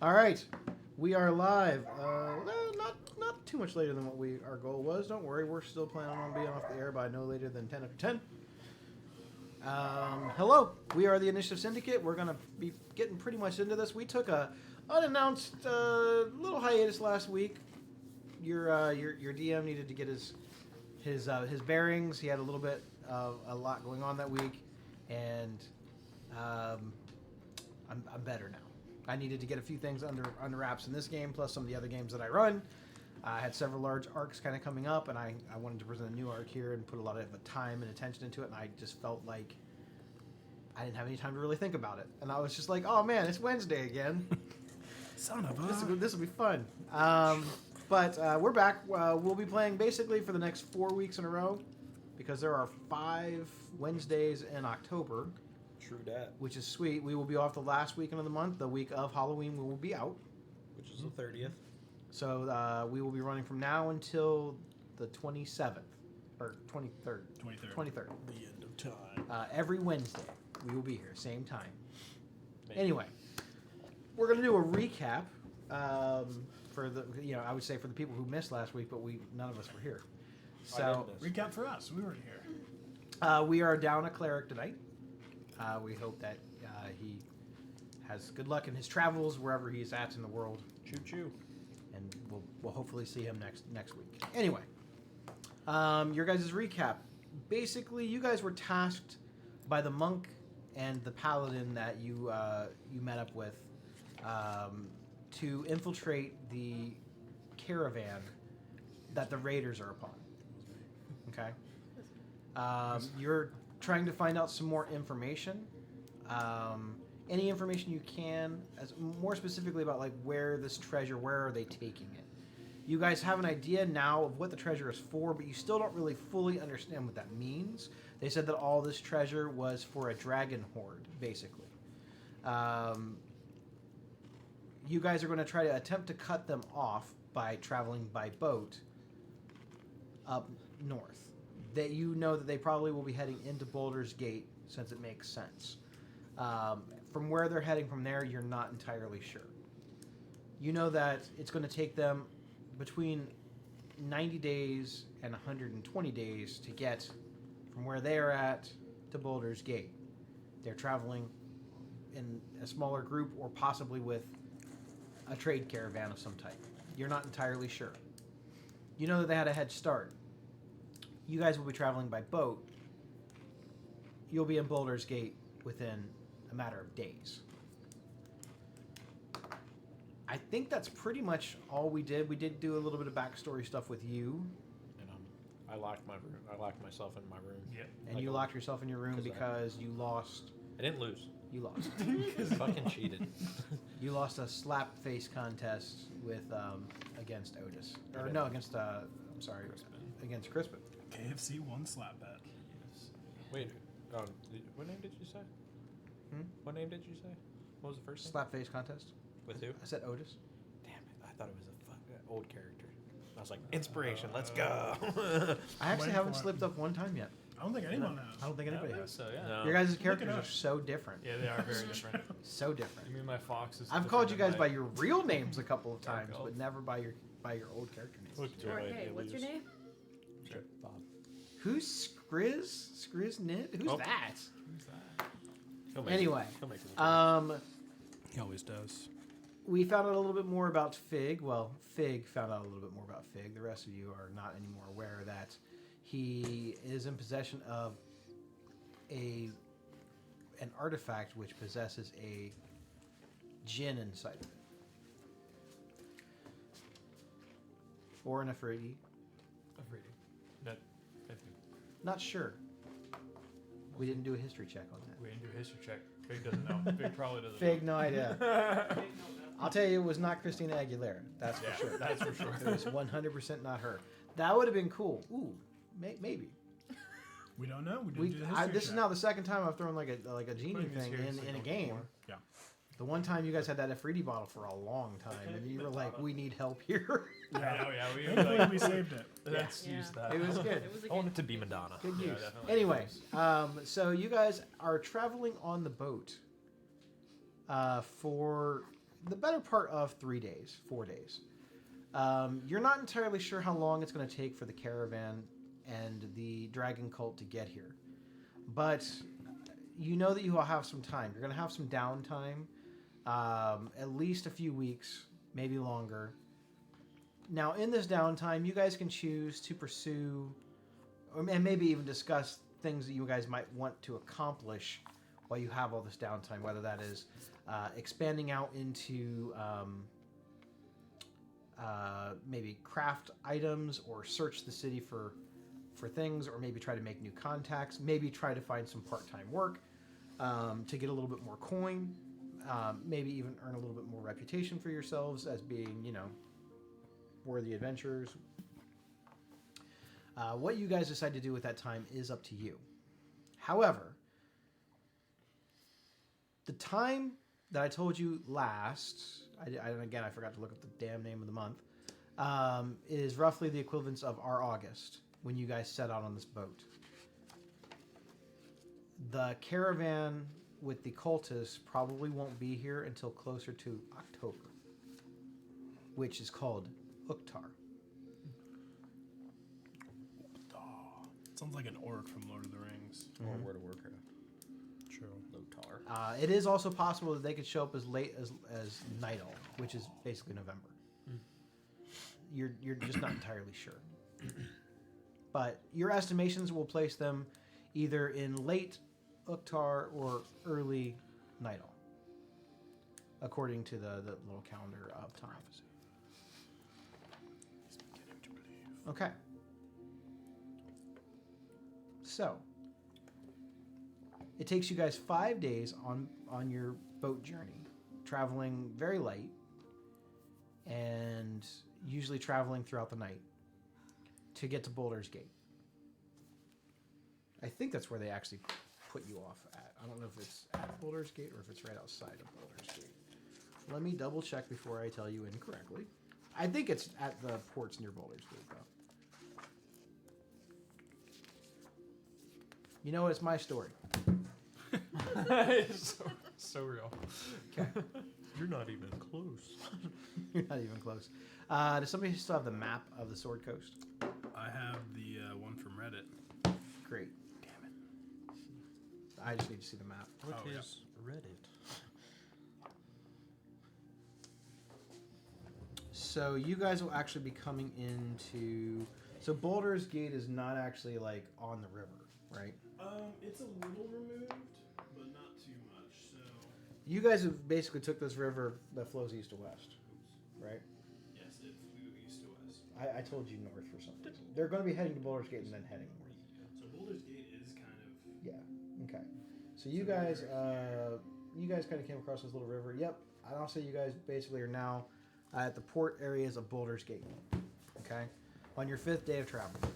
All right, we are live. Not too much later than what our goal was. Don't worry, we're still planning on being off the air by no later than 10 after 10. Hello, we are the Initiative Syndicate. We're gonna be getting pretty much into this. We took a unannounced little hiatus last week. Your DM needed to get his bearings. He had a little bit of a lot going on that week, and I'm better now. I needed to get a few things under wraps in this game, plus some of the other games that I run. I had several large arcs kind of coming up, and I wanted to present a new arc here and put a lot of time and attention into it, and I just felt like I didn't have any time to really think about it. And I was just like, oh man, it's Wednesday again. Son of a... This will be fun. But we're back. We'll be playing basically for the next 4 weeks in a row, because there are 5 Wednesdays in October. True that. Which is sweet. We will be off the last weekend of the month. The week of Halloween, we will be out. Which is the 30th. So we will be running from now until the 27th. Or 23rd. 23rd. The end of time. Every Wednesday, we will be here. Same time. Anyway, we're going to do a recap for the, I would say for the people who missed last week, but none of us were here. So recap for us. We weren't here. We are down a cleric tonight. We hope that he has good luck in his travels wherever he's at in the world. Choo choo. And we'll hopefully see him next week. Anyway, your guys' recap. Basically, you guys were tasked by the monk and the paladin that you met up with to infiltrate the caravan that the raiders are upon. Okay. You're trying to find out some more information. Any information you can, more specifically about like where this treasure, where are they taking it? You guys have an idea now of what the treasure is for, but you still don't really fully understand what that means. They said that all this treasure was for a dragon horde, basically. You guys are going to try to attempt to cut them off by traveling by boat up north. That you know that they probably will be heading into Boulder's Gate, since it makes sense. From where they're heading from there, you're not entirely sure. You know that it's going to take them between 90 days and 120 days to get from where they are at to Boulder's Gate. They're traveling in a smaller group or possibly with a trade caravan of some type. You're not entirely sure. You know that they had a head start. You guys will be traveling by boat. You'll be in Boulder's Gate within a matter of days. I think that's pretty much all we did. We did do a little bit of backstory stuff with you. And I locked my room. I locked myself in my room. Yep. And you locked yourself in your room because you lost. I didn't lose. You lost. Fucking cheated. You lost a slap face contest with against Otis. Or no, against against Crispin. KFC won slap bet. Yes. Wait, what name did you say? What name did you say? What was the first name? Slap face contest. With who? I said Otis. Damn it, I thought it was a old character. I was like, inspiration, let's go. I actually haven't slipped up one time yet. I don't think anyone has. I don't think anybody has. So yeah. No. Your guys' characters are so different. Yeah, they are very different. So different. You mean my fox is? I've called you guys by your real names a couple of times, but never by your old character names. Look, Or, hey, what's your name? Sure. Bob. Who's Skriznit? Who's that? Who's that? Anyway, He'll make it. He always does. we found out a little bit more about Fig. Well, Fig found out a little bit more about Fig. The rest of you are not anymore aware that he is in possession of an artifact which possesses a djinn inside of it. Or an Afridi. Afridi. That. Not sure. We didn't do a history check on that. We didn't do a history check. Fig doesn't know. Fig probably doesn't. Fig, no idea. I'll tell you, it was not Christina Aguilera. That's for sure. That's for sure. It was 100% not her. That would have been cool. Ooh, maybe. We don't know. We didn't do the history This is check. now the second time I've thrown like a genie But he was thing here in since a game. before. Yeah. The one time you guys had that Afridi bottle for a long time, and you were like, "We need help here." I know, yeah. We Thankfully, like, we saved it. let's Yeah. use that. It was good. It was a I want good. it to be Madonna. Good Yeah, use. definitely. Anyway, so you guys are traveling on the boat for the better part of 4 days. You're not entirely sure how long it's going to take for the caravan and the dragon cult to get here, but you know that you will have some time. You're going to have some downtime, at least a few weeks, maybe longer. Now, in this downtime, you guys can choose to pursue, and maybe even discuss things that you guys might want to accomplish while you have all this downtime, whether that is expanding out into maybe craft items, or search the city for things, or maybe try to make new contacts, maybe try to find some part-time work to get a little bit more coin, maybe even earn a little bit more reputation for yourselves as being, worthy adventurers. What you guys decide to do with that time is up to you. However, the time that I told you last, I forgot to look up the damn name of the month, is roughly the equivalence of our August, when you guys set out on this boat. The caravan with the cultists probably won't be here until closer to October, which is called Uktar. Sounds like an orc from Lord of the Rings. Or World of Warcraft. True. Lotar. It is also possible that they could show up as late as Night Elf, which is basically November. You're just not entirely sure. But your estimations will place them either in late Uktar or early Night Elf, according to the little calendar of time. Okay. So, it takes you guys 5 days on your boat journey, traveling very light, and usually traveling throughout the night to get to Boulder's Gate. I think that's where they actually put you off at. I don't know if it's at Boulder's Gate or if it's right outside of Boulder's Gate. Let me double check before I tell you incorrectly. I think it's at the ports near Boulder's Gate, though. You know, it's my story. It's so real. Okay. You're not even close. You're not even close. Does somebody still have the map of the Sword Coast? I have the one from Reddit. Great. Damn it. I just need to see the map. What Oh, is Reddit? So you guys will actually be coming into... So Boulder's Gate is not actually like on the river, right? It's a little removed, but not too much. So You guys have basically took this river that flows east to west, right? yes, it flew east to west. I told you north for some reason. They're going to be heading to Boulder's Gate and then heading north. So Boulder's Gate is kind of Yeah. Okay. So you guys kind of came across this little river. Yep. I'll say you guys basically are now at the port areas of Boulder's Gate. Okay. On your 5th day of travel. Do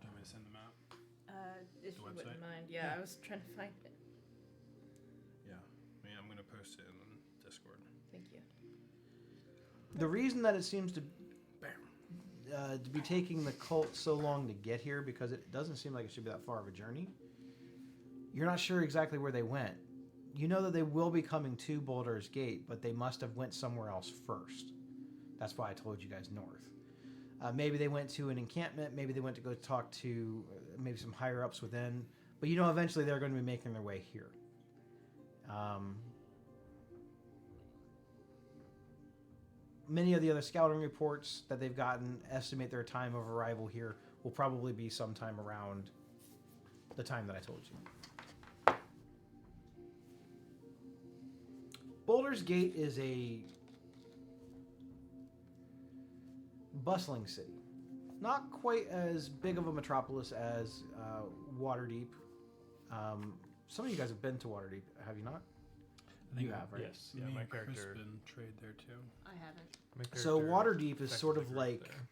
you want me to send the map? If The you website? wouldn't mind. Yeah, I was trying to find it. Yeah. I'm gonna post it in Discord. Thank you. The reason that it seems to be taking the cult so long to get here, because it doesn't seem like it should be that far of a journey. You're not sure exactly where they went. You know that they will be coming to Boulder's Gate, but they must have went somewhere else first. That's why I told you guys north. Maybe they went to an encampment. Maybe they went to go talk to maybe some higher ups within. But you know, eventually they're going to be making their way here. Many of the other scouting reports that they've gotten estimate their time of arrival here will probably be sometime around the time that I told you. Boulder's Gate is a bustling city. Not quite as big of a metropolis as Waterdeep. Some of you guys have been to Waterdeep, have you not? I think You have, right? Yes. Me Yeah, my and character. Crispin trade there too. I haven't. my So character Waterdeep is sort of technically grew up like there.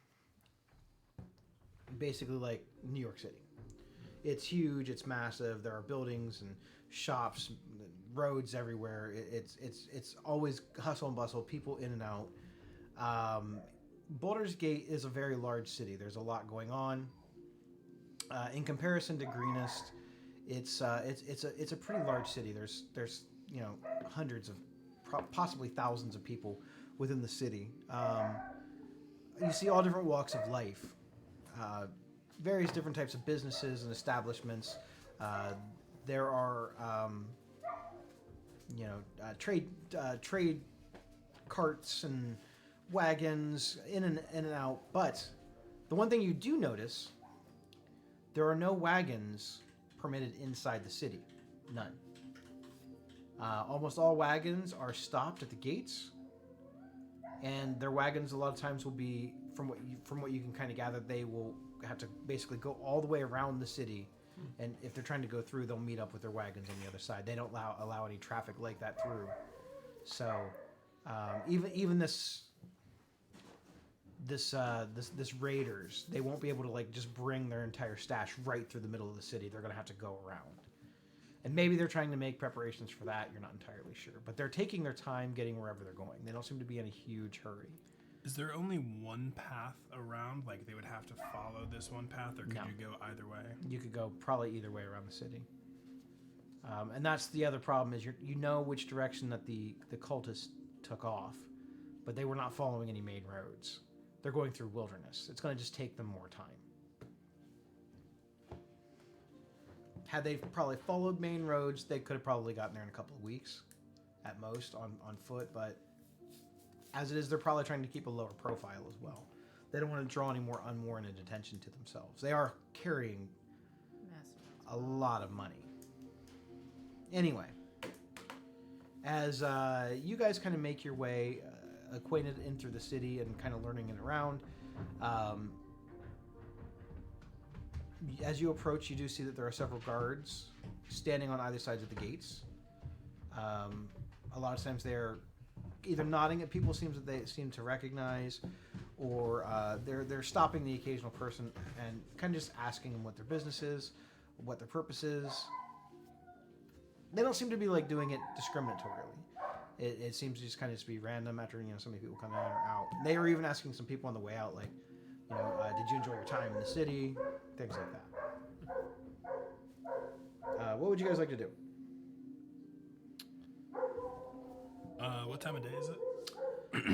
basically like New York City. It's huge, it's massive. There are buildings and shops, roads everywhere. It's always hustle and bustle, people in and out. Boulder's Gate is a very large city. There's a lot going on. In comparison to Greenest, It's a pretty large city. There's hundreds of possibly thousands of people within the city. You see all different walks of life, various different types of businesses and establishments. There are trade carts and wagons in and out. But the one thing you do notice, there are no wagons permitted inside the city. None. Almost all wagons are stopped at the gates, and their wagons a lot of times will be, from what you can kind of gather, they will have to basically go all the way around the city, and if they're trying to go through, they'll meet up with their wagons on the other side. They don't allow any traffic like that through. So even this raiders, they won't be able to like just bring their entire stash right through the middle of the city. They're going to have to go around. And maybe they're trying to make preparations for that. You're not entirely sure. But they're taking their time getting wherever they're going. They don't seem to be in a huge hurry. Is there only one path around? Like, they would have to follow this one path, or could you go either way? You could go probably either way around the city. And that's the other problem, is you know which direction that the cultists took off, but they were not following any main roads. They're going through wilderness. It's going to just take them more time. Had they probably followed main roads, they could have probably gotten there in a couple of weeks at most on foot, but as it is, they're probably trying to keep a lower profile as well. They don't want to draw any more unwarranted attention to themselves. They are carrying a lot of money. Anyway, as you guys kind of make your way acquainted in through the city and kind of learning it around, as you approach, you do see that there are several guards standing on either sides of the gates. A lot of times they're either nodding at people, seems that they seem to recognize, or they're stopping the occasional person and kind of just asking them what their business is, what their purpose is. They don't seem to be like doing it discriminatorily. It seems to just kind of just be random after so many people come in or out. They were even asking some people on the way out, like, did you enjoy your time in the city? Things like that. What would you guys like to do? What time of day is it?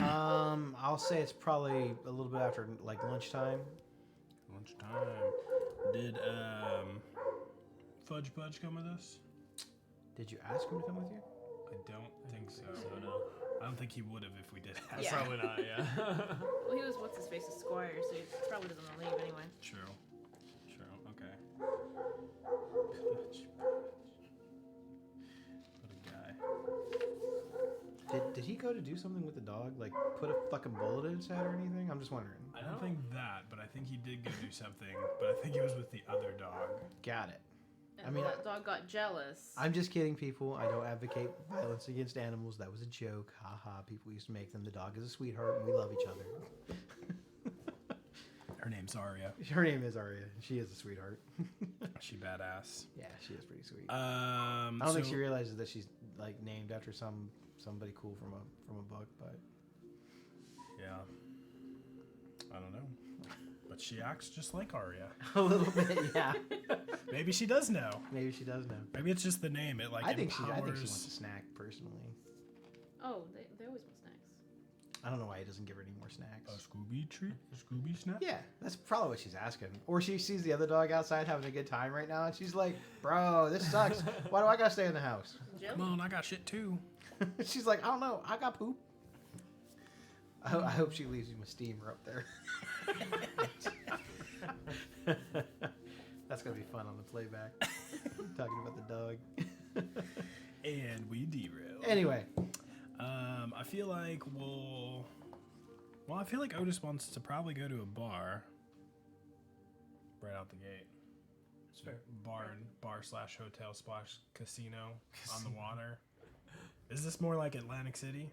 I'll say it's probably a little bit after like lunchtime. Lunchtime. Did Fudge Budge come with us? Did you ask him to come with you? I don't think so. no. I don't think he would have if we did ask. Yeah. Probably not, yeah. Well, he was what's his face, a squire, so he probably doesn't want to leave anyway. True. Okay. What a guy. Did he go to do something with the dog? Like put a fucking bullet in its head or anything? I'm just wondering. I don't think that, but I think he did go do something. But I think it was with the other dog. Got it. And that dog got jealous. I'm just kidding, people. I don't advocate violence against animals. That was a joke. Ha ha. People used to make them. The dog is a sweetheart, and we love each other. Her name's Arya. Her name is Arya. She is a sweetheart. She badass. Yeah, she is pretty sweet. I I don't think she realizes that she's like named after somebody cool from a book, but yeah, I don't know. But she acts just like Arya. a little bit, yeah. Maybe she does know. Maybe she does know. Maybe it's just the name. It like I think she empowers... wants a snack personally. Oh, they always want snacks. I don't know why he doesn't give her any more snacks. A Scooby treat? A Scooby snack? Yeah, that's probably what she's asking. Or she sees the other dog outside having a good time right now, and she's like, "Bro, this sucks. Why do I gotta stay in the house?" Jelly? Come on, I got shit too. She's like, "I don't know. I got poop." I hope she leaves you a steamer up there. That's gonna be fun on the playback. Talking about the dog. And we derail. Anyway, I feel like I feel like Otis wants to probably go to a bar right out the gate. It's fair. Bar/hotel/casino on the water. Is this more like Atlantic City?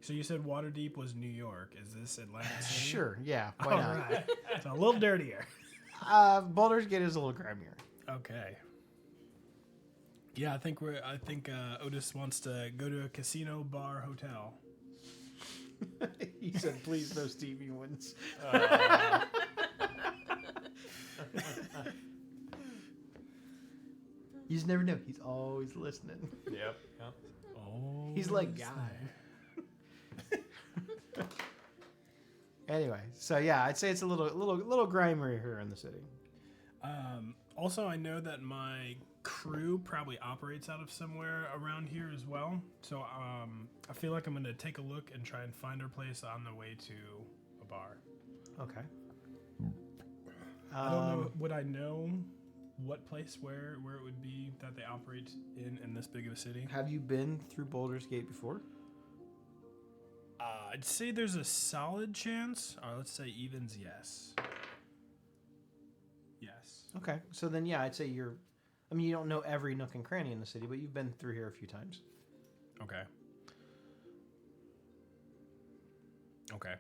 So you said Waterdeep was New York. Is this Atlantic City? sure, yeah, why All not? right. It's a little dirtier. Baldur's Gate is a little grimier. Okay. Yeah, I think Otis wants to go to a casino, bar, hotel. He said, "Please, no steamy ones." You just never know. He's always listening. Yep. Yep. Oh, He's like, guy. Anyway, so yeah, I'd say it's a little grimier here in the city. Also, I know that my crew probably operates out of somewhere around here as well. So I feel like I'm going to take a look and try and find our place on the way to a bar. Okay. I don't know. Would I know what place where it would be that they operate in this big of a city? Have you been through Boulder's Gate before? I'd say there's a solid chance. Let's say evens, yes. Yes. Okay, so then yeah, I'd say you don't know every nook and cranny in the city, but you've been through here a few times. Okay. Okay.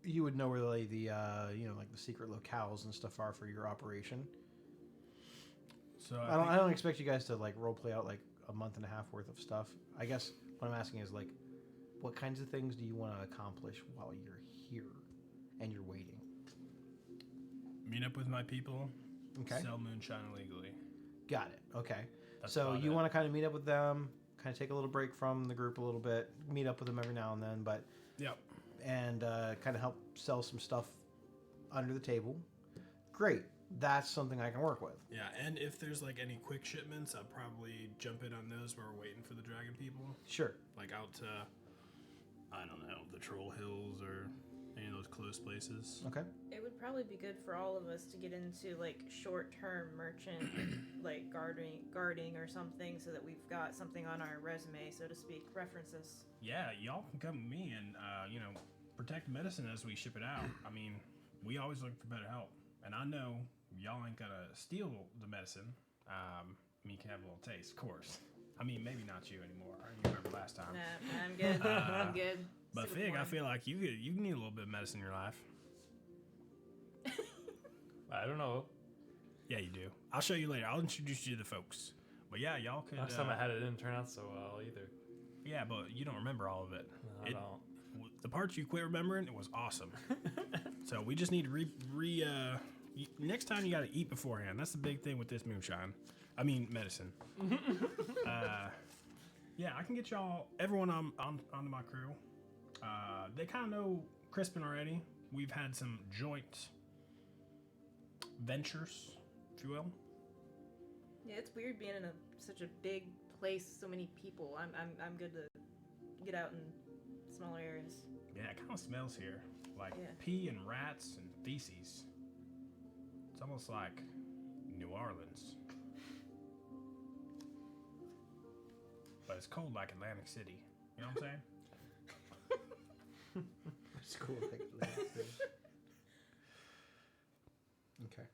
You would know where like the like the secret locales and stuff are for your operation. So I don't expect you guys to like role play out like a month and a half worth of stuff. I guess what I'm asking is like, what kinds of things do you want to accomplish while you're here and you're waiting? Meet up with my people. Okay. Sell moonshine illegally. Got it. Okay. That's So about you it. want to kind of meet up with them, kind of take a little break from the group a little bit, meet up with them every now and then, but Yep. and kind of help sell some stuff under the table. Great. That's something I can work with. Yeah, and if there's like any quick shipments, I'll probably jump in on those while we're waiting for the dragon people. Sure. Like out to, I don't know, the Troll Hills or any of those close places. Okay. It would probably be good for all of us to get into like short-term merchant, like guarding or something, so that we've got something on our resume, so to speak, references. Yeah, y'all can come with me and, protect medicine as we ship it out. I mean, we always look for better help. And I know y'all ain't gonna steal the medicine. You can have a little taste, of course. I mean, maybe not you anymore. You remember last time. Nah, I'm good. I'm good. But Stick with Fig, I one. feel like you need a little bit of medicine in your life. I don't know. Yeah, you do. I'll show you later. I'll introduce you to the folks. But yeah, y'all could. Last time I had it didn't turn out so well either. Yeah, but you don't remember all of it. No, I don't. The parts you quit remembering, it was awesome. So we just need to next time you got to eat beforehand. That's the big thing with this moonshine. I mean, medicine. Yeah, I can get everyone onto my crew. They kind of know Crispin already. We've had some joint ventures, if you will. Yeah, it's weird being in such a big place, so many people. I'm good to get out in smaller areas. Yeah, it kind of smells here like Yeah. pee and rats and feces. It's almost like New Orleans. But it's cold like Atlantic City. You know what I'm saying? It's cool. Okay.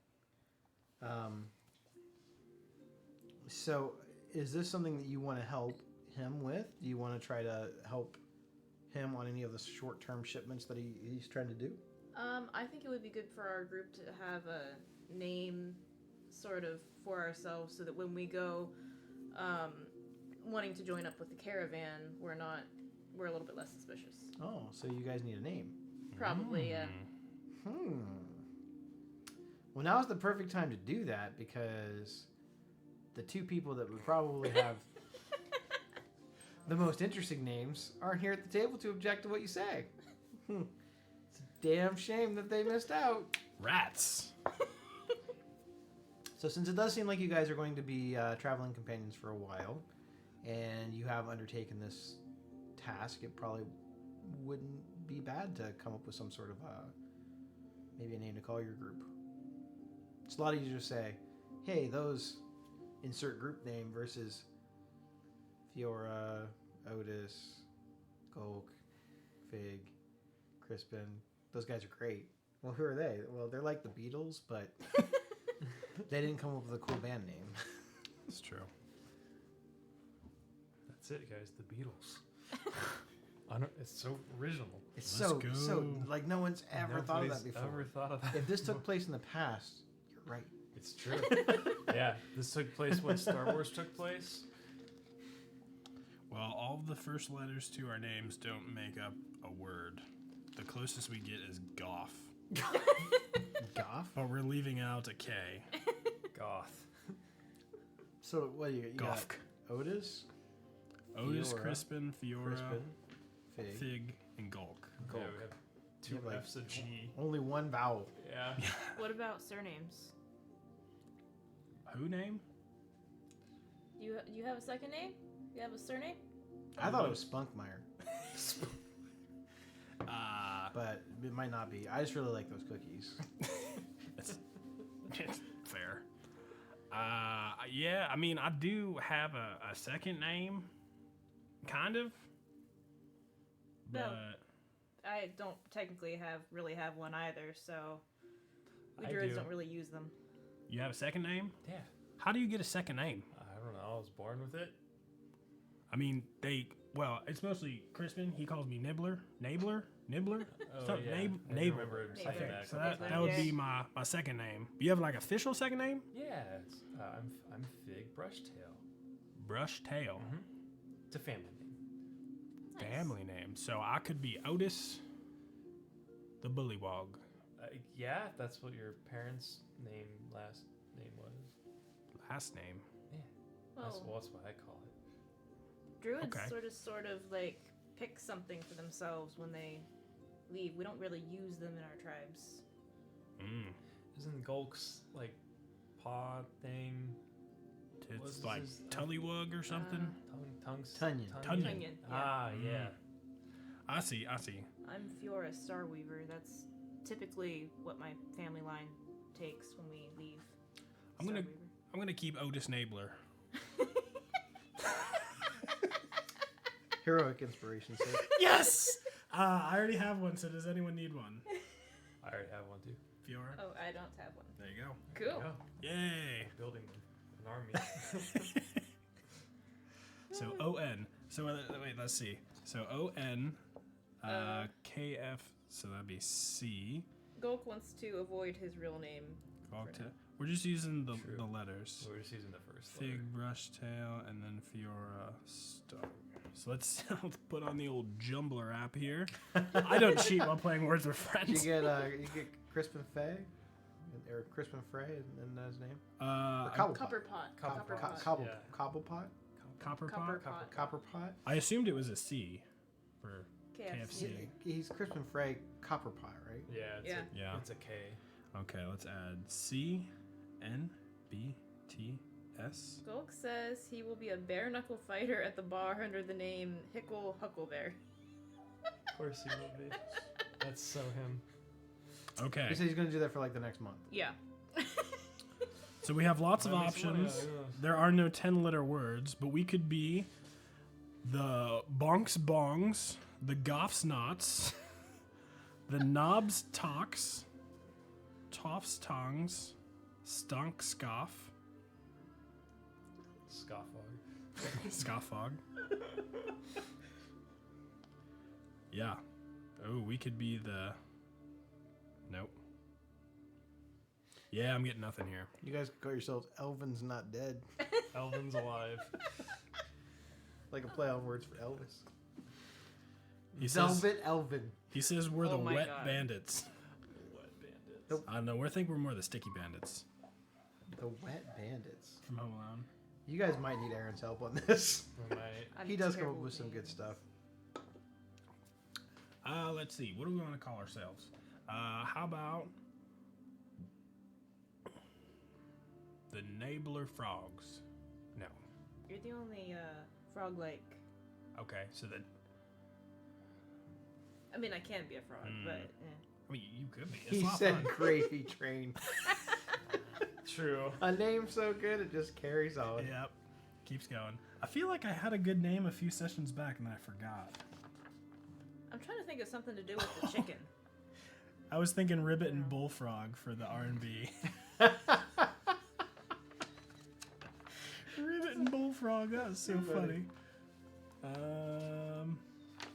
So is this something that you want to help him with? Do you want to try to help him on any of the short-term shipments that he's trying to do? I think it would be good for our group to have a name sort of for ourselves, so that when we go wanting to join up with the caravan, we're a little bit less suspicious. Oh, so you guys need a name. Probably, yeah. Well, now's the perfect time to do that, because the two people that would probably have the most interesting names aren't here at the table to object to what you say. It's a damn shame that they missed out. Rats. So since it does seem like you guys are going to be traveling companions for a while, and you have undertaken this task, it probably wouldn't be bad to come up with some sort of maybe a name to call your group. It's a lot easier to say, hey, those insert group name versus Fiora, Otis, Golk, Fig, Crispin. Those guys are great. Well, who are they? Well, they're like the Beatles, but they didn't come up with a cool band name. It's true. That's it, guys. The Beatles. It's so original. It's Let's so go. like no one's ever thought of that Nobody's before. Ever thought of that? If this took place in the past, you're right. It's true. Yeah, this took place when Star Wars took place. Well, all of the first letters to our names don't make up a word. The closest we get is Goff. Goff? But we're leaving out a K. Goth. So what do you got? Golf. Otis, Otis, Fiora, Crispin, Fiora, Crispin, Fig. Fig, and Gulk. Yeah, we have two You have, like, F's a G. Only one vowel. Yeah. What about surnames? Who name? You have a second name? You have a surname? I thought it was Spunkmeyer, Uh, but it might not be. I just really like those cookies. It's fair. Yeah, I mean, I do have a second name, kind of. But No. I don't technically really have one either, so we I druids do. don't really use them. you have a second name? Yeah. How do you get a second name? I don't know. I was born with it. I mean, it's mostly Crispin. He calls me Nibbler. Nibbler? Oh, Something, yeah. Nab- I Nabel. remember I saying think. that. So Okay, that would be yeah. my second name. You have like official second name? Yeah. It's, I'm Fig Brushtail. Brush Tail. It's a family name. Nice. Family name. So I could be Otis the Bullywog. Yeah, that's what your parents' last name was. Last name. Yeah. Well, That's what I call it. druids Okay. sort of like pick something for themselves when they leave. We don't really use them in our tribes. Mm. Isn't Gulk's like paw thing? What's It's like his- Tullywug or something. Tunyon. Tunyon, yeah. Ah, yeah. I see. I'm Fiora Starweaver. That's typically what my family line takes when we leave. I'm gonna- Starweaver. I'm gonna keep Otis Nabler. Heroic inspiration. Sake. Yes! I already have one, so does anyone need one? I already have one too. Fiora? Oh, I don't have one. There you go. Cool. Yeah, Yay! building an army. So O-N. So wait, let's see. So O-N, K-F, so that'd be C. Gulk wants to avoid his real name. Volta. We're just using the True. letters. We're just using the first letter. Fig, brush tail, and then Fiora Star. So let's put on the old Jumbler app here. I don't cheat while playing Words with Friends. You get Crispin Fay, or Crispin Frey, and then his name. Uh, Cobblepot. Copperpot. Copperpot. Copperpot. Yeah. Cobblepot. Copperpot. Copperpot. Copperpot. I assumed it was a C for KFC. KFC. He's Crispin Frey Copperpot, right? Yeah, it's Yeah. Yeah. It's a K. Okay, let's add C, N, B, T, S. Gulk says he will be a bare knuckle fighter at the bar under the name Hickle Hucklebear. Of course he will be. That's so him. Okay, He said he's going to do that for like the next month. Yeah. so we have lots of That makes money, options. yeah. There are no 10-letter words, but we could be the Bonks Bongs, the Goffs Knots, the Knobs Talks, Toffs Tongues, Stonk Scoff, Scoffog. Scoffog. Yeah. Oh, we could be the. Nope. Yeah, I'm getting nothing here. You guys call yourselves Elvin's Not Dead. Elvin's alive. Like a play on words for Elvis. He says, Velvet Elvin. he says we're the Oh my Wet God. Bandits. Wet bandits. Nope. I don't know. We think we're more the Sticky Bandits The Wet Bandits. from Home Alone. You guys might need Aaron's help on this. We might. I'm He does come terrible up with some names. good stuff. Let's see. What do we want to call ourselves? How about the Nabler Frogs? No. You're the only frog-like. Okay, so then I mean, I can be a frog, but I mean you could be. It's He not said fun. Gravy Train. True. A name so good it just carries on. Yep. Keeps going. I feel like I had a good name a few sessions back and then I forgot. I'm trying to think of something to do with the chicken. I was thinking Ribbit and Bullfrog for the R&B. Ribbit and Bullfrog, that was so funny.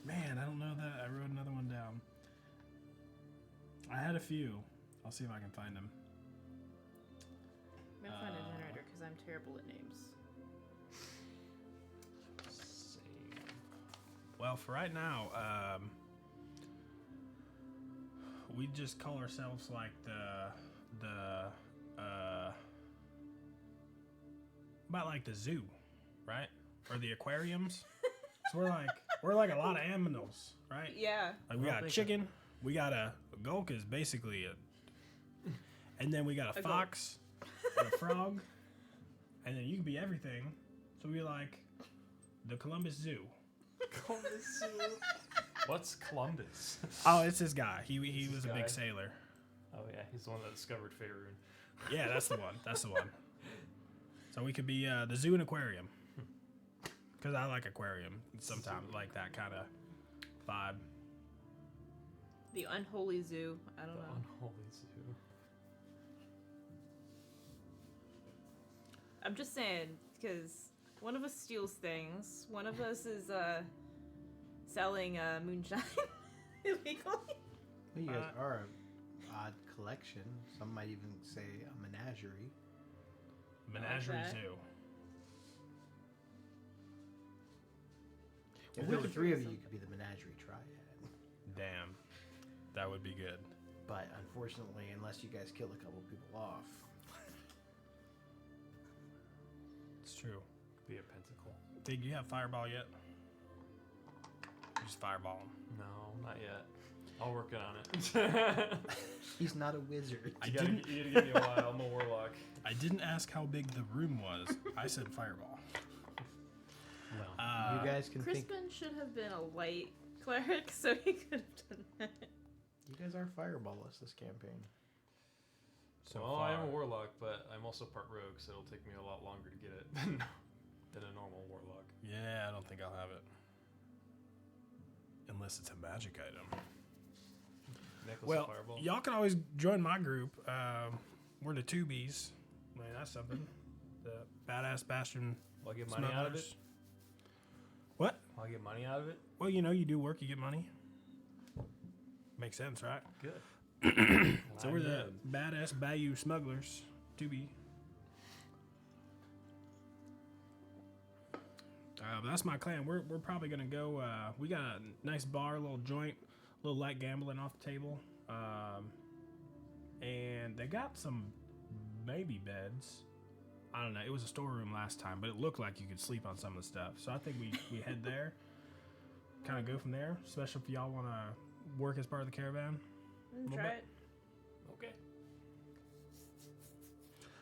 Man, I don't know that. I wrote another one down. I had a few. I'll see if I can find them. I'm gonna find a generator because I'm terrible at names. Same. Well, for right now, we just call ourselves like the about like the zoo, right? Or the aquariums. So we're like a lot of animals, right? Yeah. Like we got a chicken, we got a gulk is basically and then we got a A fox, and a frog, and then you can be everything. So we're like the Columbus Zoo. Columbus Zoo. What's Columbus? Oh, it's this guy. He was this a big guy? sailor. Oh yeah, he's the one that discovered Faerun. Yeah, that's the one. That's the one. So we could be the zoo and aquarium. Because I like aquarium. Sometimes like that kind of vibe. The unholy zoo. I don't The know. unholy zoo. I'm just saying, because one of us steals things. One of us is selling moonshine illegally. Well, you guys are an odd collection. Some might even say a menagerie. Menagerie that. zoo. If there were three of you, you could be the menagerie triad. Damn. That would be good. But unfortunately, unless you guys kill a couple people off, It's true. Could be a pentacle. Dig, you have fireball yet? Just fireball him. No, not yet. I'll work on it. he's not a wizard. I you gotta didn't. give me a while. I'm a warlock. I didn't ask how big the room was. I said fireball. Well, you guys can think. Crispin should have been a light cleric, so he could have done that. You guys are fireballists this campaign. So well, far. I am a warlock, but I'm also part rogue, so it'll take me a lot longer to get it than a normal warlock. Yeah, I don't think I'll have it. Unless it's a magic item. Necklace Well, of fireball. y'all can always join my group. We're the Tubies. Man, that's something. The Badass Bastion Will I get money out of it? Smugglers. What? Will I get money out of it? Well, you know, you do work, you get money. Makes sense, right? Good. So we're the Badass Bayou Smugglers. Tubi. But that's my clan. We're probably gonna go. We got a nice bar, a little joint, a little light gambling off the table, and they got some maybe beds. I don't know. It was a storeroom last time, but it looked like you could sleep on some of the stuff. So I think we head there, kind of go from there. Especially if y'all want to work as part of the caravan. Little Try bit. it. Okay.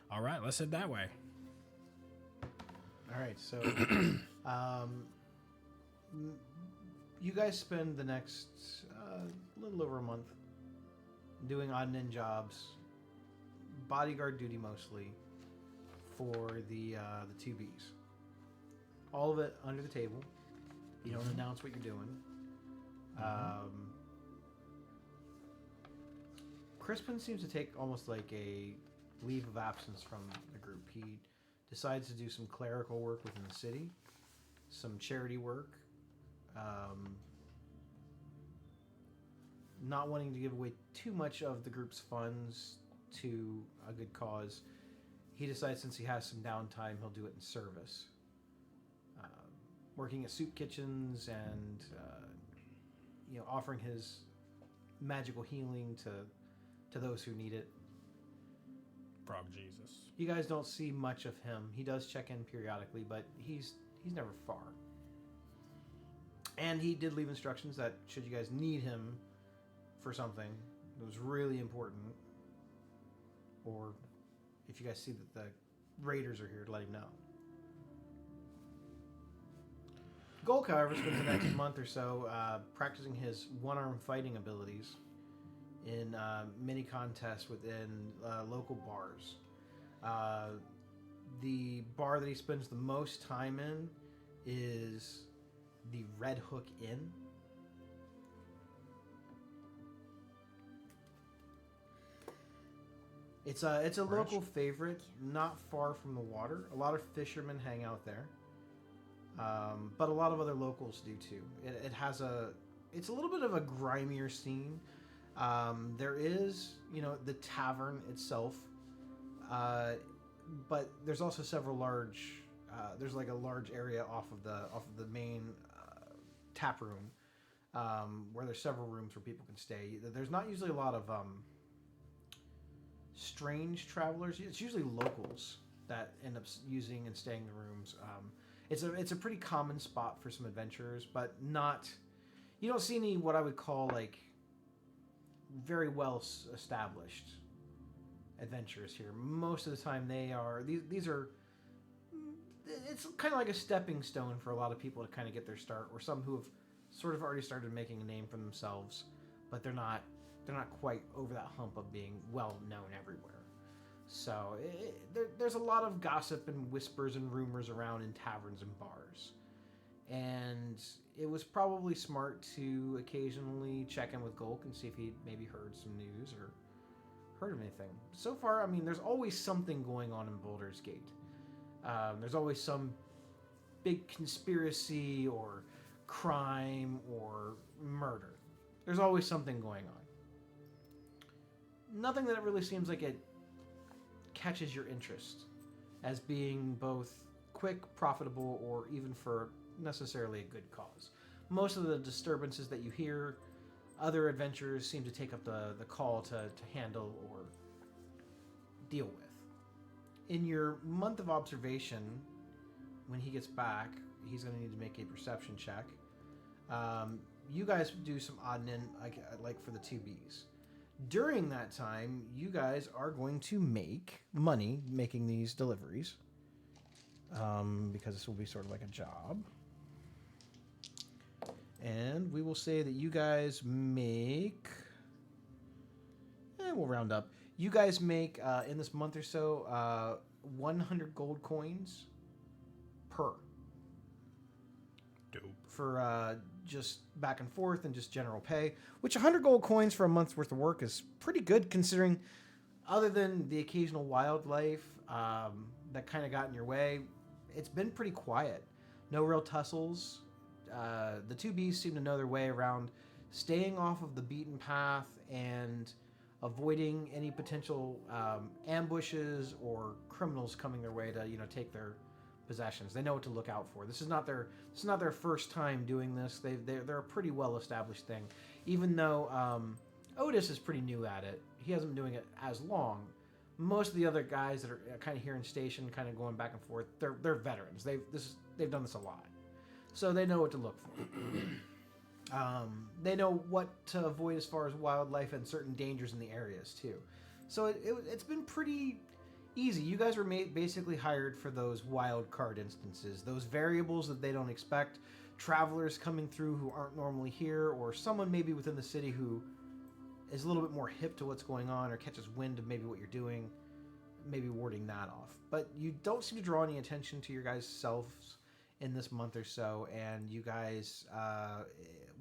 All right, let's head that way. All right, so you guys spend the next little over a month doing odd and end jobs, bodyguard duty mostly, for the 2Bs. All of it under the table. You don't announce what you're doing. Crispin seems to take almost like a leave of absence from the group. He decides to do some clerical work within the city, some charity work, not wanting to give away too much of the group's funds to a good cause. He decides since he has some downtime, he'll do it in service. Working at soup kitchens and offering his magical healing to those who need it. Frog Jesus. You guys don't see much of him. He does check in periodically, but he's never far. And he did leave instructions that should you guys need him for something that was really important, or if you guys see that the raiders are here, to let him know. Golk, however, spends the next month or so practicing his one-arm fighting abilities in mini contests within local bars. The bar that he spends the most time in is the Red Hook Inn. It's a local favorite, not far from the water. A lot of fishermen hang out there, but a lot of other locals do too. It has it's a little bit of a grimier scene. There is, the tavern itself, but there's also several large. There's like a large area off of the main tap room, where there's several rooms where people can stay. There's not usually a lot of strange travelers. It's usually locals that end up using and staying in the rooms. It's a pretty common spot for some adventurers, but not. You don't see any what I would call like very well established adventurers here. Most of the time, these are. It's kind of like a stepping stone for a lot of people to kind of get their start, or some who have sort of already started making a name for themselves, but they're not quite over that hump of being well known everywhere. So there's a lot of gossip and whispers and rumors around in taverns and bars. And it was probably smart to occasionally check in with Golk and see if he'd maybe heard some news or heard of anything. So far, I mean, there's always something going on in Baldur's Gate. There's always some big conspiracy or crime or murder. There's always something going on. Nothing that really seems like it catches your interest as being both quick, profitable, or even for necessarily a good cause. Most of the disturbances that you hear, other adventurers seem to take up the call to handle or deal with. In your month of observation, when he gets back, he's going to need to make a perception check. You guys do some odd and end, like for the 2Bs. During that time, you guys are going to make money making these deliveries. Because this will be sort of like a job. And we will say that you guys make... we'll round up. You guys make, in this month or so, 100 gold coins per. Dope. For just back and forth and just general pay, which 100 gold coins for a month's worth of work is pretty good considering, other than the occasional wildlife that kind of got in your way, it's been pretty quiet. No real tussles. The 2Bs seem to know their way around staying off of the beaten path and avoiding any potential ambushes or criminals coming their way to take their possessions. They know what to look out for. This is not their first time doing this. They're a pretty well established thing. Even though Otis is pretty new at it, he hasn't been doing it as long. Most of the other guys that are kind of here in station, kind of going back and forth, they're veterans. They've done this a lot, so they know what to look for. They know what to avoid as far as wildlife and certain dangers in the areas too. So it's been pretty easy. You guys were basically hired for those wild card instances, those variables that they don't expect, travelers coming through who aren't normally here, or someone maybe within the city who is a little bit more hip to what's going on or catches wind of maybe what you're doing, maybe warding that off. But you don't seem to draw any attention to your guys' selves in this month or so, and you guys,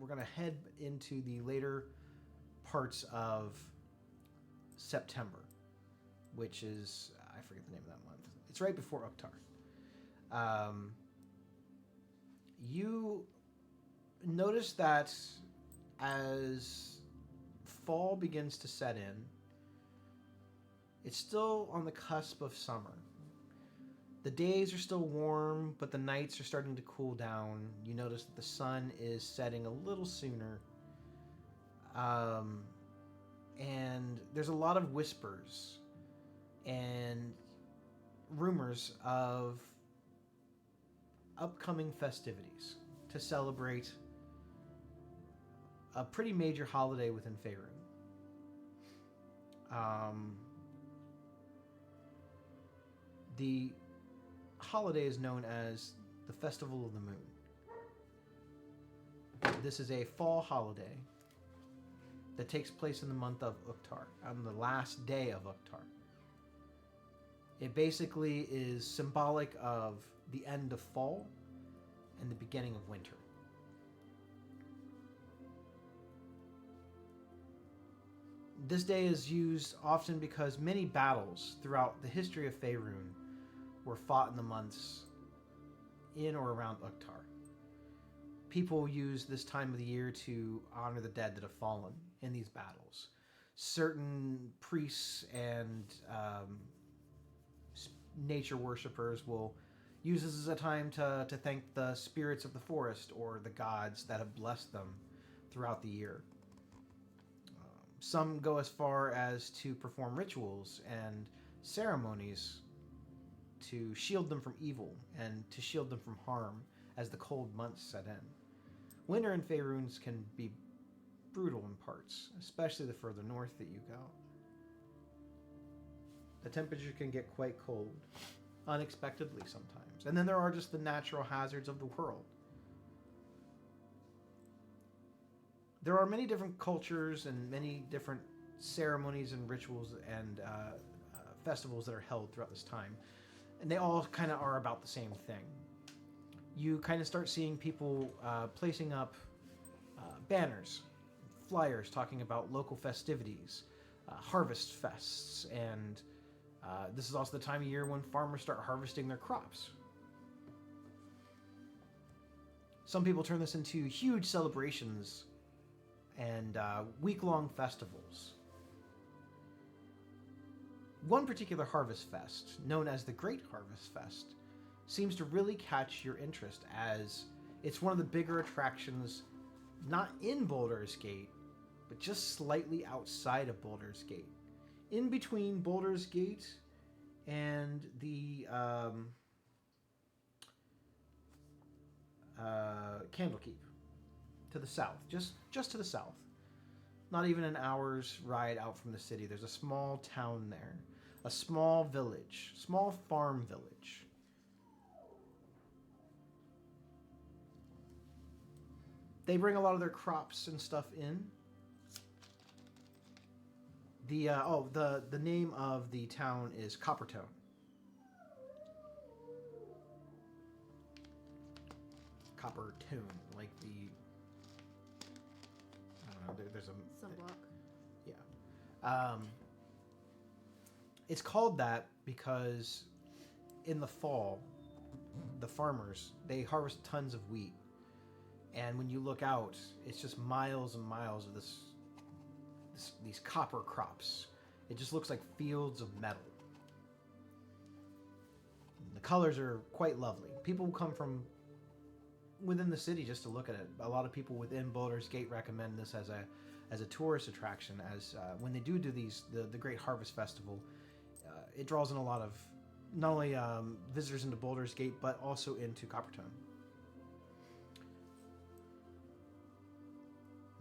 we're going to head into the later parts of September, which is, I forget the name of that month. It's right before Uktar. You notice that as fall begins to set in, it's still on the cusp of summer. The days are still warm, but the nights are starting to cool down. You notice that the sun is setting a little sooner. And there's a lot of whispers and rumors of upcoming festivities to celebrate a pretty major holiday within Faerun. The holiday is known as the Festival of the Moon. This is a fall holiday that takes place in the month of Uktar, on the last day of Uktar. It basically is symbolic of the end of fall and the beginning of winter. This day is used often because many battles throughout the history of Faerun were fought in the months in or around Uktar. People use this time of the year to honor the dead that have fallen in these battles. Certain priests and nature worshippers will use this as a time to thank the spirits of the forest or the gods that have blessed them throughout the year. Some go as far as to perform rituals and ceremonies to shield them from evil and to shield them from harm as the cold months set in. Winter in Faerûn can be brutal in parts, especially the further north that you go. The temperature can get quite cold, unexpectedly sometimes. And then there are just the natural hazards of the world. There are many different cultures and many different ceremonies and rituals and festivals that are held throughout this time. And they all kind of are about the same thing. You kind of start seeing people placing up banners, flyers talking about local festivities, harvest fests, and this is also the time of year when farmers start harvesting their crops. Some people turn this into huge celebrations and week-long festivals. One particular harvest fest, known as the Great Harvest Fest, seems to really catch your interest as it's one of the bigger attractions not in Baldur's Gate, but just slightly outside of Baldur's Gate. In between Baldur's Gate and the Candlekeep, to the south, just to the south. Not even an hour's ride out from the city. There's a small town there, a small village, small farm village. They bring a lot of their crops and stuff in. The name of the town is Coppertone. Coppertone, like the, I don't know. There's a Sunblock. yeah. It's called that because in the fall, the farmers, they harvest tons of wheat, and when you look out, it's just miles and miles of these copper crops. It just looks like fields of metal. The colors are quite lovely. People will come from within the city just to look at it. A lot of people within Baldur's Gate recommend this as a tourist attraction. As when they do these the Great Harvest Festival, it draws in a lot of not only visitors into Baldur's Gate but also into Coppertone.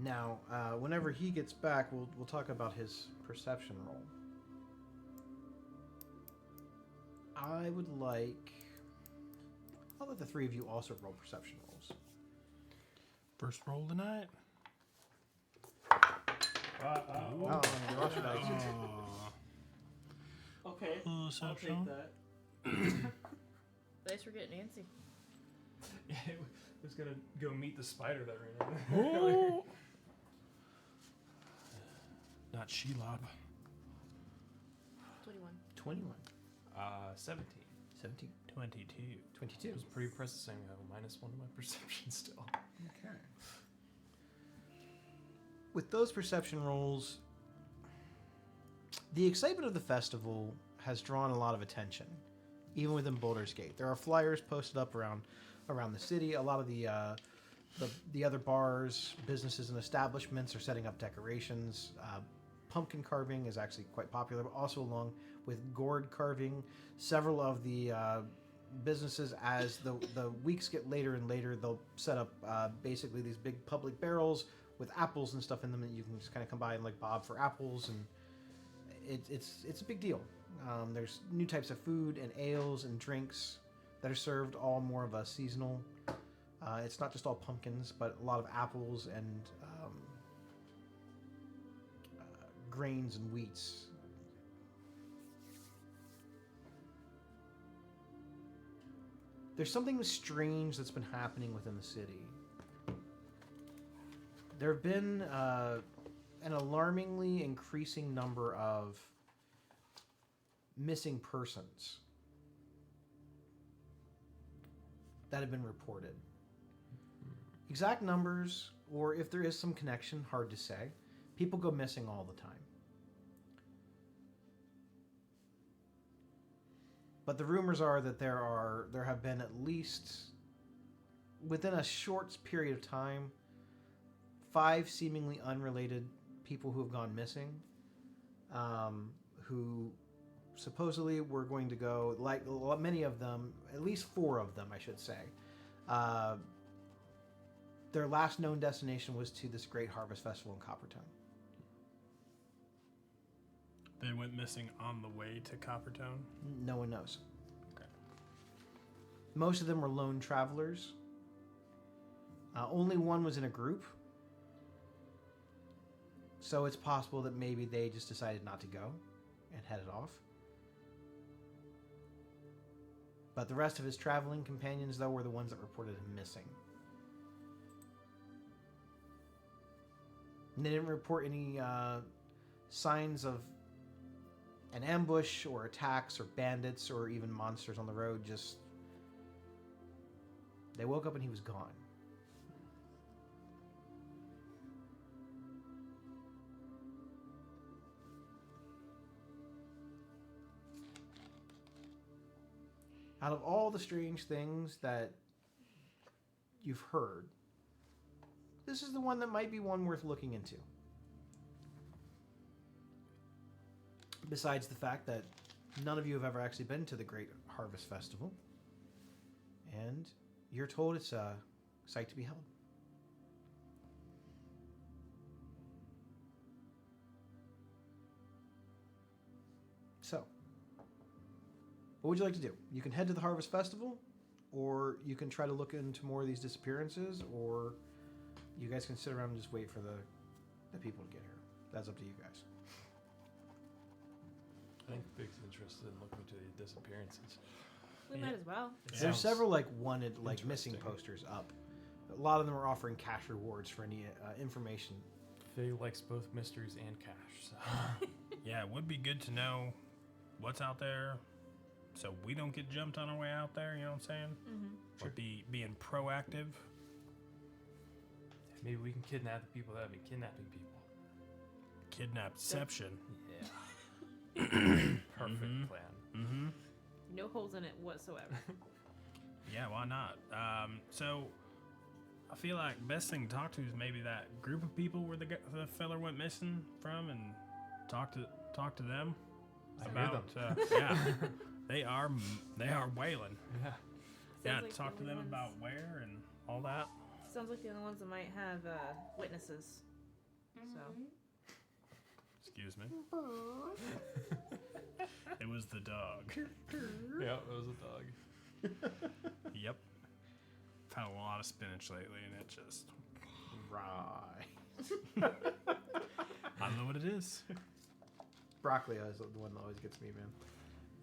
Now, whenever he gets back, we'll talk about his perception roll. I'll let the three of you also roll perception rolls. First roll tonight. Oh, roll your dice. Okay, I'll Perception. take that. Thanks for getting Nancy. Yeah, it was gonna go meet the spider that ran in. Oh. Not Shelob. 21. 21. 17. 17. 22. 22. It was pretty impressive saying I have a -1 to my perception still. Okay. With those perception rolls, the excitement of the festival has drawn a lot of attention, even within Baldur's Gate. There are flyers posted up around the city. A lot of the other bars, businesses, and establishments are setting up decorations. Pumpkin carving is actually quite popular, but also along with gourd carving. Several of the businesses, as the weeks get later and later, they'll set up basically these big public barrels with apples and stuff in them that you can just kind of come by and like bob for apples, and it's a big deal. There's new types of food and ales and drinks that are served, all more of a seasonal. It's not just all pumpkins, but a lot of apples and grains and wheats. There's something strange that's been happening within the city. There have been an alarmingly increasing number of missing persons that have been reported. Exact numbers, or if there is some connection, hard to say. People go missing all the time. But the rumors are that there have been at least, within a short period of time, 5 seemingly unrelated people who have gone missing, who supposedly were going to go, like many of them, at least 4 of them, I should say. Their last known destination was to this great harvest festival in Coppertone. They went missing on the way to Coppertone. No one knows. Okay. Most of them were lone travelers. Only one was in a group. So it's possible that maybe they just decided not to go and headed off. But the rest of his traveling companions, though, were the ones that reported him missing. And they didn't report any signs of an ambush or attacks or bandits or even monsters on the road. Just they woke up and he was gone. Out of all the strange things that you've heard, this is the one that might be one worth looking into. Besides the fact that none of you have ever actually been to the Great Harvest Festival, and you're told it's a sight to be held. So, what would you like to do? You can head to the Harvest Festival, or you can try to look into more of these disappearances, or you guys can sit around and just wait for the people to get here. That's up to you guys. I think Big's interested in looking into the disappearances. We might as well. There's several wanted missing interesting. posters up. A lot of them are offering cash rewards for any information. Faye likes both mysteries and cash. So. Yeah, it would be good to know what's out there, so we don't get jumped on our way out there. You know what I'm saying? Mm-hmm. Or being proactive. Maybe we can kidnap the people that have been kidnapping people. Kidnapception. Yeah. Perfect plan. Mm-hmm. No holes in it whatsoever. Yeah, why not? So I feel like best thing to talk to is maybe that group of people where the fella went missing from, and talk to them I about. hear Yeah, they are wailing. Yeah. Yeah, Sounds like talk the to them only about ones- where and all that. Sounds like the only ones that might have witnesses. So Excuse me. It was the dog. Yeah, it was a dog. Yep. I've had a lot of spinach lately, and it just. Right. I don't know what it is. Broccoli is the one that always gets me, man.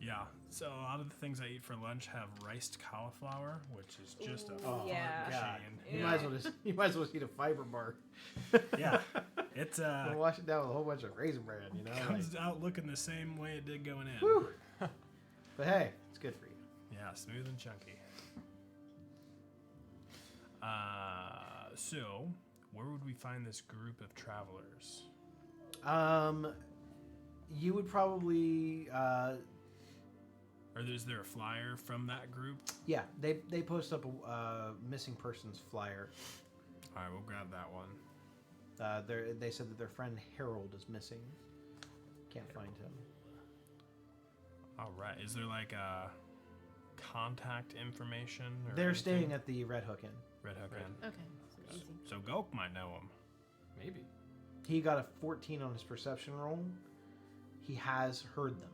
Yeah. So a lot of the things I eat for lunch have riced cauliflower, which is just a Ooh, fart yeah. machine. You Yeah. might as well eat a fiber bar. Yeah. It's And wash it down with a whole bunch of raisin bran, you know. comes out looking the same way it did going in. Whew. But hey, it's good for you. Yeah, smooth and chunky. So where would we find this group of travelers? You would probably Or is there a flyer from that group? yeah, they post up a missing persons flyer. All right, we'll grab that one. They said that their friend Harold is missing. Can't find him. All right. Is there like a contact information? Or They're anything? staying at the Red Hook Inn. Red Hook Inn. okay, so easy. So Gulk might know him. Maybe. He got a 14 on his perception roll. He has heard them.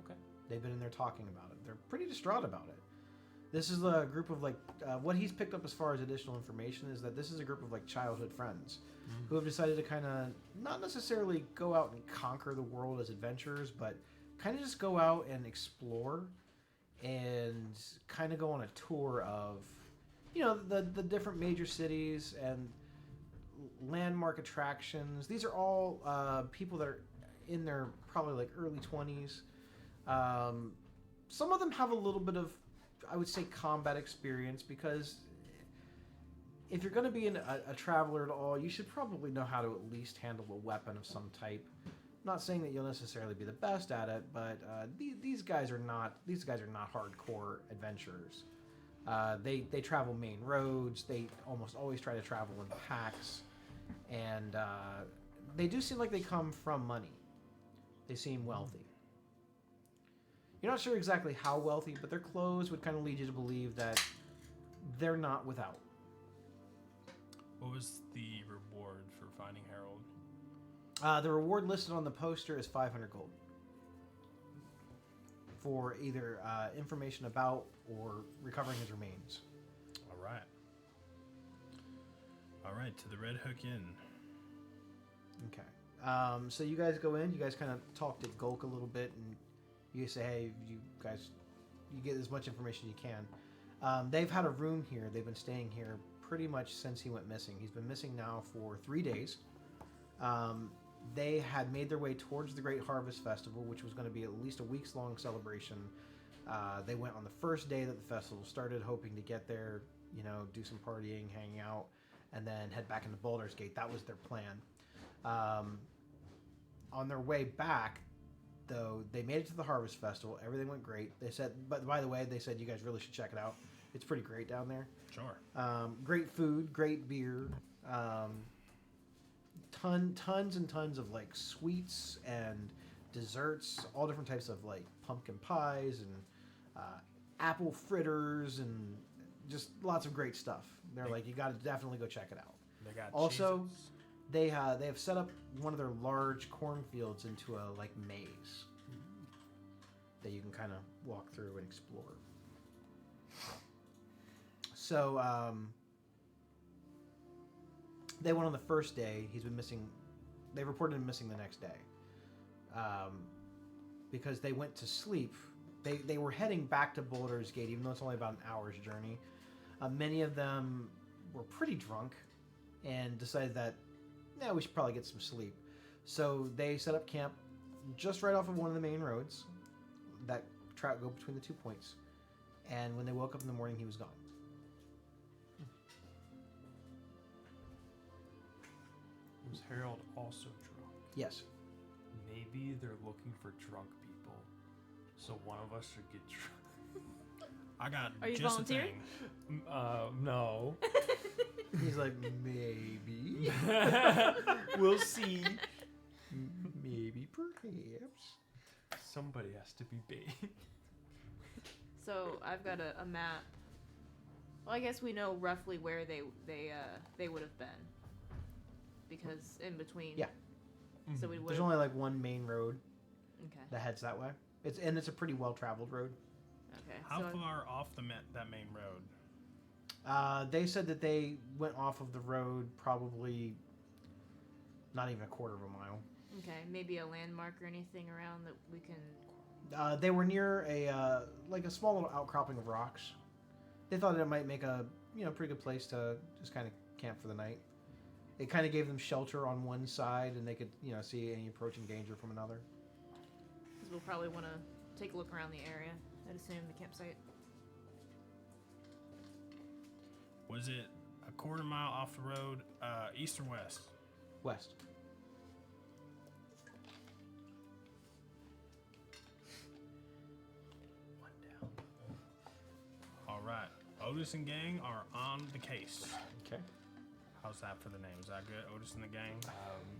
Okay. They've been in there talking about it. They're pretty distraught about it. This is a group of what he's picked up as far as additional information is that this is a group of childhood friends who have decided to kind of not necessarily go out and conquer the world as adventurers, but kind of just go out and explore and kind of go on a tour of, the different major cities and landmark attractions. These are all people that are in their probably early 20s. Some of them have a little bit of, I would say, combat experience, because if you're going to be a traveler at all, you should probably know how to at least handle a weapon of some type. I'm not saying that you'll necessarily be the best at it, but these guys are not hardcore adventurers. They travel main roads. They almost always try to travel in packs, and they do seem like they come from money. They seem wealthy. You're not sure exactly how wealthy, but their clothes would kind of lead you to believe that they're not without. What was the reward for finding Harold? The reward listed on the poster is 500 gold for either information about or recovering his remains. All right. All right, to the Red Hook Inn. Okay. So you guys go in. You guys kind of talk to Gulk a little bit, and you say, "Hey, you guys, you get as much information as you can." They've had a room here. They've been staying here pretty much since he went missing. He's been missing now for 3 days. They had made their way towards the Great Harvest Festival, which was going to be at least a weeks-long celebration. They went on the first day that the festival started, hoping to get there, do some partying, hang out, and then head back into Baldur's Gate. That was their plan. On their way back, though, they made it to the Harvest Festival. Everything went great. They said, but by the way, they said you guys really should check it out. It's pretty great down there. Sure. Great food, great beer, tons and tons of like sweets and desserts, all different types of like pumpkin pies and apple fritters and just lots of great stuff. They're like, you got to definitely go check it out. They got Also, cheeses. they have set up one of their large cornfields into a like maze that you can kind of walk through and explore. So they went on the first day. He's been missing. They reported him missing the next day because they went to sleep. They were heading back to Baldur's Gate, even though it's only about an hour's journey. Many of them were pretty drunk and decided that, we should probably get some sleep. So they set up camp just right off of one of the main roads that go between the 2 points. And when they woke up in the morning, he was gone. Was Harold also drunk? Yes. Maybe they're looking for drunk people, so one of us should get drunk. I got Are you just volunteering? a thing. No. He's like, maybe. We'll see. Maybe, perhaps. Somebody has to be bait. So I've got a map. Well, I guess we know roughly where they would have been, because in between. Yeah. So we would. There's only like one main road Okay. that heads that way. It's a pretty well traveled road. Okay. How so far off that main road? They said that they went off of the road probably not even a quarter of a mile. Okay, maybe a landmark or anything around that we can. They were near a small little outcropping of rocks. They thought it might make a pretty good place to just kind of camp for the night. It kind of gave them shelter on one side, and they could see any approaching danger from another. Because we'll probably want to take a look around the area. I'd assume the campsite. Was it a quarter mile off the road, east or west? West. One down. All right. Otis and gang are on the case. Okay. How's that for the name? Is that good? Otis and the gang?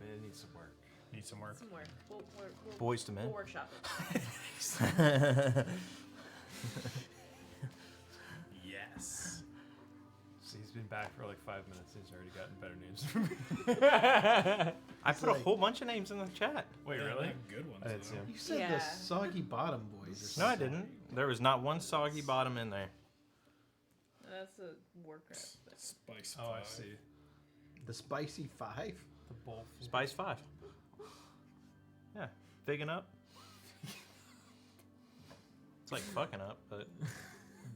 It needs some work. Need some work? Somewhere. We'll Boys to men. We'll workshop it. Yes. See, he's been back for like 5 minutes. He's already gotten better names. I put a whole bunch of names in the chat. Wait, They really? have good ones. I didn't though. see him. You said Yeah. the Soggy Bottom Boys. Or No, I something. didn't. There was not one soggy bottom in there. That's a Warcraft. Spice. Oh, I Five. see. The Spicy Five. The bull. Spice 5. Yeah, figging up. It's like fucking up, but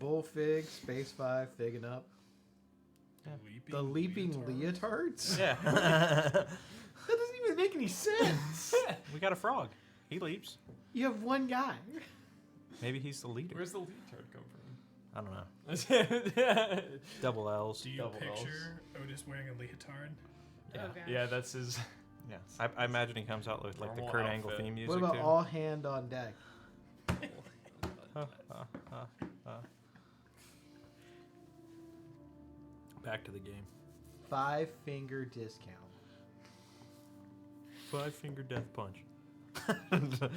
Bullfig, Space Five, Figging Up. The Leaping Leotards? yeah. That doesn't even make any sense. We got a frog. He leaps. You have one guy. Maybe he's the leader. Where's the leotard come I don't know. from? Double L's. Do you Double L's. picture Otis wearing a leotard? Yeah. Oh, gosh. Yeah, that's his. Yeah. I imagine he comes out with like the Normal Kurt Angle outfit. theme music What about too. all hand on deck? Back to the game. 5-finger discount. 5-finger death punch.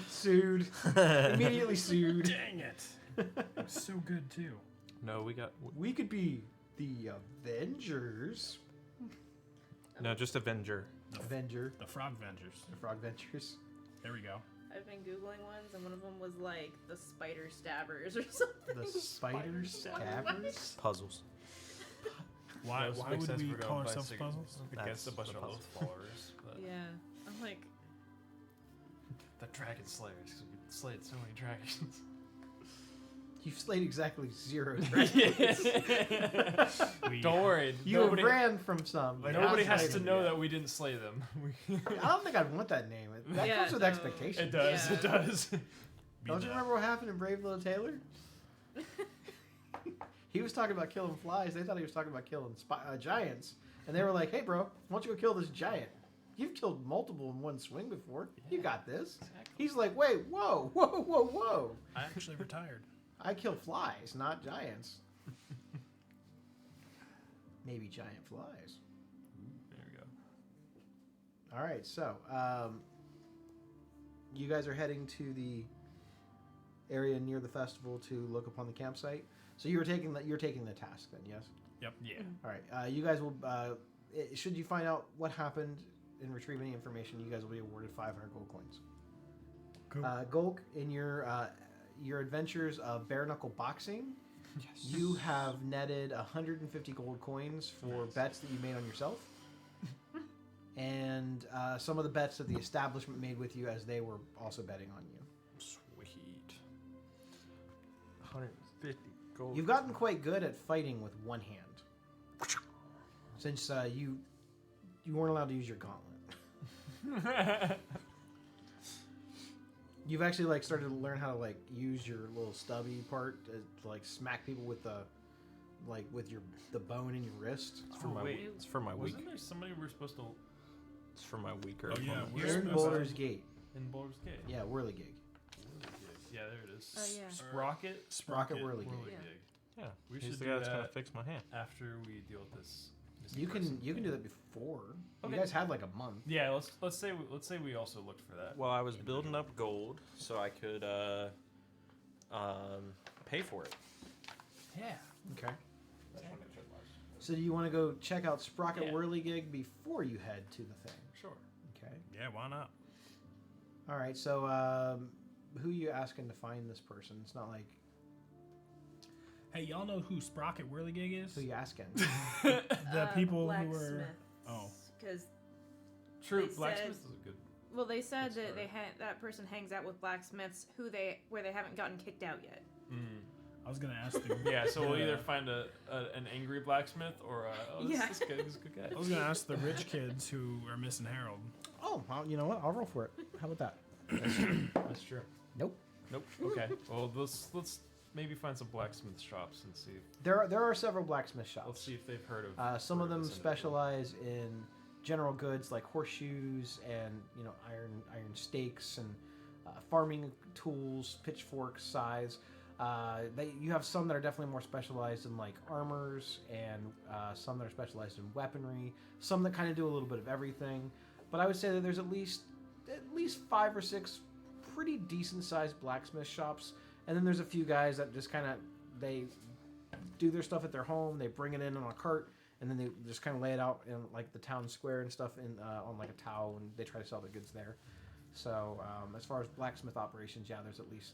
Sued. Immediately sued. Dang it! It was so good too. No, we got We could be the Avengers. no, just Avenger. Avenger. The Frog Vengers. The Frog Ventures. There we go. I've been googling ones, and one of them was like the Spider Stabbers or something. The Spider Stabbers. Puzzles. Why Those why make would sense we for going call by ourselves sig- puzzles? Against a That's bunch the of puzzle. low followers. But Yeah, I'm like, the Dragon Slayers, because we slayed so many dragons. You've slayed exactly 0 dragons. We, Don't worry. You nobody ran from some. But nobody not has to slayed know them that we didn't slay them. I don't think I'd want that name. That Yeah, comes with no. expectations. It does. Yeah. It does. be Don't you the- remember what happened in Brave Little Taylor? He was talking about killing flies. They thought he was talking about killing giants. And they were like, hey, bro, why don't you go kill this giant? You've killed multiple in one swing before. You got this. He's like, wait, whoa, whoa, whoa, whoa. I actually retired. I kill flies, not giants. Maybe giant flies. There we go. All right, so you guys are heading to the area near the festival to look upon the campsite. So you're taking the task then, yes? Yeah. All right. You guys will. Should you find out what happened and retrieve any information, you guys will be awarded 500 gold coins. Cool. Golk, in your adventures of bare knuckle boxing, you have netted 150 gold coins for bets that you made on yourself, and some of the bets that the establishment made with you as they were also betting on you. Sweet. 150 gold. You've gotten quite good at fighting with one hand, since you weren't allowed to use your gauntlet. You've actually started to learn how to use your little stubby part to smack people with the the bone in your wrist. It's for my wait. it's for my weak. Wasn't there somebody we were supposed to It's for my weaker. Oh, yeah, opponents. we're You're in supposed Boulder's to- Gate. in Boulder's Gate? Yeah, Whirligig. Yeah, there it is. Oh, yeah. Sprocket. Sprocket Whirligig. Whirligig. Yeah, We he's should the do guy that's gonna that. fix my hand. After we deal with this. You can do that before. Okay. You guys had a month. Yeah, let's say we also looked for that. Well, I was building up gold so I could pay for it. Yeah. Okay. So do you want to go check out Sprocket Yeah. Whirligig before you head to the thing? Sure. Okay. Yeah, why not? All right. So who you asking to find this person? It's not like Hey, y'all know who Sprocket Whirligig is? who you asking. The people who were. blacksmiths. Oh. Because True. They Blacksmith said- is a good. well, they said Good that story. that person hangs out with blacksmiths where they haven't gotten kicked out yet. I was gonna ask the. Yeah, so we'll the- either find an angry blacksmith or Yeah. this guy is a good guy. I was gonna ask the rich kids who are missing Harold. Oh, well, you know what? I'll roll for it. How about that? That's true. Nope. Nope. Okay. Well, let's maybe find some blacksmith shops and see. There are several blacksmith shops. Let's see if they've heard of. Some of heard them this individual. specialize in general goods like horseshoes and iron stakes and farming tools, pitchforks, scythes. You have some that are definitely more specialized in armors, and some that are specialized in weaponry. Some that kind of do a little bit of everything. But I would say that there's at least 5 or 6 pretty decent sized blacksmith shops, and then there's a few guys that just they do their stuff at their home. They bring it in on a cart, and then they just kind of lay it out in the town square and stuff on a towel, and they try to sell their goods there. So as far as blacksmith operations, yeah, there's at least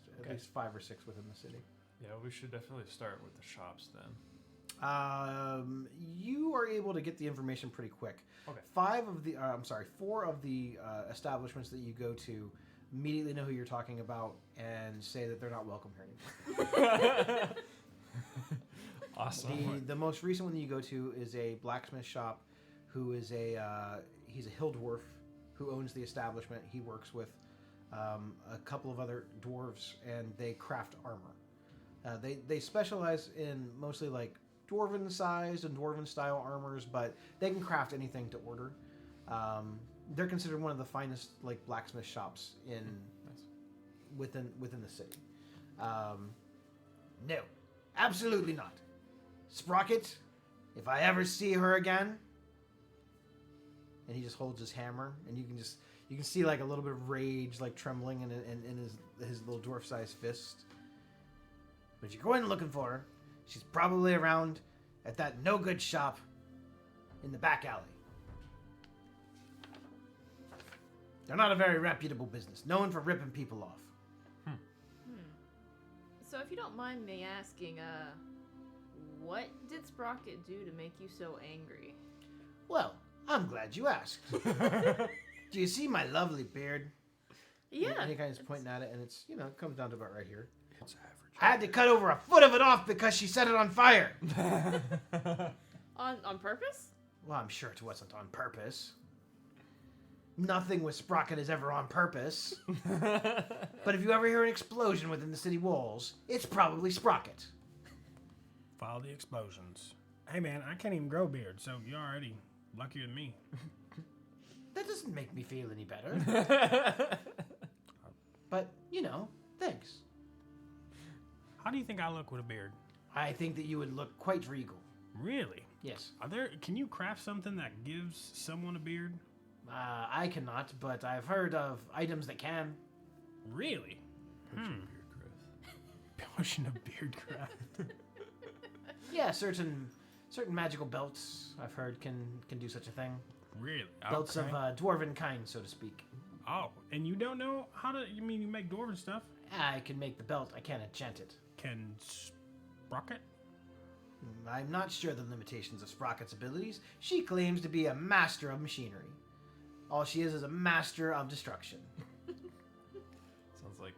5 or 6 within the city. Yeah, we should definitely start with the shops then. You are able to get the information pretty quick. Okay. 4 of the establishments that you go to immediately know who you're talking about and say that they're not welcome here anymore. Awesome. The most recent one that you go to is a blacksmith shop, who is he's a hill dwarf who owns the establishment. He works with a couple of other dwarves, and they craft armor. They specialize in mostly dwarven sized and dwarven style armors, but they can craft anything to order. They're considered one of the finest blacksmith shops within the city. No, absolutely not. Sprocket, if I ever see her again, and he just holds his hammer, and You can see like a little bit of rage, like trembling in his little dwarf-sized fist. But you're going looking for her. She's probably around at that no-good shop in the back alley. They're not a very reputable business, known for ripping people off. So if you don't mind me asking, what did Sprocket do to make you so angry? Well, I'm glad you asked. Do you see my lovely beard? Yeah. And he kind of pointing at it, and it's, it comes down to about right here. It's average. I had to cut over a foot of it off because she set it on fire. On purpose? Well, I'm sure it wasn't on purpose. Nothing with Sprocket is ever on purpose. But if you ever hear an explosion within the city walls, it's probably Sprocket. Follow the explosions. Hey man, I can't even grow beard, so you're already luckier than me. That doesn't make me feel any better. But, thanks. How do you think I look with a beard? I think that you would look quite regal. Really? Yes. Can you craft something that gives someone a beard? I cannot, but I've heard of items that can. Really? Potion of beard craft. Yeah, certain magical belts I've heard can do such a thing. Really? Belts of Okay. dwarven kind, so to speak. Oh, and you don't know how to? You mean you make dwarven stuff? I can make the belt, I can't enchant it. Can Sprocket? I'm not sure the limitations of Sprocket's abilities. She claims to be a master of machinery. All she is a master of destruction. Sounds like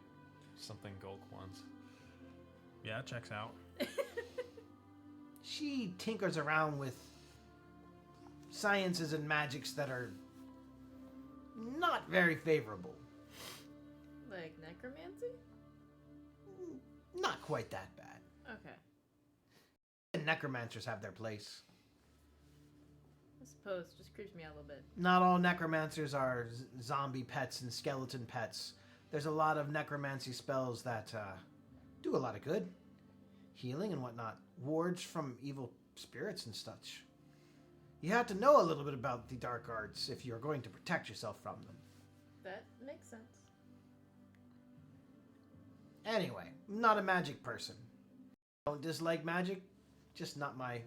something Gulk wants. Yeah, that checks out. She tinkers around with sciences and magics that are not very favorable. Like necromancy? Not quite that bad. Okay. And necromancers have their place. I suppose. Just creeps me out a little bit. Not all necromancers are zombie pets and skeleton pets. There's a lot of necromancy spells that do a lot of good. Healing and whatnot. Wards from evil spirits and such. You have to know a little bit about the dark arts if you're going to protect yourself from them. That makes sense. Anyway, I'm not a magic person. Don't dislike magic, just not my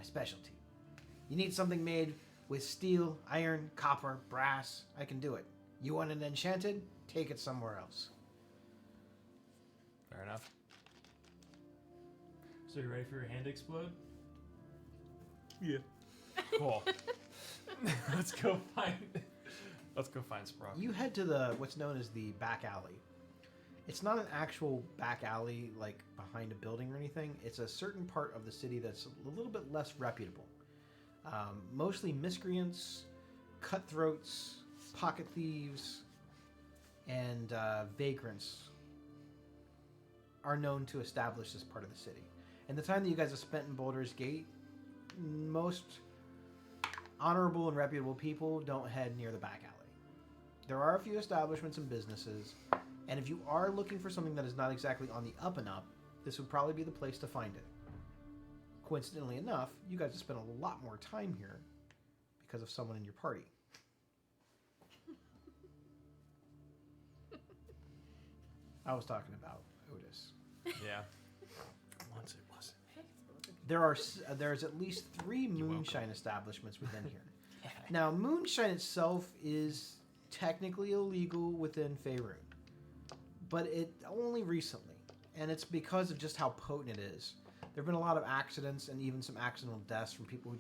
specialty. You need something made with steel, iron, copper, brass. I can do it. You want it enchanted? Take it somewhere else. Fair enough. So you ready for your hand to explode? Yeah. Cool. Let's go find Sprocket. You head to what's known as the back alley. It's not an actual back alley like behind a building or anything. It's a certain part of the city that's a little bit less reputable. Mostly miscreants, cutthroats, pocket thieves, and vagrants are known to establish this part of the city. And the time that you guys have spent in Baldur's Gate, most honorable and reputable people don't head near the back alley. There are a few establishments and businesses, and if you are looking for something that is not exactly on the up and up, this would probably be the place to find it. Coincidentally enough, you guys have spent a lot more time here because of someone in your party. I was talking about Otis. Yeah. Once it wasn't. There's at least 3 moonshine establishments within here. Now, moonshine itself is technically illegal within Faerun, but it only recently, and it's because of just how potent it is. There have been a lot of accidents and even some accidental deaths from people who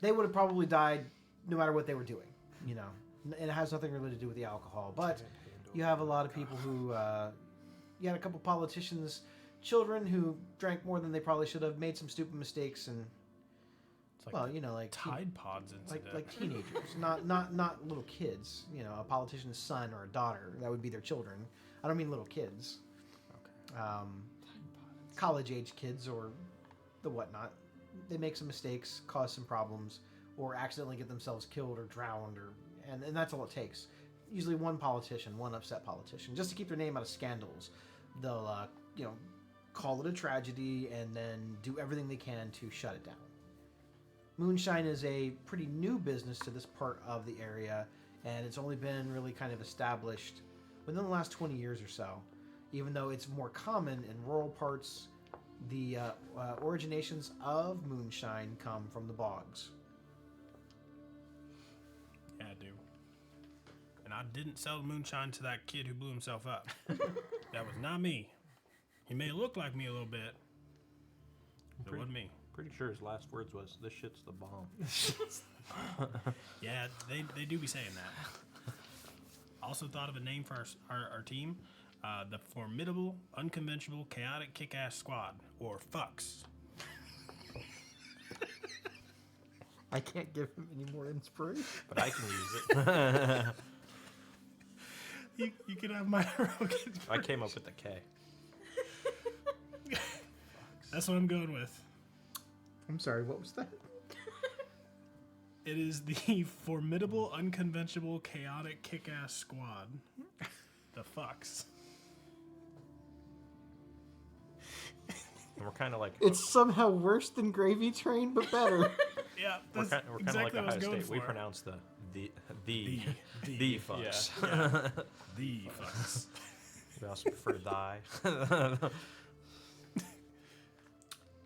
they would have probably died no matter what they were doing, and it has nothing really to do with the alcohol, but you have a lot of people who, you had a couple politicians, children who drank more than they probably should have, made some stupid mistakes, and It's like like Tide Pods incident. like teenagers, not little kids. A politician's son or a daughter, that would be their children. I don't mean little kids. Okay. College-age kids or the whatnot. They make some mistakes, cause some problems, or accidentally get themselves killed or drowned, and that's all it takes. Usually one upset politician, just to keep their name out of scandals. They'll – call it a tragedy and then do everything they can to shut it down. Moonshine is a pretty new business to this part of the area, and it's only been really kind of established within the last 20 years or so. Even though it's more common in rural parts, the originations of moonshine come from the bogs. Yeah, I do. And I didn't sell the moonshine to that kid who blew himself up. That was not me. He may look like me a little bit. But it wasn't me. Pretty sure his last words was, "This shit's the bomb." Yeah, they do be saying that. Also thought of a name for our team. The Formidable, Unconventional, Chaotic, Kick-Ass Squad, or FUCKS. I can't give him any more inspiration. But I can use it. You can have my heroic. I came up with the K. That's what I'm going with. I'm sorry, what was that? It is the Formidable, Unconventional, Chaotic, Kick-Ass Squad. The FUCKS. And we're kind of like It's somehow worse than Gravy Train, but better. Yeah, we're that's kind of exactly like what I Ohio was going State. We for. pronounce the The fucks. Yeah. The FUCKS. We also prefer thy.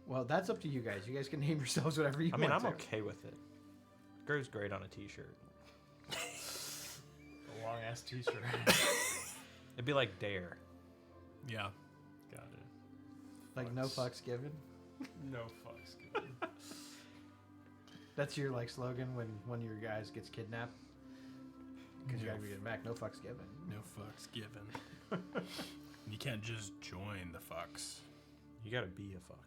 Well, that's up to you guys. You guys can name yourselves whatever you I mean, want I'm to. okay with it. Goes great on a T-shirt. A long ass T-shirt. It'd be like Dare. Yeah. Got it. Like, no fucks given. No fucks given. That's your like slogan when one of your guys gets kidnapped. Because you No gotta be getting back. No fucks given. No fucks given. You can't just join the FUCKS. You gotta be a fuck.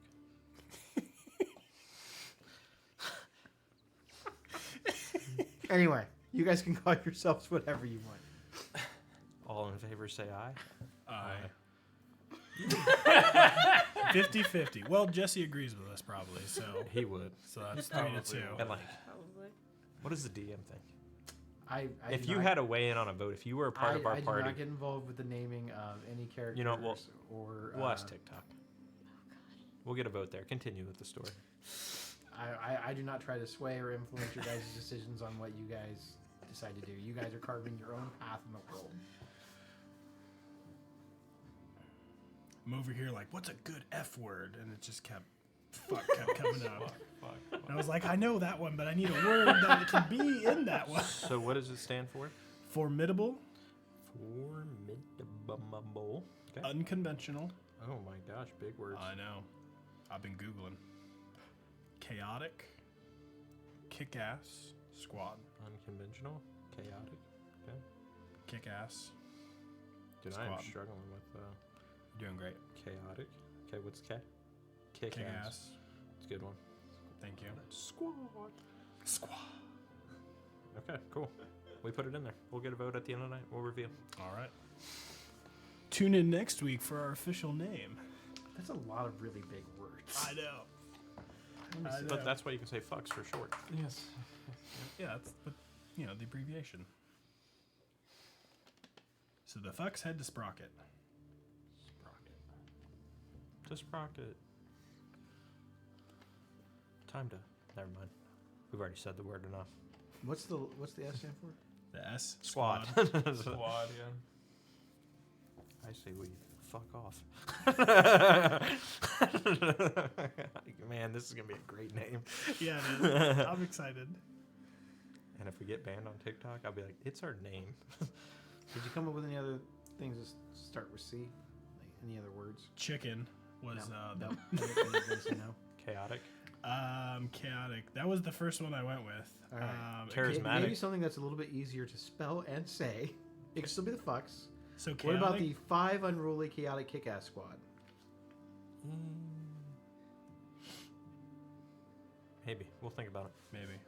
Anyway, you guys can call yourselves whatever you want. All in favor, say aye. Aye. 50-50. Well, Jesse agrees with us probably, so He would. that's 3-2. Probably will. And like, Probably. what does the DM think? I If do you not- had a weigh in on a vote, if you were a part of our I do party, not get involved with the naming of any characters. You know, or we'll ask TikTok. We'll get a vote there. Continue with the story. I do not try to sway or influence your guys' decisions on what you guys decide to do. You guys are carving your own path in the world. I'm over here like, what's a good F word? And it just kept coming up. Fuck. And I was like, I know that one, but I need a word that it can be in that one. So what does it stand for? Formidable, Formidable. Okay. unconventional. Oh my gosh, big words. I know. I've been Googling. Chaotic, kick-ass, squad. Unconventional, chaotic. Okay. Kick-ass. Dude, I Squad. am struggling with You're doing great. chaotic. Okay, what's K? Kick ass. Kick-ass. It's a good one. Thank you. Squad. Squad. Okay, cool. We put it in there. We'll get a vote at the end of the night. We'll reveal. All right. Tune in next week for our official name. That's a lot of really big words. I know. I know. But that's why you can say fucks for short. Yes. Yeah, that's the abbreviation. So the fucks head to Sprocket. To Sprocket. Time to. Never mind. We've already said the word enough. What's the S stand for? The S Squad. Squad, yeah. I say we fuck off. Man, this is going to be a great name. Yeah, it is. I'm excited. And if we get banned on TikTok, I'll be like, it's our name. Did you come up with any other things that start with C? Like any other words? Chicken was No. Anything say no? Chaotic. chaotic. That was the first one I went with. All right. Charismatic. Maybe something that's a little bit easier to spell and say. It could still be the fucks. So chaotic. What about the 5 unruly chaotic kick-ass squad? Maybe. We'll think about it. Maybe.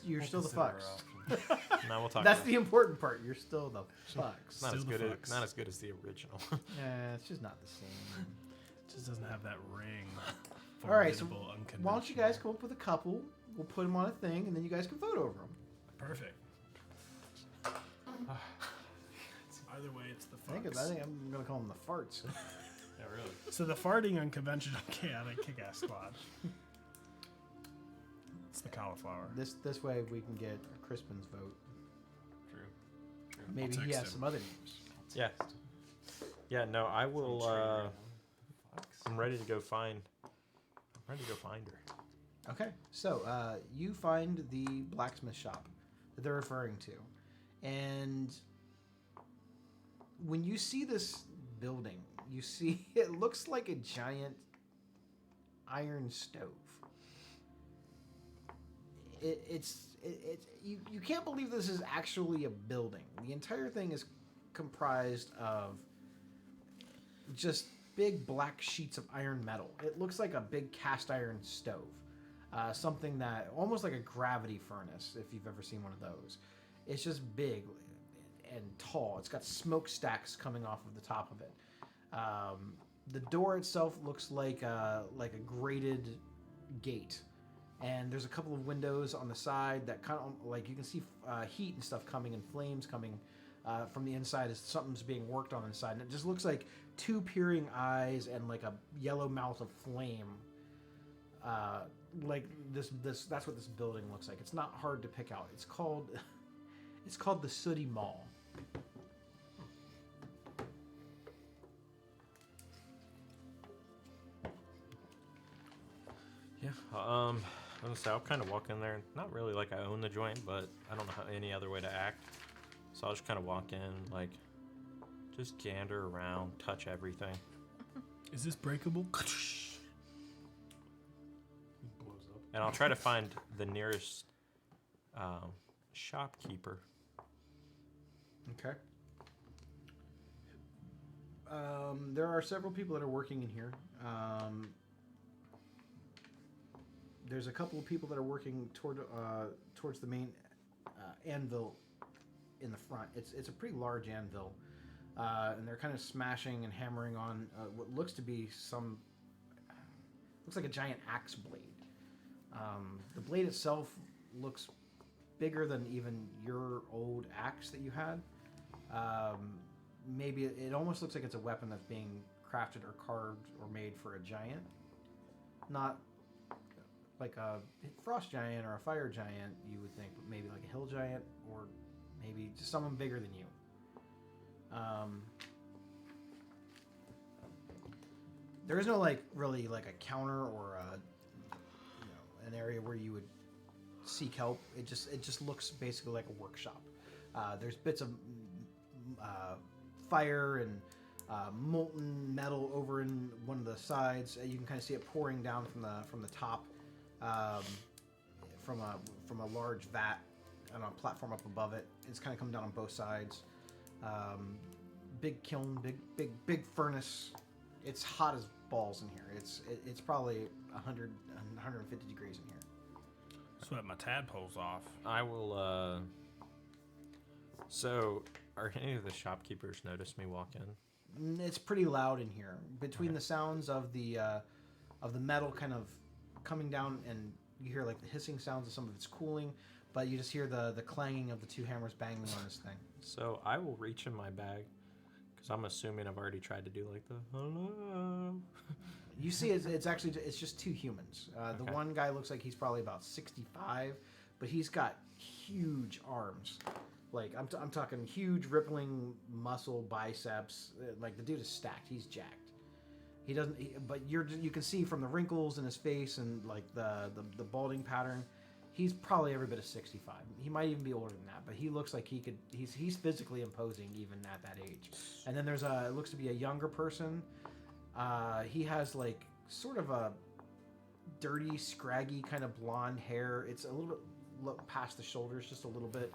You're still the Consider our fucks. options. Now we'll talk That's about the important part. You're still the fucks. Not as Still the good fucks. not as good as the original. Yeah, it's just not the same. It just doesn't have that ring. All right, so Formidable, why don't you guys unconventional. come up with a couple? We'll put them on a thing, and then you guys can vote over them. Perfect. Either way, it's the I think fucks. I'm going to call them the farts. Yeah, really. So the farting unconventional chaotic kick-ass squad. It's the cauliflower. This way we can get Crispin's vote. True. True. Maybe he text has him. some other names. Yeah. Yeah. No, I will. I'm ready to go find. I'm ready to go find her. Okay, so you find the blacksmith shop that they're referring to, and when you see this building, you see it looks like a giant iron stove. You can't believe this is actually a building. The entire thing is comprised of just big black sheets of iron metal. It looks like a big cast iron stove. Something that almost like a gravity furnace, if you've ever seen one of those. It's just big and tall. It's got smokestacks coming off of the top of it. The door itself looks like a grated gate, and there's a couple of windows on the side that kind of like you can see heat and stuff coming and flames coming from the inside as something's being worked on inside, and it just looks like two peering eyes and like a yellow mouth of flame. Like this that's what this building looks like. It's not hard to pick out. It's called the Sooty Mall. Yeah. I'm gonna say I'll kind of walk in there. Not really like I own the joint, but I don't know any other way to act. So I'll just kind of walk in, like, just gander around, touch everything. Is this breakable? Blows up. And I'll try to find the nearest shopkeeper. Okay. There are several people that are working in here. There's a couple of people that are working towards the main anvil in the front. It's a pretty large anvil, and they're kind of smashing and hammering on what looks to be looks like a giant axe blade. The blade itself looks bigger than even your old axe that you had. Maybe it almost looks like it's a weapon that's being crafted or carved or made for a giant, not like a frost giant or a fire giant, you would think, but maybe like a hill giant or maybe just someone bigger than you. There is no really a counter or an area where you would seek help. It just looks basically like a workshop. There's bits of fire and molten metal over in one of the sides. You can kind of see it pouring down from the top, from a large vat on a platform up above it. It's kind of coming down on both sides. Big kiln, big furnace. It's hot as balls in here. It's probably 100, 150 degrees in here. Sweat my tadpoles off. I will. So, are any of the shopkeepers notice me walk in? It's pretty loud in here. Between Okay. the sounds of the metal kind of coming down, and you hear like the hissing sounds of some of its cooling, but you just hear the clanging of the two hammers banging on this thing. So I will reach in my bag, because I'm assuming I've already tried to do like the hello. You see, it's just two humans. The Okay. one guy looks like he's probably about 65, but he's got huge arms. Like I'm talking huge rippling muscle biceps. Like the dude is stacked. He's jacked. He doesn't. But you can see from the wrinkles in his face and like the balding pattern, he's probably every bit of 65. He might even be older than that. But he looks like he could. He's physically imposing even at that age. And then there's it looks to be a younger person. He has like sort of a dirty, scraggy kind of blonde hair. It's a little bit past the shoulders, just a little bit.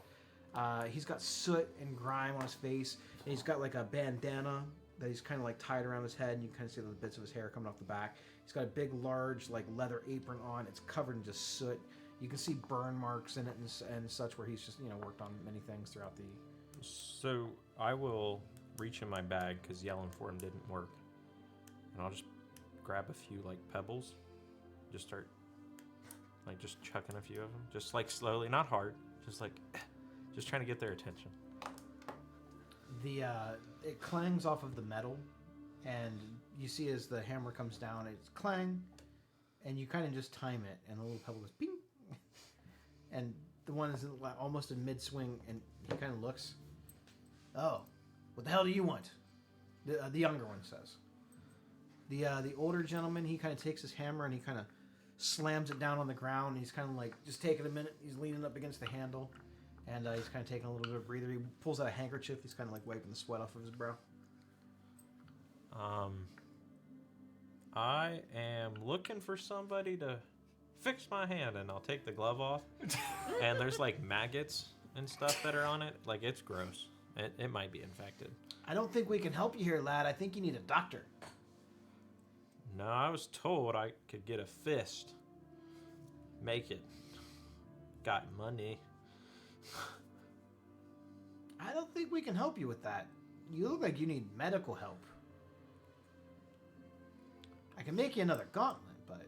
He's got soot and grime on his face, and he's got like a bandana that he's kind of like tied around his head, and you can kind of see the bits of his hair coming off the back. He's got a big, large like leather apron on. It's covered in just soot. You can see burn marks in it and such, where he's just worked on many things throughout the. So I will reach in my bag, because yelling for him didn't work, and I'll just grab a few like pebbles, just start like just chucking a few of them, just like slowly, not hard, just like. Just trying to get their attention. It clangs off of the metal, and you see as the hammer comes down, it's clang, and you kind of just time it, and the little pebble goes ping, and the one is almost in mid-swing, and he kind of looks. Oh, what the hell do you want? The younger one says. The older gentleman, he kind of takes his hammer and he kind of slams it down on the ground. And he's kind of like just taking a minute. He's leaning up against the handle, and he's kind of taking a little bit of breather. He pulls out a handkerchief. He's kind of like wiping the sweat off of his brow. I am looking for somebody to fix my hand, and I'll take the glove off. And there's like maggots and stuff that are on it. Like, it's gross. It might be infected. I don't think we can help you here, lad. I think you need a doctor. No, I was told I could get a fist. Make it. Got money. I don't think we can help you with that. You look like you need medical help. I can make you another gauntlet, but...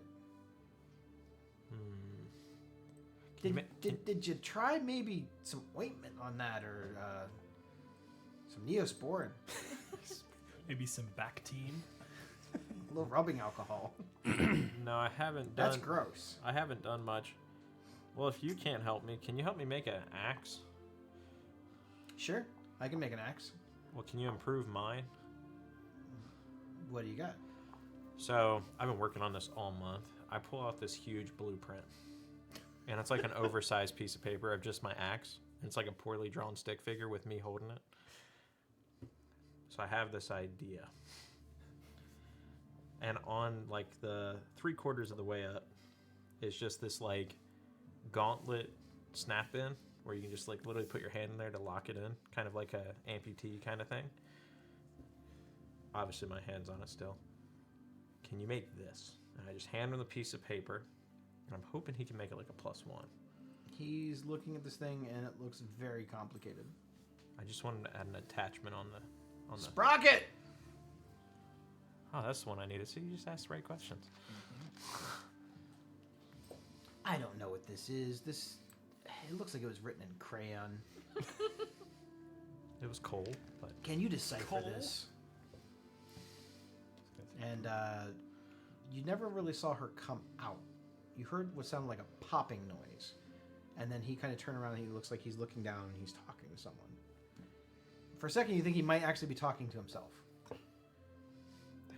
Did you try maybe some ointment on that, or some Neosporin? Maybe some Bactine. A little rubbing alcohol. No, I haven't done... That's gross. I haven't done much. Well, if you can't help me, can you help me make an axe? Sure, I can make an axe. Well, can you improve mine? What do you got? So, I've been working on this all month. I pull out this huge blueprint. And it's like an oversized piece of paper of just my axe. And it's like a poorly drawn stick figure with me holding it. So I have this idea. And on like the 3/4 of the way up is just this like gauntlet snap in where you can just like literally put your hand in there to lock it in. Kind of like a amputee kind of thing. Obviously my hand's on it still. Can you make this? And I just hand him the piece of paper. And I'm hoping he can make it like a +1. He's looking at this thing, and it looks very complicated. I just wanted to add an attachment on the Sprocket! Oh, that's the one I needed. So you just asked the right questions. I don't know what this is. It looks like it was written in crayon. It was cold, but Can you decipher Coal? this? And you never really saw her come out. You heard what sounded like a popping noise. And then he kind of turned around and he looks like he's looking down and he's talking to someone. For a second, you think he might actually be talking to himself.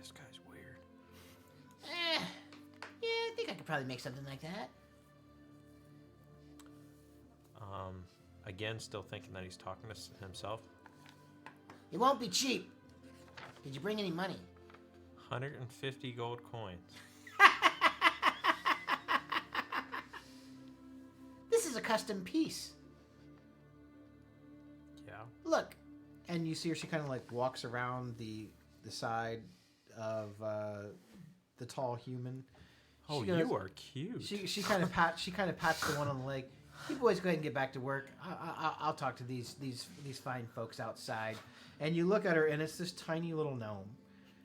this guy's weird. Yeah, I think I could probably make something like that. Again, still thinking that he's talking to himself. It won't be cheap. Did you bring any money? 150 gold coins. This is a custom piece. Yeah. Look. And you see her, she kind of like walks around the side of the tall human. Oh, She goes- you are cute. She kind of pats the one on the leg. You boys go ahead and get back to work. I'll talk to these fine folks outside. And you look at her, and it's this tiny little gnome.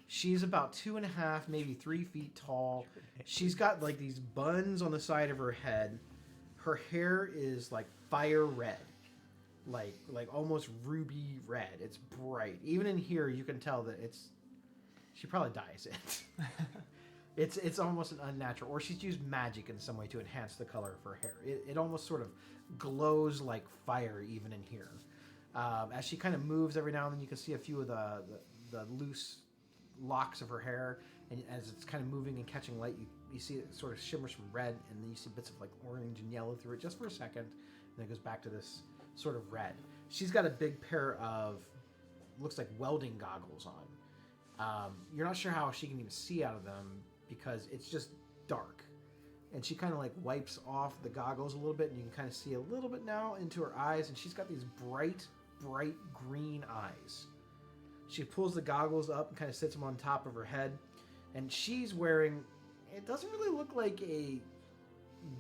She's about 2.5, maybe 3 feet tall. She's got like these buns on the side of her head. Her hair is like fire red, like almost ruby red. It's bright. Even in here, you can tell that she probably dyes it. It's almost an unnatural, or she's used magic in some way to enhance the color of her hair. It almost sort of glows like fire even in here. As she kind of moves every now and then, you can see a few of the loose locks of her hair, and as it's kind of moving and catching light, you see it sort of shimmers from red, and then you see bits of like orange and yellow through it just for a second, and then it goes back to this sort of red. She's got a big pair of, looks like welding goggles on. You're not sure how she can even see out of them, because it's just dark. And she kind of like wipes off the goggles a little bit, and you can kind of see a little bit now into her eyes, and she's got these bright green eyes. She pulls the goggles up and kind of sits them on top of her head, and she's wearing, it doesn't really look like a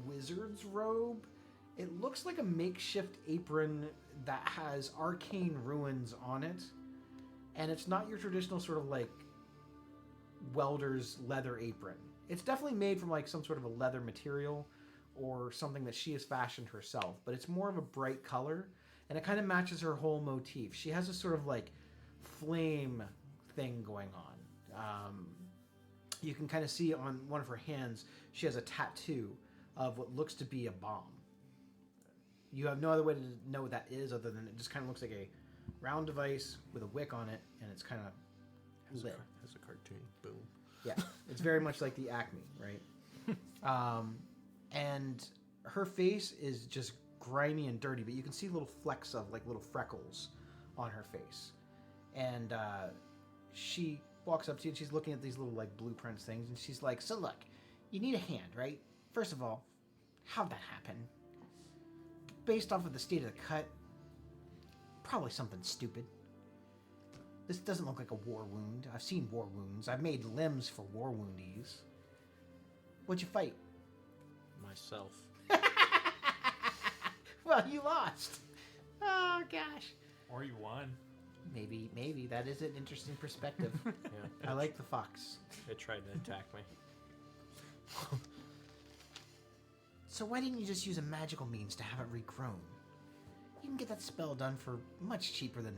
wizard's robe. It looks like a makeshift apron that has arcane ruins on it, and it's not your traditional sort of like welder's leather apron. It's definitely made from like some sort of a leather material or something that she has fashioned herself, but it's more of a bright color, and it kind of matches her whole motif. She has this sort of like flame thing going on. You can kind of see on one of her hands she has a tattoo of what looks to be a bomb. You have no other way to know what that is other than it just kind of looks like a round device with a wick on it, and it's kind of lit. Has a cartoon. Boom. Yeah, it's very much like the Acme, right? And her face is just grimy and dirty, but you can see little flecks of like little freckles on her face. And she walks up to you and she's looking at these little like blueprints things, and she's like, "So look, you need a hand, right? First of all, how'd that happen? Based off of the state of the cut, probably something stupid. This doesn't look like a war wound. I've seen war wounds. I've made limbs for war woundies. What'd you fight?" Myself. Well, you lost. Oh, gosh. Or you won. Maybe. That is an interesting perspective. Yeah. I like the fox. It tried to attack me. So why didn't you just use a magical means to have it regrown? You can get that spell done for much cheaper than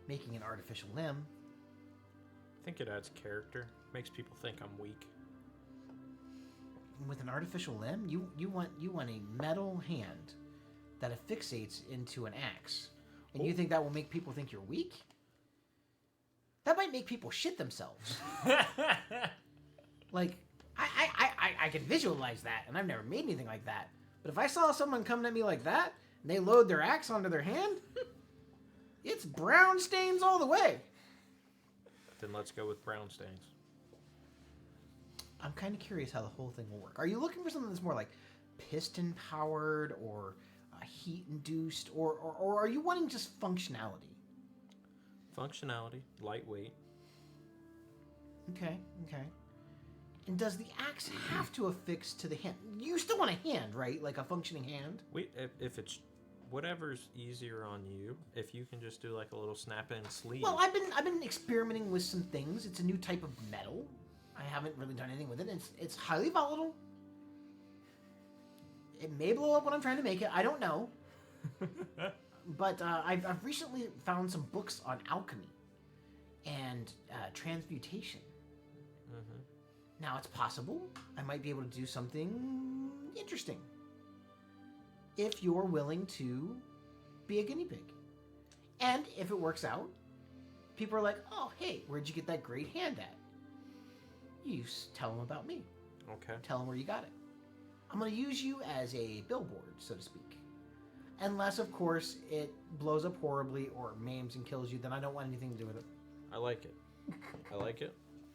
making an artificial limb. I think it adds character. Makes people think I'm weak. With an artificial limb, you want a metal hand that affixates into an axe, and you think that will make people think you're weak? That might make people shit themselves. Like, I can visualize that, and I've never made anything like that. But if I saw someone coming at me like that, and they load their axe onto their hand, it's brown stains all the way. Then let's go with brown stains. I'm kind of curious how the whole thing will work. Are you looking for something that's more like piston-powered or heat-induced, or are you wanting just functionality? Functionality, lightweight. Okay. And does the axe have to affix to the hand? You still want a hand, right? Like a functioning hand? If it's whatever's easier on you, if you can just do like a little snap-in sleeve. Well, I've been experimenting with some things. It's a new type of metal. I haven't really done anything with it. It's highly volatile. It may blow up when I'm trying to make it. I don't know. But I've recently found some books on alchemy and transmutation. Mm-hmm. Now, it's possible I might be able to do something interesting if you're willing to be a guinea pig. And if it works out, people are like, "Oh, hey, where'd you get that great hand at?" You tell them about me. Okay. Tell them where you got it. I'm going to use you as a billboard, so to speak. Unless, of course, it blows up horribly or maims and kills you, then I don't want anything to do with it. I like it.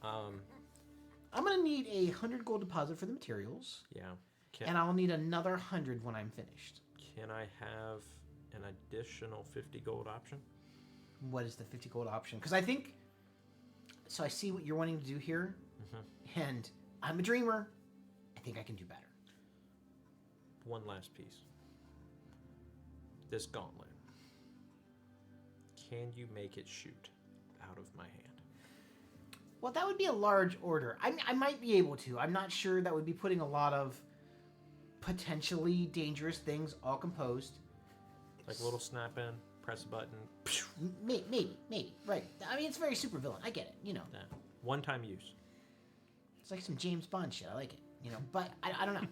I'm going to need 100 gold deposit for the materials. Yeah. And I'll need another 100 when I'm finished. Can I have an additional 50 gold option? What is the 50 gold option? Because I think... So I see what you're wanting to do here. Mm-hmm. And I'm a dreamer. I think I can do better. One last piece. This gauntlet. Can you make it shoot out of my hand? Well, that would be a large order. I might be able to. I'm not sure. That would be putting a lot of potentially dangerous things all composed. Like a little snap in, press a button. Maybe. Right. I mean, it's very super villain. I get it. You know. Yeah. One-time use. It's like some James Bond shit. I like it. You know. But I don't know.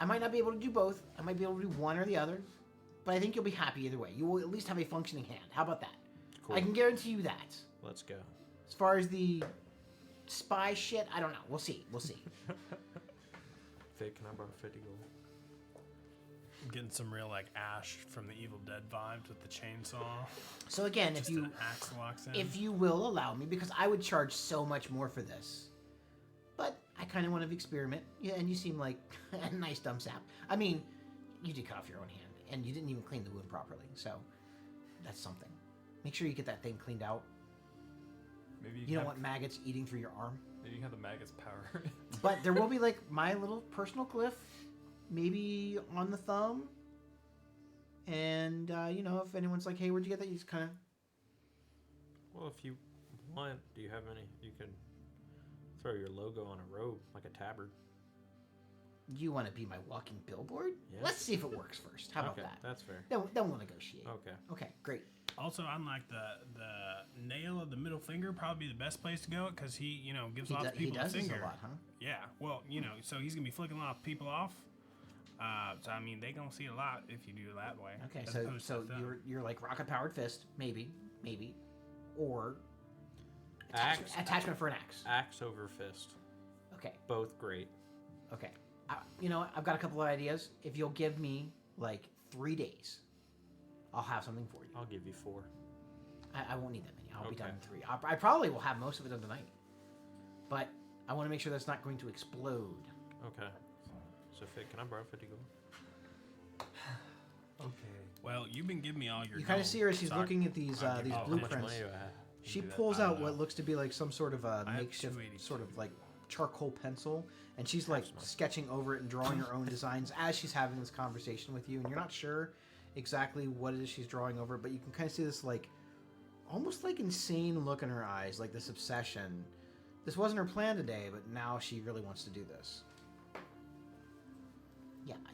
I might not be able to do both. I might be able to do one or the other. But I think you'll be happy either way. You will at least have a functioning hand. How about that? Cool. I can guarantee you that. Let's go. As far as the spy shit, I don't know. We'll see. Vic, can I borrow 50 gold? I'm getting some real like Ash from the Evil Dead vibes with the chainsaw. So again, Just if you an axe locks in. if you will allow me, because I would charge so much more for this. But I kind of want to experiment. Yeah, and you seem like a nice dumb sap. I mean, you did cut off your own hand, and you didn't even clean the wound properly. So that's something. Make sure you get that thing cleaned out. Maybe You don't want maggots eating through your arm. Maybe you have the maggot's power. But there will be like my little personal glyph, maybe on the thumb. And if anyone's like, "Hey, where'd you get that?" You just kind of. Well, if you want, do you have any? You can throw your logo on a robe, like a tabard. You want to be my walking billboard? Yeah. Let's see if it works first. How about Okay, that? that's fair. Then we'll negotiate. Okay. Okay, great. Also, unlike the nail of the middle finger, probably the best place to go because he gives lots of He people does a this finger. a lot, huh? Yeah, well, so he's gonna be flicking a lot of people off. So I mean, they gonna see a lot if you do it that way. Okay, as so opposed to thumb. you're like rocket powered fist, maybe, or Axe. attachment for an axe. Axe over fist. Okay, Both great. okay. You know what? I've got a couple of ideas. If you'll give me like 3 days, I'll have something for you. I'll give you 4. I won't need that many. I'll be done Okay. in 3. I probably will have most of it done tonight, but I want to make sure that's not going to explode. Okay. So, Fit, can I borrow 50 gold? Okay. Well, you've been giving me all your. You kind of gold, see her as she's so I- looking at these I'll give these you- How much blueprints. money do I have? She do that? pulls I out don't what know. looks to be like some sort of a I have makeshift 282. sort of like charcoal pencil, and she's like That's nice. sketching over it and drawing her own designs as she's having this conversation with you, and you're not sure exactly what it is she's drawing over, but you can kind of see this like almost like insane look in her eyes, like this obsession. This wasn't her plan today, but now she really wants to do this.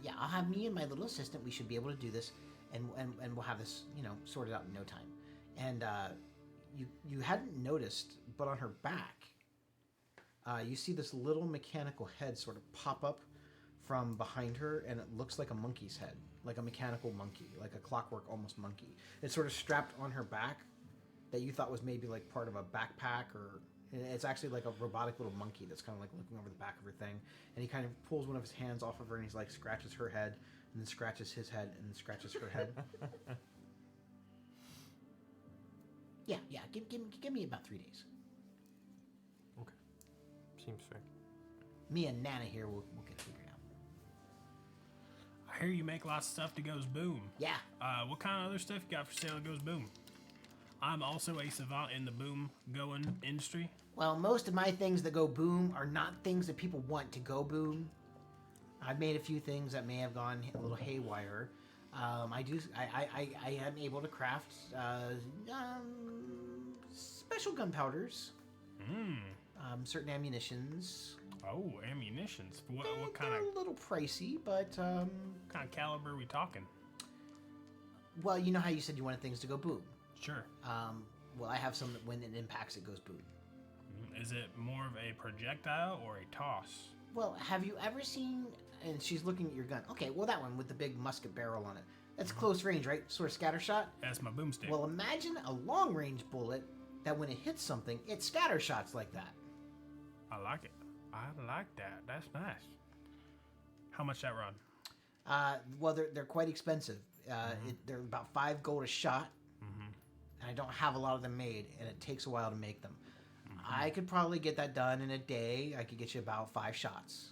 Yeah, I'll have me and my little assistant. We should be able to do this, and we'll have this, sorted out in no time. And you hadn't noticed, but on her back, you see this little mechanical head sort of pop up from behind her, and it looks like a monkey's head, like a mechanical monkey, like a clockwork almost monkey. It's sort of strapped on her back that you thought was maybe like part of a backpack, or it's actually like a robotic little monkey that's kind of like looking over the back of her thing. And he kind of pulls one of his hands off of her, and he's like scratches her head, and then scratches his head, and then scratches her head. Yeah. Give me about 3 days. Okay. Seems fair. Me and Nana here will get it figured out. I hear you make lots of stuff that goes boom. Yeah. What kind of other stuff you got for sale that goes boom? I'm also a savant in the boom going industry. Well, most of my things that go boom are not things that people want to go boom. I've made a few things that may have gone a little haywire. I am able to craft special gunpowders, certain ammunitions. Oh, ammunitions. What They're kind of a little pricey, but caliber are we talking? well, you know how you said you wanted things to go boom. Sure. Well, I have some that when it impacts, it goes boom. Is it more of a projectile or a toss? Well, have you ever seen? And she's looking at your gun. Okay, well that one with the big musket barrel on it. That's close range, right? Sort of scatter shot. That's my boomstick. Well, imagine a long range bullet that when it hits something, it scatter shots like that. I like it. I like that. That's nice. How much that run? Well, they're quite expensive. They're about 5 gold a shot, and I don't have a lot of them made, and it takes a while to make them. I could probably get that done in a day. I could get you about 5 shots.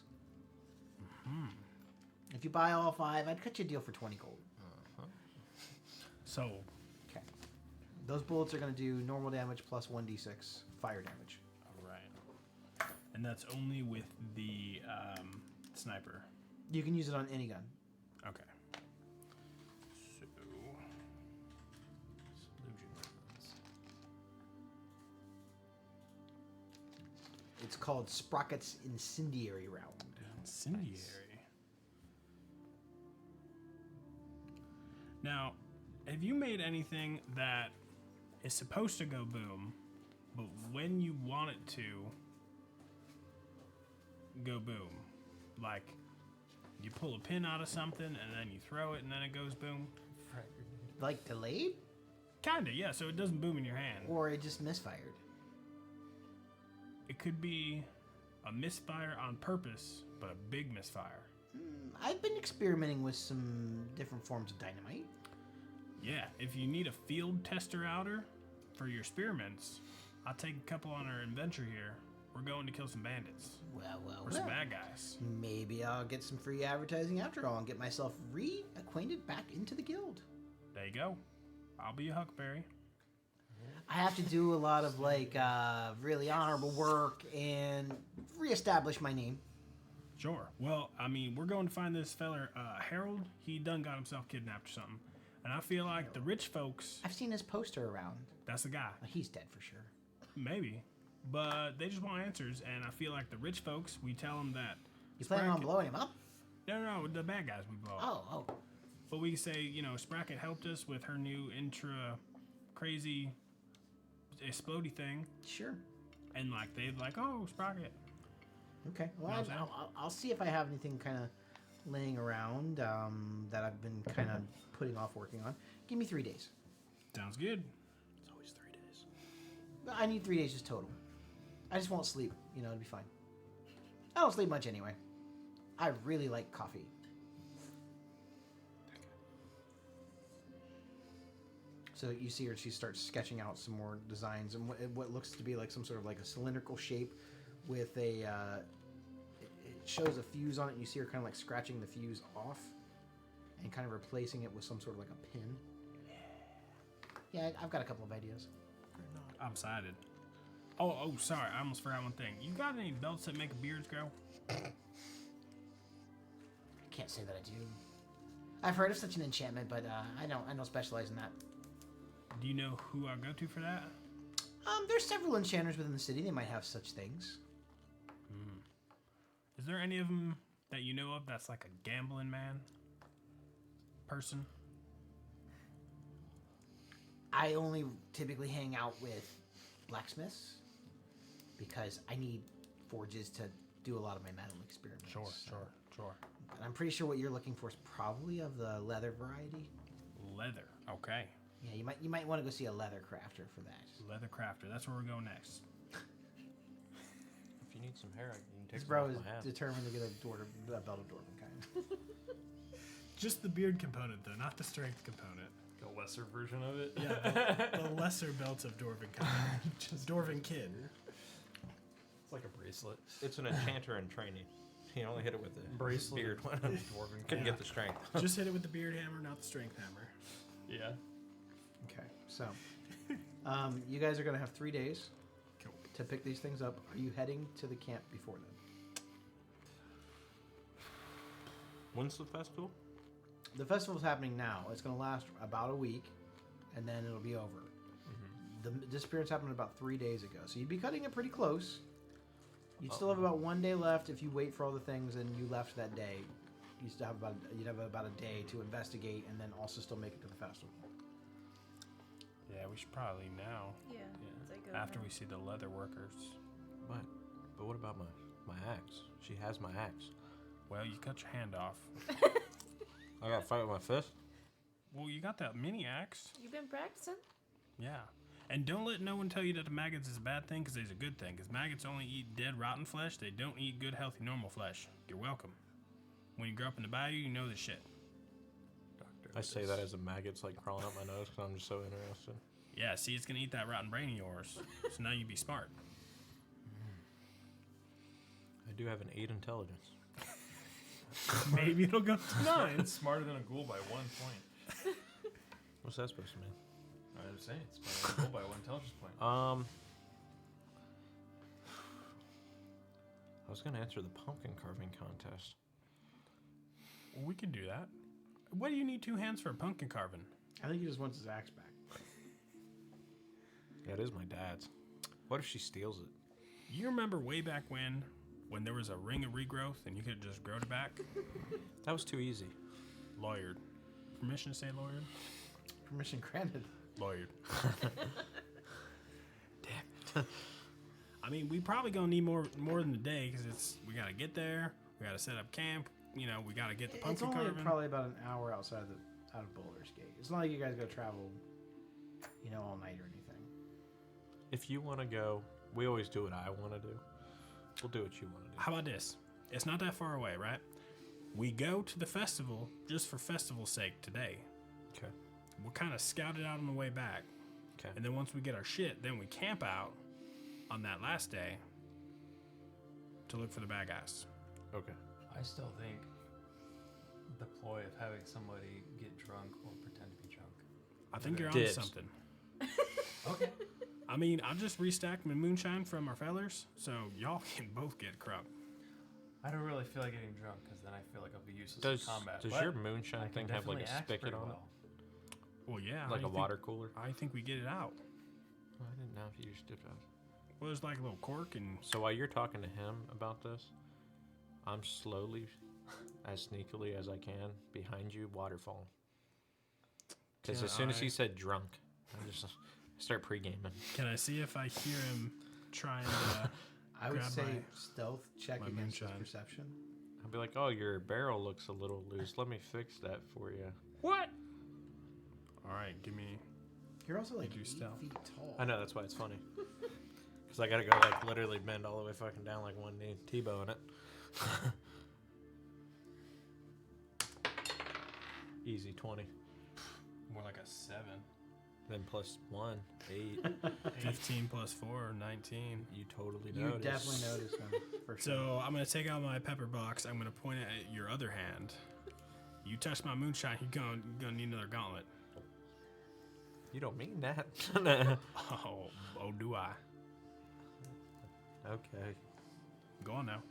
If you buy all 5, I'd cut you a deal for 20 gold. So, Okay. Those bullets are going to do normal damage plus 1d6 fire damage. all right. And that's only with the sniper. You can use it on any gun. Okay. So, Illusion weapons. It's called Sprocket's Incendiary Round. incendiary. Now, have you made anything that is supposed to go boom, but when you want it to go boom, like you pull a pin out of something and then you throw it and then it goes boom? Like delayed? Kinda, yeah. So it doesn't boom in your hand. Or it just misfired? It could be a misfire on purpose, but a big misfire. I've been experimenting with some different forms of dynamite. Yeah, if you need a field tester outer for your spearmints, I'll take a couple on our adventure here. We're going to kill some bandits. Well, Or some bad guys. Maybe I'll get some free advertising after all and get myself reacquainted back into the guild. There you go. I'll be a huckberry. I have to do a lot of really honorable work and reestablish my name. Sure. Well, I mean, we're going to find this feller, Harold. He done got himself kidnapped or something. And I feel like the rich folks, I've seen his poster around. that's the guy. He's dead for sure. Maybe. But they just want answers. And I feel like the rich folks, we tell them that. You planning on Sprocket- blowing him up? No, the bad guys we blow up. Oh. But we say, Sprocket helped us with her new crazy explodey thing. Sure. And they're like, oh, Sprocket. Okay. Well, You know what I'm saying? I'll see if I have anything kind of laying around that I've been kind of putting off working on. Give me 3 days. Sounds good. It's always 3 days. I need 3 days just total. I just won't sleep. It'll be fine. I don't sleep much anyway. I really like coffee. So you see her, she starts sketching out some more designs and what looks to be like some sort of like a cylindrical shape with a, it shows a fuse on it, and you see her kind of like scratching the fuse off and kind of replacing it with some sort of like a pin. Yeah, I've got a couple of ideas. I'm excited. Oh, sorry. I almost forgot one thing. You got any belts that make beards grow? I can't say that I do. I've heard of such an enchantment, but I don't specialize in that. Do you know who I'll go to for that? There's several enchanters within the city. They might have such things. Is there any of them that you know of that's like a gambling man person? I only typically hang out with blacksmiths because I need forges to do a lot of my metal experiments. Sure. And I'm pretty sure what you're looking for is probably of the leather variety. Leather. Okay. Yeah, you might want to go see a leather crafter for that. Leather crafter. That's where we're going next. If you need some hair, you can take This some bro off is my hat. determined to get a belt of dwarven kind. Just the beard component, though, not the strength component. A lesser version of it. Yeah, the lesser belt of Dwarven kind. Just Dwarven kid. It's like a bracelet. It's an enchanter in training. He only hit it with the Bracelet. beard one. Dwarven Couldn't Yeah. get the strength. Just hit it with the beard hammer, not the strength hammer. Yeah. Okay, so you guys are going to have 3 days Cool. to pick these things up. Are you heading to the camp before then? When's the festival? The festival's happening now. It's going to last about a week, and then it'll be over. The disappearance happened about 3 days ago, so you'd be cutting it pretty close. You'd still have about 1 day left if you wait for all the things and you left that day. You'd have about a day to investigate and then also still make it to the festival. Yeah, we should probably now. Yeah. as I go After now. we see the leather workers. But what about my axe? She has my axe. Well, you cut your hand off. I gotta fight with my fist? Well, you got that mini axe. You've been practicing? Yeah. And don't let no one tell you that the maggots is a bad thing, because there's a good thing. Because maggots only eat dead, rotten flesh. They don't eat good, healthy, normal flesh. You're welcome. When you grow up in the bayou, you know this shit. I say that as a maggot's like crawling up my nose because I'm just so interested. Yeah, see, it's going to eat that rotten brain of yours. So now you be smart. I do have an 8 intelligence. Maybe it'll go to 9. It's smarter than a ghoul by 1 point. What's that supposed to mean? I was saying it's smarter than a ghoul by 1 intelligence point. I was gonna answer the pumpkin carving contest. Well, we can do that. What do you need 2 hands for a pumpkin carving? I think he just wants his axe back. Yeah, it is my dad's. What if she steals it? You remember way back when there was a ring of regrowth and you could just grow it back? That was too easy. Lawyered. Permission to say lawyered? Permission granted. Lawyered. Damn. I mean, we probably gonna need more than a day because we gotta get there, we gotta set up camp. You know, we gotta get the It's pumpkin only carving. probably about an hour out of Boulder's Gate. It's not like you guys go travel, all night or anything. If you want to go, we always do what I want to do. We'll do what you want to do. How about this? It's not that far away, right? We go to the festival just for festival's sake today. Okay. We'll kind of scout it out on the way back. Okay. And then once we get our shit, then we camp out on that last day to look for the bad guys. Okay. I still think the ploy of having somebody get drunk or pretend to be drunk. I think you're onto Dibs. something. Okay. I mean, I just restacked my moonshine from our fellers, so y'all can both get crunk. I don't really feel like getting drunk because then I feel like I'll be useless Does in combat. does but your I moonshine can thing have like definitely a act spigot pretty on well. Well, yeah. it? Like I a think- water cooler? I think we get it out. Oh, I didn't know if you just did that. Well, there's like a little cork and... So while you're talking to him about this, I'm slowly, as sneakily as I can, behind you, waterfall. Because Can as soon as I- he said drunk, I just start pre-gaming. Can I see if I hear him trying I would Grab say my- stealth check my against his moonshine. perception. I'll be like, oh, your barrel looks a little loose. Let me fix that for you. What? All right, give me. You're also like do 8 stealth. feet tall. I know, that's why it's funny. Because I gotta go, like, literally bend all the way fucking down like one knee, T-bowing it. Easy 20. More like a 7. Then plus 1, 8. 15 plus 4, 19. You totally You noticed. definitely noticed him for sure. So I'm gonna take out my pepper box. I'm gonna point it at your other hand. You touch my moonshine, you're gonna need another gauntlet. You don't mean that. Oh, do I? Okay. Go on now.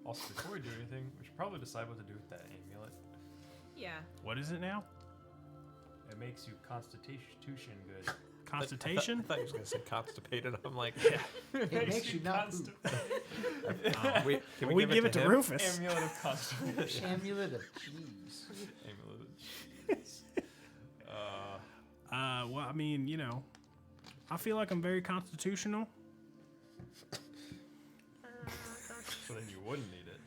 Also, before we do anything, we should probably decide what to do with that amulet. Yeah. What is it now? It makes you constitution good. Constitution? I thought you was gonna say constipated. I'm like, it makes you not poop. can we give it to him? Rufus. Amulet of constitution. Amulet of cheese. Amulet of cheese. Well, I mean, you know, I feel like I'm very constitutional. So then you wouldn't need it.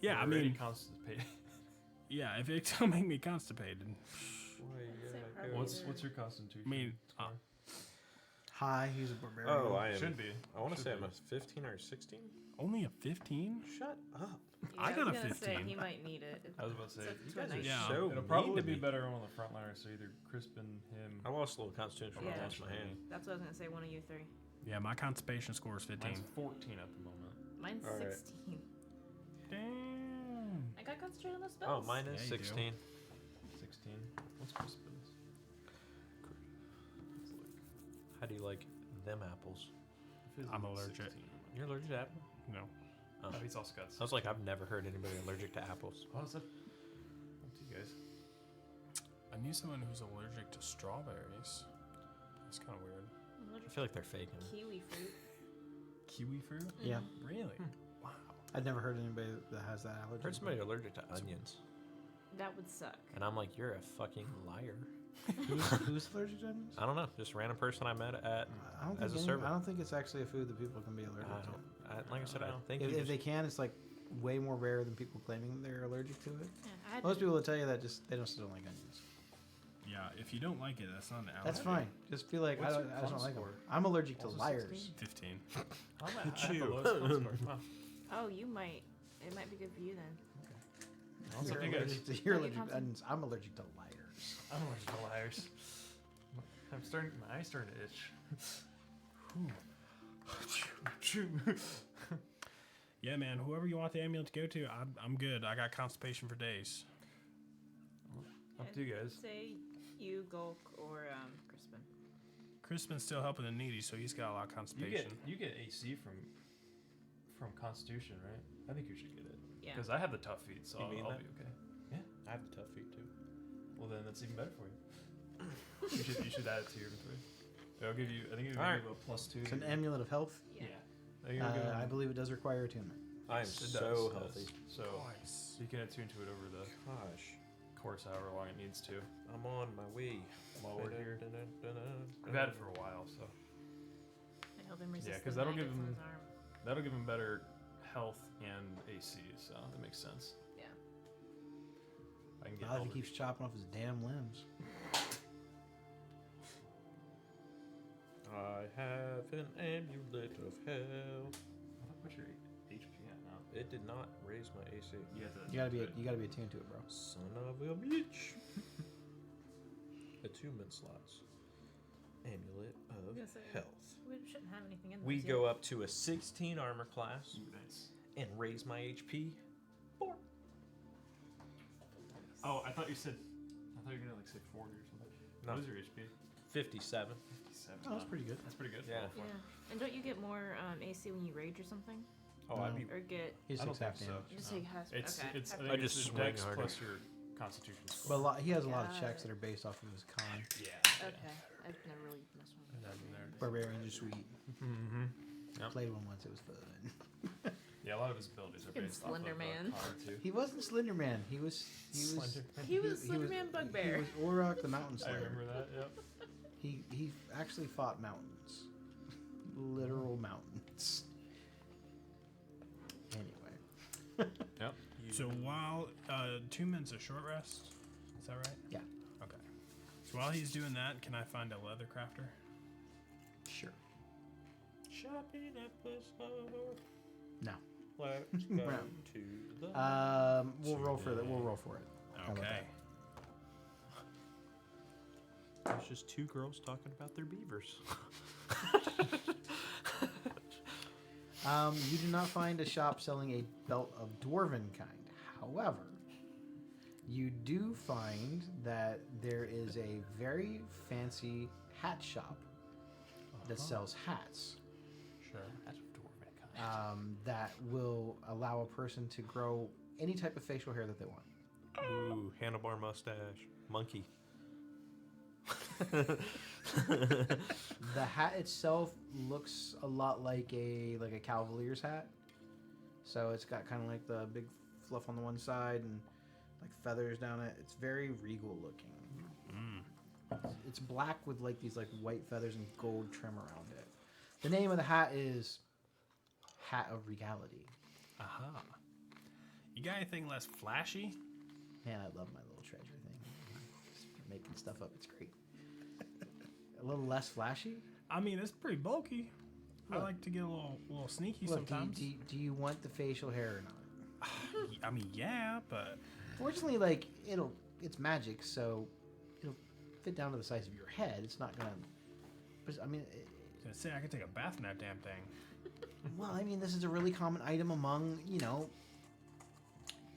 Yeah, I You're already mean, constipated. yeah, if it don't make me constipated. What's your constitution? I mean, score? Hi, he's a barbarian. Oh, I am. Should be. I want to Should say be. I'm a 15 or 16. Only a 15? Shut up. I Yeah, got was a gonna say, 15. he might need it. I was about to say, It's You guys a are nice- Yeah. so it'll mean probably to be me. better on the frontliners, so either Crispin, him. I lost a little constitution when I Yeah. lost my hand. That's what I was gonna say. One of you three. Yeah, my constipation score is 15. Mine's 14 at the moment. Mine's All right. 16. Damn. I got concentrated on those Oh, spells. mine is Yeah, you do. 16. 16. What's Crispin's? How do you like them apples? His I'm is allergic. 16. You're allergic to apples? No. Oh. Oh, he's also got. I was like, I've never heard anybody allergic to apples. Oh, is that? Up to you guys. I knew someone who's allergic to strawberries. That's kind of weird. I feel like they're faking. Kiwi fruit. Kiwi fruit? Yeah, Really? Wow. I've never heard anybody that has that I allergy. heard somebody allergic to onions. That would suck. And I'm like, you're a fucking liar. Who's allergic to onions? I don't know. Just a random person I met at. I don't As think a servant. I don't think it's actually a food that people can be allergic I to. don't, like I said, I know. think If, you if just, they can, it's like way more rare than people claiming they're allergic to it. Yeah, I had Most people will tell you that just they just don't like onions. Yeah, if you don't like it, that's not an allergy. That's fine. Just feel like What's I your just don't con like them. score? I'm allergic to Also liars. 16? 15. I'm at, I have the you. lowest con score. Wow. Oh, you might. It might be good for you then. Also, You're you guys. allergic to, you're Oh, you allergic to constantly- onions. I'm allergic to liars. I'm allergic to liars. I'm starting. My eyes starting to itch. Yeah, man. Whoever you want the amulet to go to, I'm good. I got constipation for days. Up to you guys. Say you, Gulk, or Crispin. Crispin's still helping the needy, so he's got a lot of constipation. You get AC from Constitution, right? I think you should get it. Yeah. Because I have the tough feet, so You I'll mean be that? okay. I have the tough feet too. Well, then that's even better for you. you should add it to your inventory. It'll give you. I think it'll Alright. give you a +2. It's an amulet of health. Yeah. I think it'll give I you- believe it does require attunement. I am it so does. healthy. So you can attune to it over the Gosh, course, however long it needs to. I'm on my way. While we're here, We've we've had it for a while, so I help him resist. Yeah, 'cause the that'll give maggots in him- his arm. that'll give him better health and AC. So that makes sense. Yeah. I can get Not if he Elder. keeps chopping off his damn limbs. I have an amulet of hell. What's your HP at now? It did not raise my AC. You have to. You gotta be attuned to it, bro. Son of a bitch. Attunement slots. Amulet of gonna say- health. We shouldn't have anything in those We yet. go up to a 16 armor class Nice. and raise my HP 4. Oh, I thought you said. I thought you were gonna like say 40 or something. No. What is your HP? 57. 57. Oh, that's pretty good. That's pretty good. Yeah. Yeah. And don't you get more AC when you rage or something? Oh, No. I'd be. Or get. He I don't takes half think so. damage. You just take half. It's okay. it's. I half think I it's just the swing dex harder. plus your Constitution But score. he has a lot of Got checks it. that are based off of his con. Yeah. Okay. I've never really messed with And it. then there it is. Barbarians are sweet. Mm-hmm. Yep. Played one once. It was fun. Yeah, a lot of his abilities are Fucking based off of Slender Man. con too. He wasn't Slender Man. He was. Slender. He was he Slenderman Bugbear. He was Orok the Mountain I Slayer. remember that. Yep. He actually fought mountains, literal mountains. So while 2 minutes of short rest, is that right? Yeah. Okay. So while he's doing that, can I find a leather crafter? Sure. Shopping episode. No. Let's go No. to the. We'll roll for that. We'll roll for it. How about Okay. There's just 2 girls talking about their beavers. You do not find a shop selling a belt of dwarven kind. However, you do find that there is a very fancy hat shop that sells hats Sure. That's dwarven kind. that will allow a person to grow any type of facial hair that they want. Ooh, handlebar mustache. Monkey. The hat itself looks a lot like a cavalier's hat. So it's got kind of like the big fluff on the one side and like feathers down it. It's very regal looking. It's black with like these like white feathers and gold trim around it. The name of the hat is Hat of Regality. Aha. You got anything less flashy? Man, I love my little treasure thing. Just making stuff up, it's great. A little less flashy? I mean, it's pretty bulky. I Look. like to get a little sneaky Look, sometimes. do you want the facial hair or not? I mean, yeah, but Fortunately, like it's magic, so it'll fit down to the size of your head. It's not gonna. But I mean, I was gonna say I could take a bath in that damn thing. well, I mean, this is a really common item among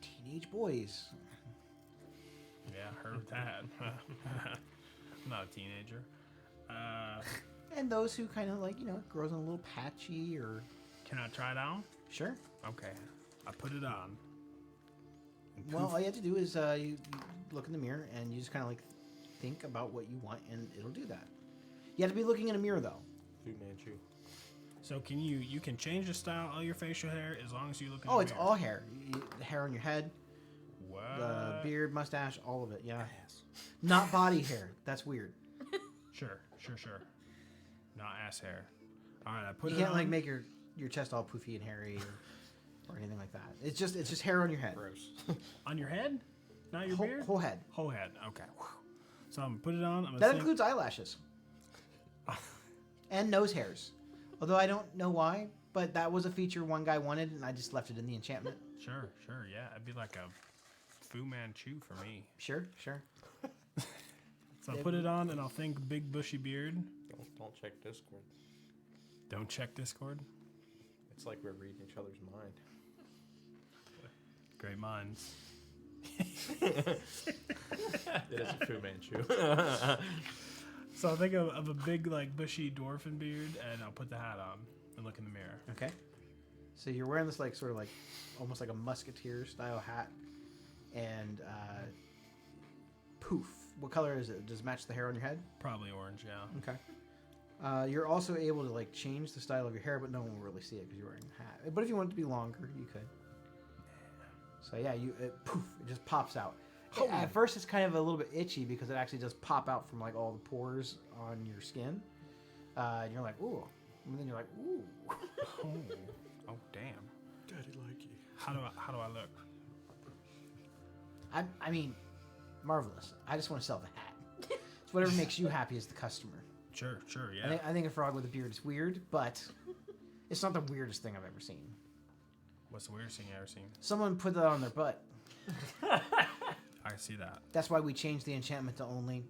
teenage boys. Yeah, heard that. I'm not a teenager. And those who kind of like, it grows in a little patchy or. Can I try it on? Sure. Okay, I put it on. And Well, poof. all you have to do is you look in the mirror and you just kind of like think about what you want and it'll do that. You have to be looking in a mirror though. Fu Manchu. So can you can change the style of your facial hair as long as you look in Oh, the it's mirror? all hair. The hair on your head, What? the beard, mustache, all of it. Yeah. Not body hair. That's weird. Sure. Not ass hair. All right, I put You it can't on. like make your chest all poofy and hairy or anything like that. It's just hair on your head. Gross. On your head, not your Whole, beard. whole head. Whole head. Okay. Whew. So I'm gonna put it on. I'm gonna That think- includes eyelashes and nose hairs. Although I don't know why, but that was a feature one guy wanted, and I just left it in the enchantment. Sure. Yeah, it'd be like a Fu Manchu for me. Sure. So I'll put it on, and I'll think big bushy beard. Don't check Discord. Don't check Discord. It's like we're reading each other's mind. Great minds. It is a Fu Manchu. So I'll think of a big like bushy dwarfen beard, and I'll put the hat on and look in the mirror. Okay. So you're wearing this like sort of like almost like a musketeer style hat, and poof. What color is it? Does it match the hair on your head? Probably orange, yeah. Okay. You're also able to like change the style of your hair, but no one will really see it because you're wearing a hat. But if you want it to be longer, you could. So yeah, poof, it just pops out. At first, it's kind of a little bit itchy because it actually does pop out from like all the pores on your skin. And you're like, ooh, and then you're like, ooh. Oh damn. Daddy like you. How do I look? I mean, marvelous. I just want to sell the hat. It's whatever makes you happy as the customer. Sure, yeah. I think a frog with a beard is weird, but it's not the weirdest thing I've ever seen. What's the weirdest thing you ever seen? Someone put that on their butt. I see that. That's why we changed the enchantment to only.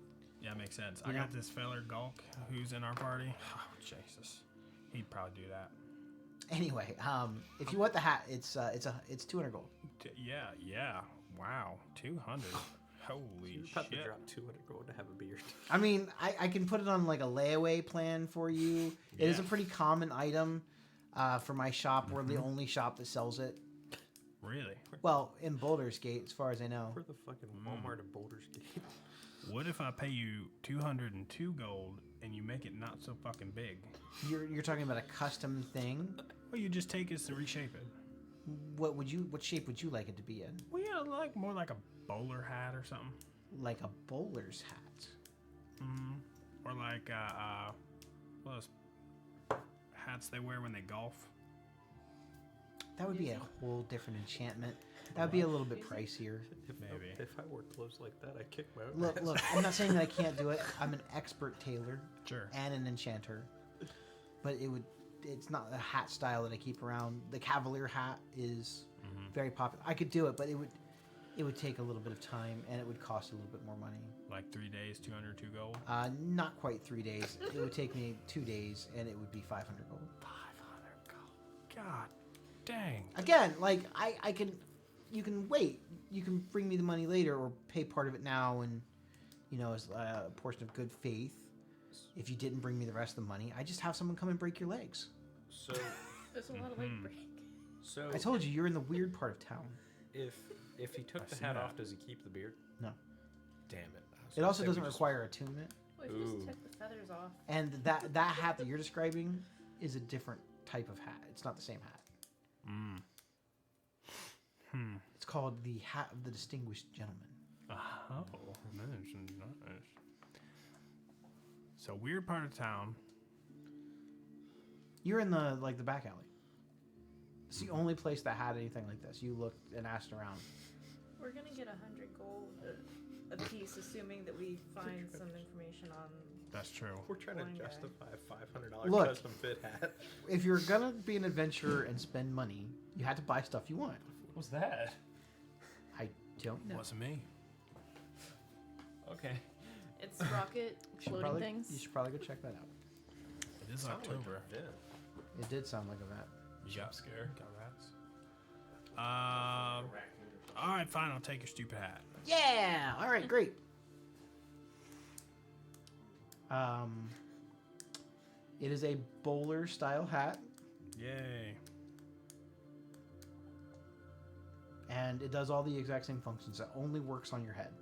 Yeah, makes sense. You I know? got this feller Gulk who's in our party. Oh Jesus, he'd probably do that. Anyway, if you want the hat, it's 200 gold. Yeah. Wow, 200. Holy You're about to shit. drop 200 gold to have a beard. I mean, I can put it on like a layaway plan for you. It is a Yeah. pretty common item for my shop. We're the only shop that sells it. Really? Well, in Boulder's Gate, as far as I know. We're the fucking Walmart of Boulder's Gate. What if I pay you 202 gold and you make it not so fucking big? You're talking about a custom thing. Well, you just take us to reshape it. What shape would you like it to be in? Well, yeah, like more like a bowler hat or something. Like a bowler's hat. Or like what are those hats they wear when they golf. That would be a whole different enchantment. That would be a little bit pricier. Maybe. If I wore clothes like that, I'd kick my own Look, ass. look. I'm not saying that I can't do it. I'm an expert tailor Sure. and an enchanter, but it's not a hat style that I keep around. The Cavalier hat is very popular. I could do it, but it would take a little bit of time and it would cost a little bit more money. Like 3 days, 202 gold. Not quite 3 days. It would take me 2 days and it would be 500 gold. 500 gold. God dang. Again, like I can, you can wait. You can bring me the money later or pay part of it now and, as a portion of good faith. If you didn't bring me the rest of the money, I just have someone come and break your legs. So, There's a lot of leg break. so I told you, you're in the weird part of town. if he took I've the seen hat that. off, does he keep the beard? No. Damn it. I was It gonna also say we doesn't just- require attunement. Well, if you Ooh. just took the feathers off. And that hat that you're describing is a different type of hat. It's not the same hat. It's called the Hat of the Distinguished Gentleman. Oh, nice. So weird part of town. You're in the back alley. It's the only place that had anything like this. You looked and asked around. We're gonna get 100 gold a piece, assuming that we find some information on. That's true. We're trying to One guy. justify a $500 Look. custom fit hat. If you're gonna be an adventurer and spend money, you have to buy stuff you want. What was that? I don't know. Wasn't me. Okay. It's rocket You should floating probably- things. You should probably go check that out. It is Sounded like October. an event. It did sound like a vat. You got scare. Got rats. All right, fine. I'll take your stupid hat. Yeah. All right. Great. It is a bowler style hat, Yay. and it does all the exact same functions. It only works on your head.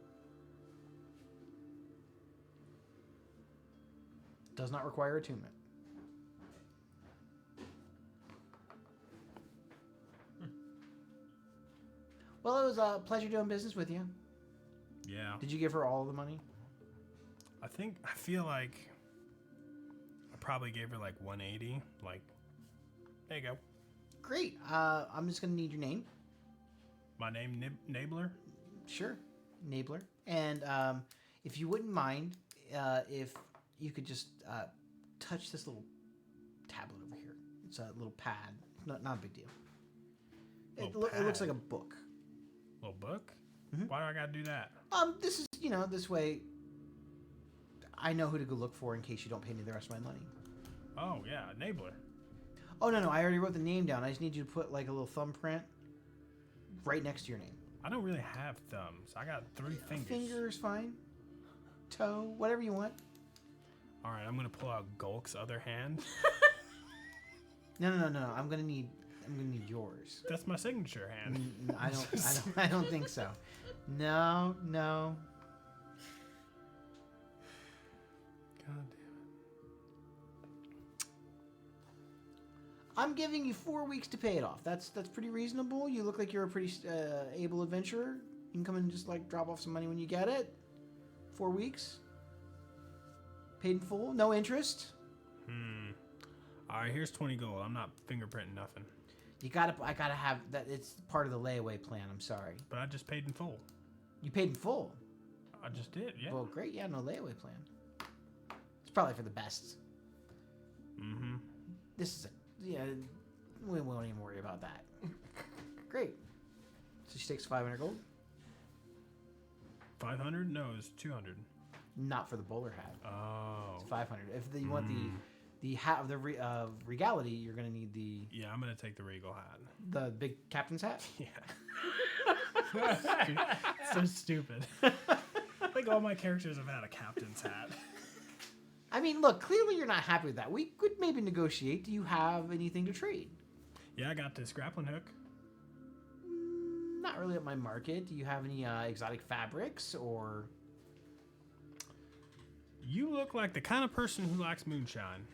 Does not require attunement. Well, it was a pleasure doing business with you. Yeah. Did you give her all the money? I feel like I probably gave her like 180. Like, there you go. Great. I'm just gonna need your name. My name Nabler. Sure, Nabler. And if you wouldn't mind, if you could just touch this little tablet over here. It's a little pad. Not a big deal. It Little looks pad. like a book. Little book. Mhm. Why do I gotta do that? This is this way. I know who to go look for in case you don't pay me the rest of my money. Oh yeah, Nabler. Oh no, I already wrote the name down. I just need you to put like a little thumbprint right next to your name. I don't really have thumbs. I got 3 fingers. Finger's fine. Toe, whatever you want. All right, I'm gonna pull out Gulk's other hand. No. I'm gonna need yours. That's my signature hand. I don't think so. No. God damn I'm giving you 4 weeks to pay it off. That's pretty reasonable. You look like you're a pretty able adventurer. You can come and just like drop off some money when you get it. 4 weeks. Paid in full, no interest. it. All right, here's 20 gold. I'm not fingerprinting nothing. I gotta have that. It's part of the layaway plan. I'm sorry. But I just paid in full. You paid in full. I just did, yeah. Well, great. Yeah, no layaway plan. It's probably for the best. Mm-hmm. This is we won't even worry about that. Great. So she takes 500 gold. 500? No, it's 200. Not for the bowler hat. Oh. It's 500. If you want the hat of the regality, you're gonna need Yeah, I'm gonna take the regal hat. the big captain's hat. Yeah. So stupid. I think all my characters have had a captain's hat. I mean, look, clearly you're not happy with that. We could maybe negotiate. Do you have anything to trade? Yeah, I got this grappling hook. Not really at my market. Do you have any exotic fabrics or? You look like the kind of person who likes moonshine.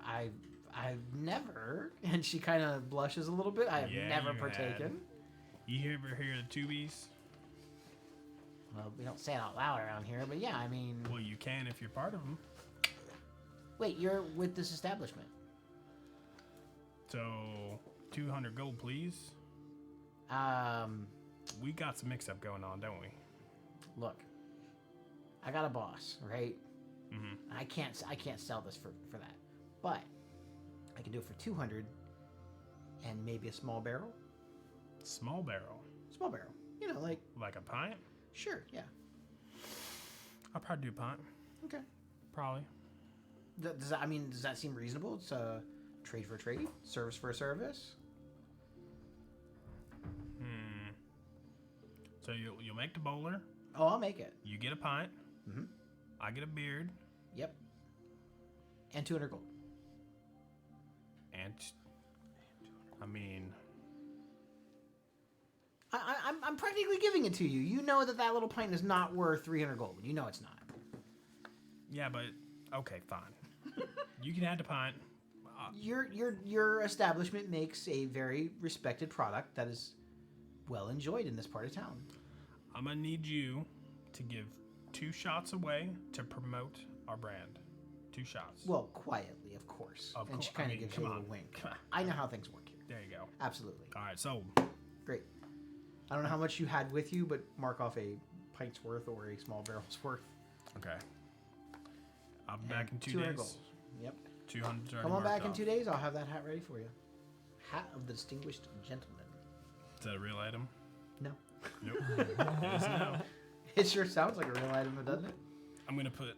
I've never, and she kind of blushes a little bit. I've Yeah, never you partaken. had. You ever hear the tubies? Well, we don't say it out loud around here, but yeah, I mean, Well, you can if you're part of them. wait, you're with this establishment. So, 200 gold, please. We got some mix-up going on, don't we? Look, I got a boss, right? Mm-hmm. I can't sell this for that, but I can do it for 200 and maybe a small barrel. Small barrel. Small barrel, you know, like Like a pint? sure, yeah, I'll probably do a pint. okay. Probably. Does that seem reasonable? It's a trade for a trade, service for a service. So you'll make the bowler. Oh, I'll make it. You get a pint. Mm-hmm. I get a beard. Yep. And 200 gold. And I mean, I'm practically giving it to you. You know that little pint is not worth 300 gold. You know it's not. yeah, but okay, fine. You can add the pint. Your establishment makes a very respected product that is well enjoyed in this part of town. I'm gonna need you to give 2 shots away to promote our brand. 2 shots. Well, quietly, of course. Of And she course. I kind of mean, gives come you a little on. wink. Come on. I know how things work here. There you go. Absolutely. All right, so Great. I don't know how much you had with you, but mark off a pint's worth or a small barrel's worth. okay. I'll be And back in 2 200 days. gold. Yep. 200's already Come on back marked in off. 2 days. I'll have that hat ready for you. Hat of the distinguished gentleman. Is that a real item? No. Nope. It is now. It sure sounds like a real item, doesn't it? I'm gonna put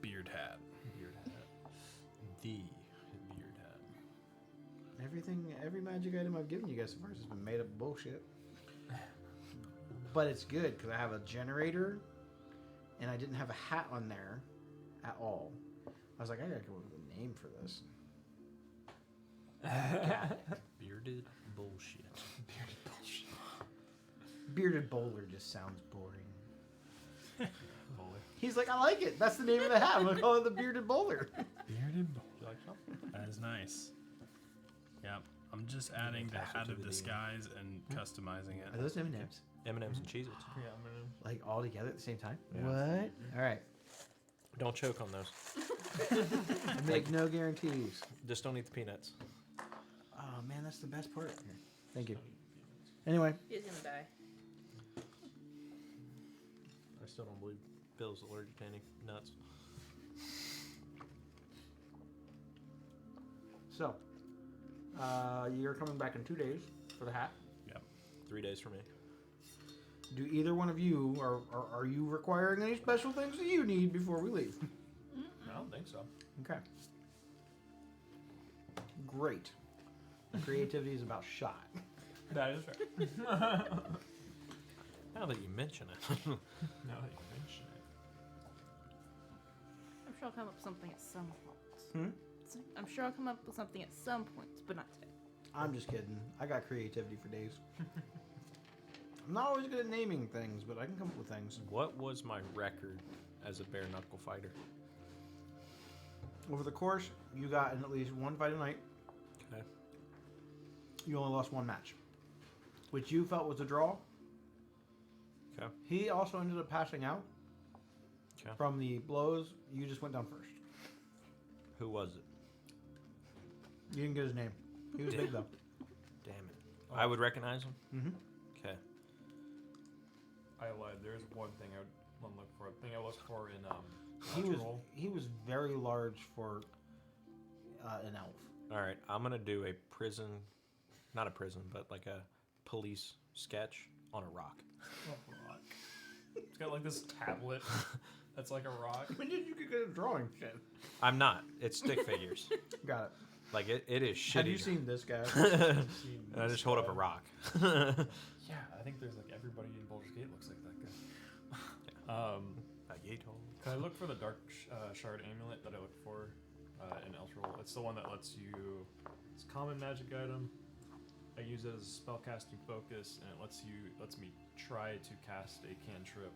beard hat. Beard hat. The beard hat. Every magic item I've given you guys so far has been made up bullshit. But it's good because I have a generator, and I didn't have a hat on there at all. I was like, I gotta come up with a name for this. Bearded bullshit. Bearded bullshit. Bearded Bowler just sounds boring. Bowler. He's like, I like it. That's the name of the hat. I'm gonna call it the Bearded Bowler. Bearded bowler. You like something? That is nice. Yep. I'm just adding the faster hat to of the disguise and customizing it. Are those M&Ms? M&M's and Cheez-Its. Yeah, I'm gonna. Like all together at the same time? Yeah. What? All right. Don't choke on those. I make no guarantees. Just don't eat the peanuts. Oh man, that's the best part. Here. Thank you. Anyway, He's gonna die. I still don't believe Bill's allergic to any nuts. so you're coming back in 2 days for the hat. 3 days for me. Do either one of you are you requiring any special things that you need before we leave? I don't think so. Okay. Great. Creativity is about shot. That is right. Now that you mention it. Now that you mention it. I'm sure I'll come up with something at some point. Hmm? I'm sure I'll come up with something at some point, but not today. I'm just kidding. I got creativity for days. I'm not always good at naming things, but I can come up with things. What was my record as a bare knuckle fighter? Over the course, you got in at least one fight a night. Okay. You only lost one match, which you felt was a draw. Okay. He also ended up passing out Okay. from the blows. You just went down first. Who was it? You didn't get his name. He was big though. Damn it. I would recognize him? Mm-hmm. Okay. I lied. There's one thing I would want to look for. A thing I looked for in He was very large for an elf. All right. I'm going to do a prison, not a prison, but like a police sketch on a rock. rock. It's got like this tablet that's like a rock. When did you get good at drawing shit? I'm not. It's stick figures. Got it. Like it is shitty. Have you seen this guy? And I just hold up a rock. Yeah, I think there's like everybody in Baldur's Gate looks like that guy. Can I look for the Dark Shard Amulet that I looked for in Eltrol? It's the one that lets you. It's a common magic item. I use it as a spellcasting focus, and it lets me try to cast a cantrip.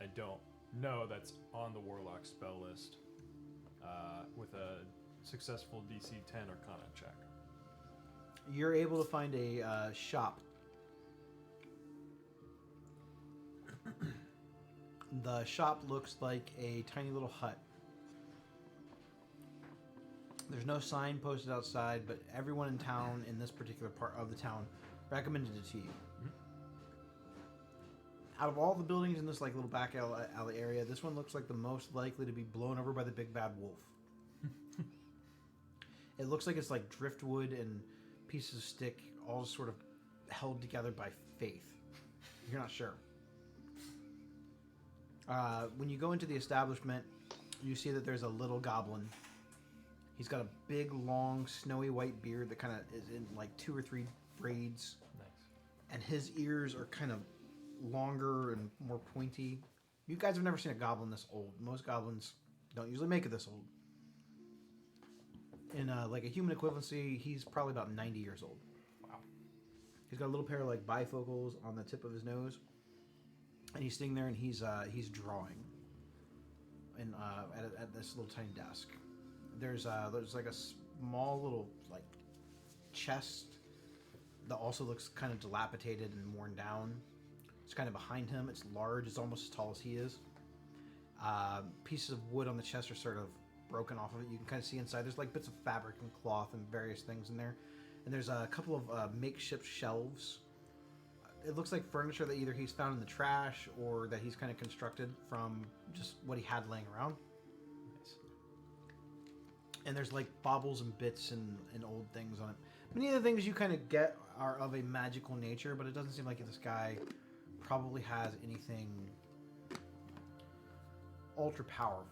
I don't know that's on the Warlock spell list with a successful DC 10 Arcana check. You're able to find a shop. The shop looks like a tiny little hut. There's no sign posted outside, but everyone in town, in this particular part of the town, recommended it to you. Out of all the buildings in this like little back alley area, this one looks like the most likely to be blown over by the big bad wolf. It looks like it's like driftwood and pieces of stick, all sort of held together by faith. You're not sure. When you go into the establishment, you see that there's a little goblin. He's got a big, long, snowy white beard that kind of is in like 2 or 3 braids. Nice. And his ears are kind of longer and more pointy. You guys have never seen a goblin this old. Most goblins don't usually make it this old. In like a human equivalency, he's probably about 90 years old. Wow. He's got a little pair of like bifocals on the tip of his nose, and he's sitting there and he's drawing. And at this little tiny desk, there's like a small little like chest that also looks kind of dilapidated and worn down. It's kind of behind him. It's large. It's almost as tall as he is. Pieces of wood on the chest are sort of broken off of it. You can kind of see inside. There's like bits of fabric and cloth and various things in there. And there's a couple of makeshift shelves. It looks like furniture that either he's found in the trash or that he's kind of constructed from just what he had laying around. Nice. And there's like baubles and bits and old things on it. Many of the things you kind of get are of a magical nature, but it doesn't seem like this guy probably has anything ultra powerful.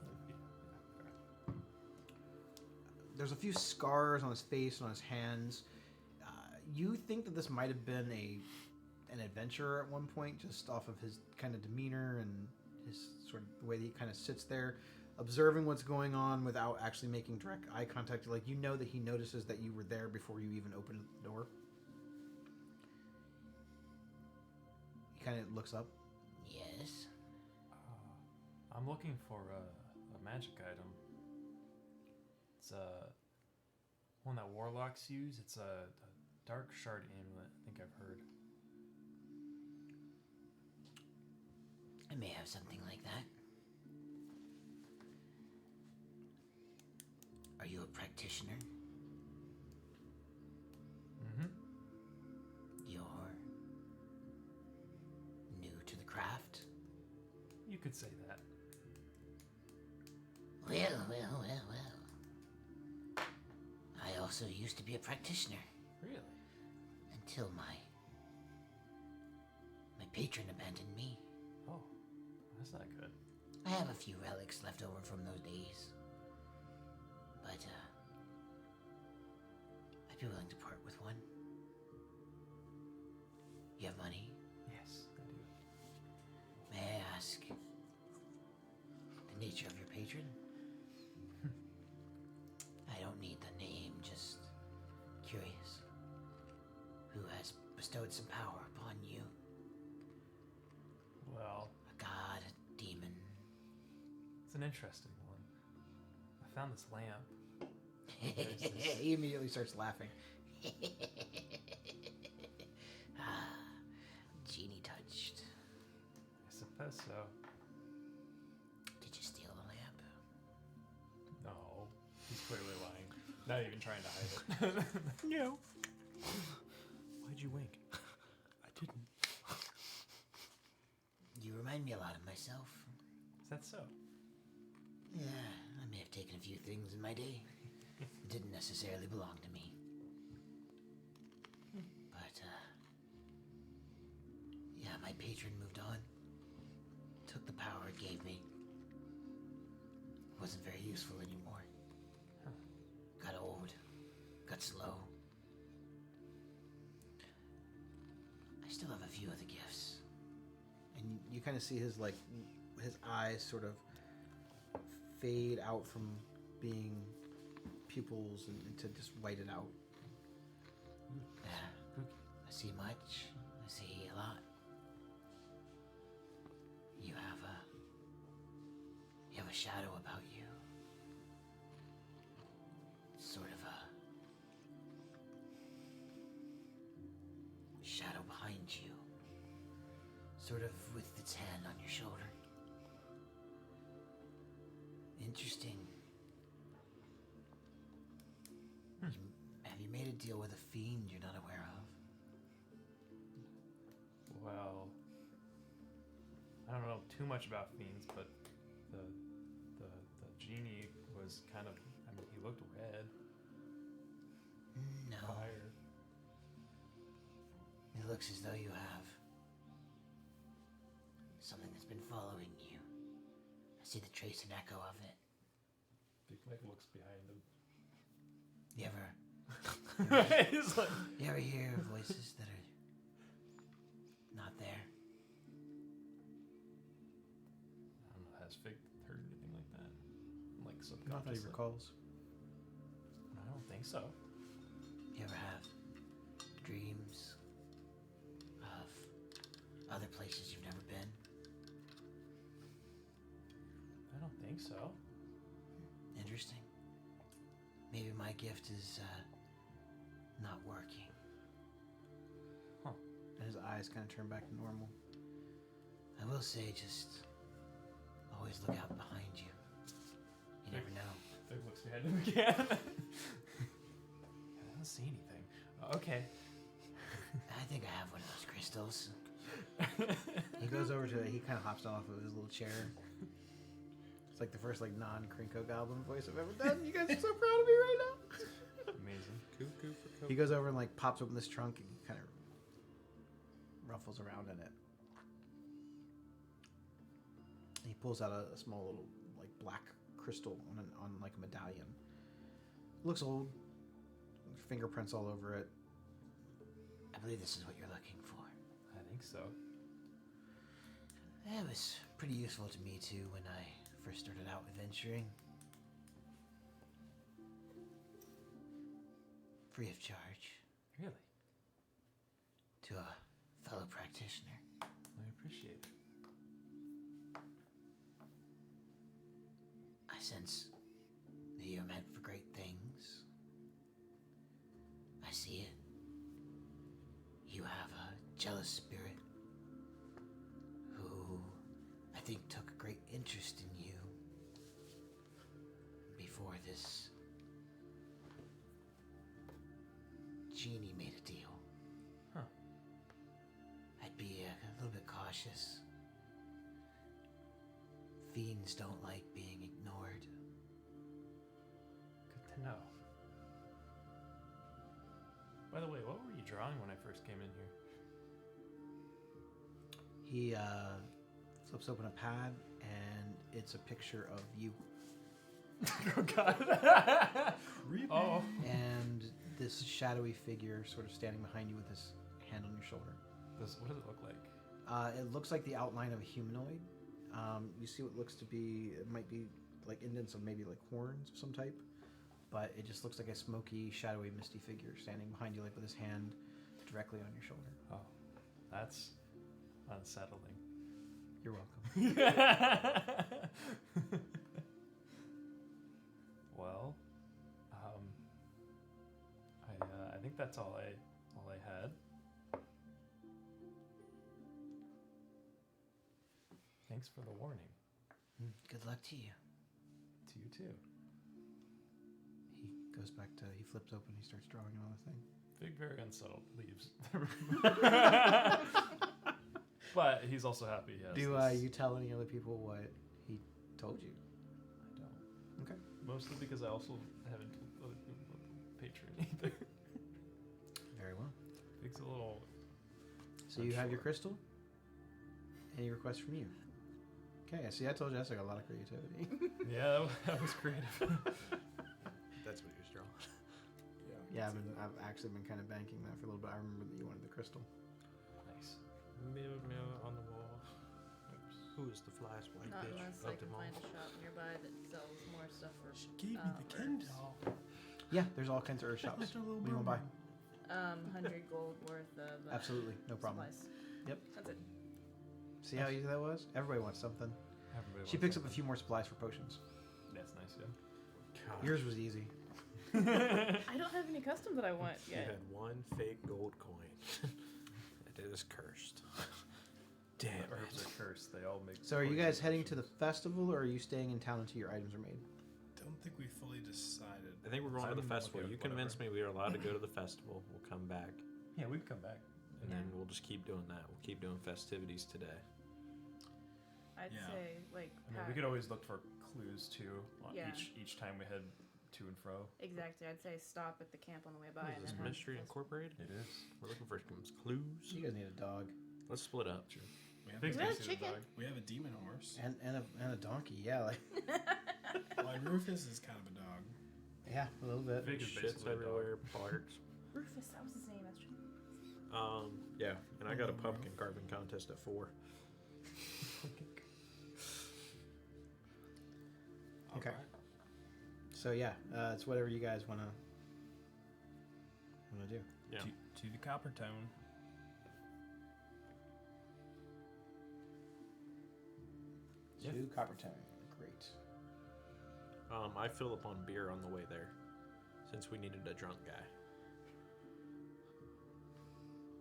There's a few scars on his face and on his hands. You think that this might have been an adventurer at one point, just off of his kind of demeanor and his sort of the way that he kind of sits there, observing what's going on without actually making direct eye contact. Like, you know that he notices that you were there before you even opened the door. He kind of looks up. Yes. I'm looking for a magic item. It's one that warlocks use. It's a dark shard amulet, I think I've heard. I may have something like that. Are you a practitioner? Mm-hmm. You're new to the craft? You could say that. Well. I also used to be a practitioner Really? until my patron abandoned me. Oh, that's not good. I have a few relics left over from those days. But, I'd be willing to part with one. You have money? Yes, I do. May I ask the nature of your patron? I don't need the name, just curious. Who has bestowed some power upon you? Well, A god, a demon? it's an interesting one. I found this lamp. He immediately starts laughing. Genie touched. I suppose so. Did you steal the lamp? No, he's clearly lying. Not even trying to hide it. No. Why'd you wink? I didn't. You remind me a lot of myself. Is that so? Yeah, I may have taken a few things in my day that didn't necessarily belong to me. But, yeah, my patron moved on. Took the power it gave me. Wasn't very useful anymore. Got old. Got slow. I still have a few of the gifts. And you kind of see his eyes sort of fade out from being pupils and to just white it out. Yeah, I see much. I see a lot. You have a shadow about you. Sort of a shadow behind you. Sort of with its hand on your shoulder. Interesting. could deal with a fiend you're not aware of. Well, I don't know too much about fiends, but the genie was kind of, I mean, he looked red. No. Fire. It looks as though you have something that's been following you. I see the trace and echo of it. Big Mike looks behind him. You ever He's like, You ever hear voices that are not there? I don't know, has Fig heard anything like that? Like Not that he subconsciously? recalls. I don't think so. You ever have dreams of other places you've never been? I don't think so. Interesting. Maybe my gift is not working. And his eyes kind of turn back to normal. I will say, just always look out behind you. You never know. Fig looks behind him again. I don't see anything. Okay. I think I have one of those crystals. He goes over to it. He kind of hops off of his little chair. It's like the first like non-Krinko goblin voice I've ever done. You guys are so proud of me right now. Amazing. Cuckoo for cocoa. He goes over and like pops open this trunk and kind of ruffles around in it. And he pulls out a small little like black crystal on like a medallion. Looks old. Fingerprints all over it. I believe this is what you're looking for. I think so. It was pretty useful to me too when I first started out adventuring. Free of charge Really? to a fellow practitioner. I appreciate it. I sense that you're meant for great things. I see it. You have a jealous spirit who I think took a great interest in you before this genie made a deal. Huh. I'd be a little bit cautious. Fiends don't like being ignored. Good to know. By the way, what were you drawing when I first came in here? He flips open a pad and it's a picture of you. Oh God. Creepy. Oh. And this shadowy figure sort of standing behind you with his hand on your shoulder. What does it look like? It looks like the outline of a humanoid. You see what looks to be, it might be like indents of maybe like horns of some type, but it just looks like a smoky, shadowy, misty figure standing behind you, like with his hand directly on your shoulder. Oh, that's unsettling. You're welcome. Well, I think that's all I had. Thanks for the warning. Good luck to you. To you too. He goes back to, he flips open, he starts drawing another thing. Fig, very unsettled, leaves. But he's also happy. He has Do this. you tell any other people what he told you? I don't. Okay. Mostly because I also haven't told other people about the patron either. Very well. Fig's a little. So you have your unsure. crystal? Any requests from you? Okay, see, I told you that's like a lot of creativity. Yeah, that was creative. That's what he was drawing. Yeah, I've actually been kind of banking that for a little bit. I remember that you wanted the crystal. Nice. Mirror, mirror on the wall. Oops. Who is the flyest white Not bitch unless of I can them all? find a shop nearby that sells more stuff for She gave me the Ken herbs. doll. Yeah, there's all kinds of herb shops. Like a little What do you want to buy? mermaid. 100 gold worth of Absolutely, no problem. supplies. Yep. That's it. See how easy that was? Everybody wants something. Everybody She wants picks up a something. few more supplies for potions. That's nice, yeah. Gosh. Yours was easy. I don't have any custom that I want You yet. had one fake gold coin. It is cursed. Damn Herbs it. are cursed. They all make. So are you guys poison heading to the potions. festival, or are you staying in town until your items are made? Don't think we fully decided. I think we're going to the I'm festival. okay You with convinced me we are allowed to go to the festival. We'll come back, Yeah, we can come back. and then we'll just keep doing that. We'll keep doing festivities today. I'd Yeah. say like I mean, we could always look for clues too. On Yeah. each time we head to and fro. exactly. I'd say stop at the camp on the way by. Is and this then have Mystery this- Incorporated? It is. We're looking for some clues. You guys need a dog Let's split up. We have, Big Is that a Stacy's chicken? dog. we have a demon horse. and a donkey. Yeah, like Well, Rufus is kind of a dog. yeah, a little bit. Vic is Shits basically a dog. everywhere, barks. Rufus, that was his name. That's true. Yeah, and I got a pumpkin carving contest at 4. Okay. So yeah, it's whatever you guys wanna do. Yeah. To the copper tone. Yeah. To Coppertown. Great. I fill up on beer on the way there, since we needed a drunk guy.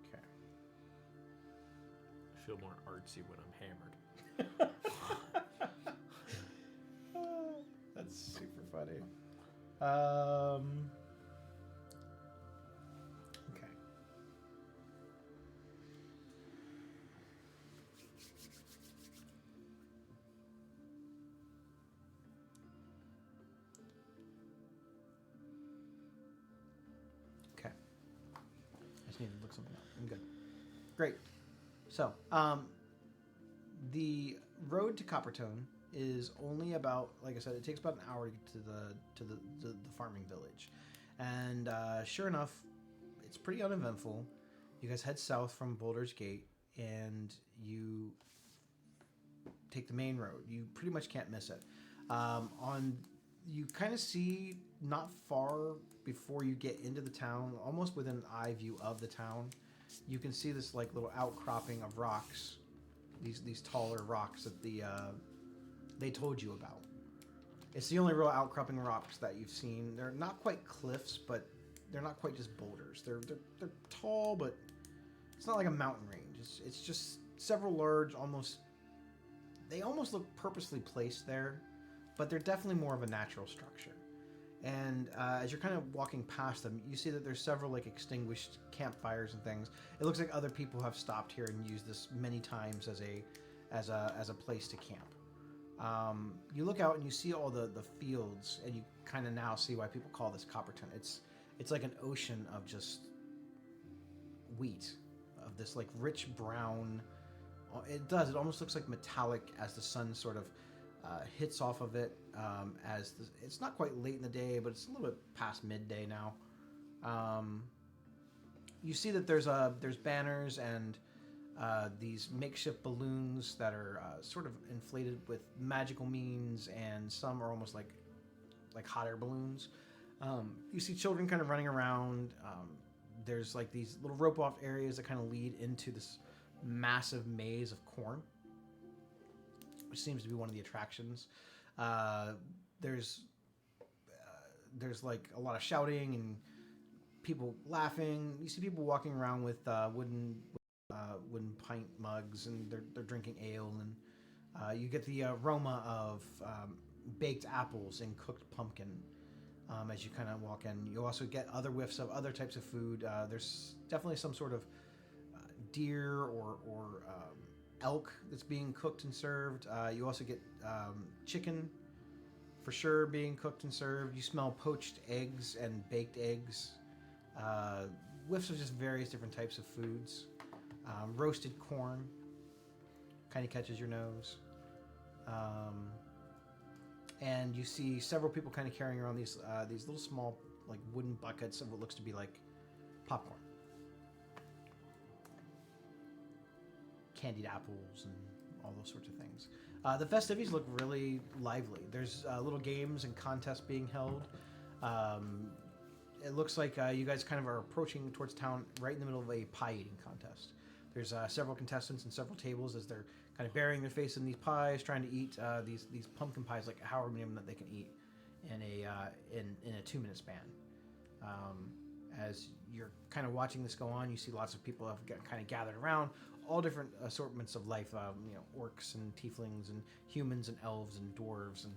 Okay. I feel more artsy when I'm hammered. That's super funny. Okay. Okay. I just need to look something up. I'm good. Great. So, the road to Coppertone is only about, like I said, it takes about an hour to get to the farming village, and sure enough, it's pretty uneventful. You guys head south from Boulder's Gate, and you take the main road. You pretty much can't miss it. You kind of see not far before you get into the town, almost within eye view of the town, you can see this like little outcropping of rocks, these taller rocks that they told you about. It's the only real outcropping rocks that you've seen. They're not quite cliffs, but they're not quite just boulders. They're tall, but it's not like a mountain range. It's just several large, they almost look purposely placed there, but they're definitely more of a natural structure. And as you're kind of walking past them, you see that there's several like extinguished campfires and things. It looks like other people have stopped here and used this many times as a place to camp. You look out and you see all the fields, and you kind of now see why people call this Copperton. It's like an ocean of just wheat, of this like rich brown. It almost looks like metallic as the sun sort of hits off of it. It's not quite late in the day, but it's a little bit past midday now. You see that there's banners and these makeshift balloons that are sort of inflated with magical means, and some are almost like hot air balloons. You see children kind of running around. There's like these little rope off areas that kind of lead into this massive maze of corn, which seems to be one of the attractions. There's like a lot of shouting and people laughing. You see people walking around with wooden pint mugs, and they're drinking ale, and you get the aroma of baked apples and cooked pumpkin as you kind of walk in. You also get other whiffs of other types of food. There's definitely some sort of deer or elk that's being cooked and served. You also get chicken for sure being cooked and served. You smell poached eggs and baked eggs. Whiffs of just various different types of foods. Roasted corn kind of catches your nose. And you see several people kind of carrying around these little small like wooden buckets of what looks to be like popcorn. Candied apples and all those sorts of things. The festivities look really lively. There's little games and contests being held. It looks like you guys kind of are approaching towards town right in the middle of a pie eating contest. There's several contestants and several tables as they're kind of burying their face in these pies, trying to eat these pumpkin pies, like however many of them that they can eat in a 2-minute span. As you're kind of watching this go on, you see lots of people have kind of gathered around, all different assortments of life, orcs and tieflings and humans and elves and dwarves, and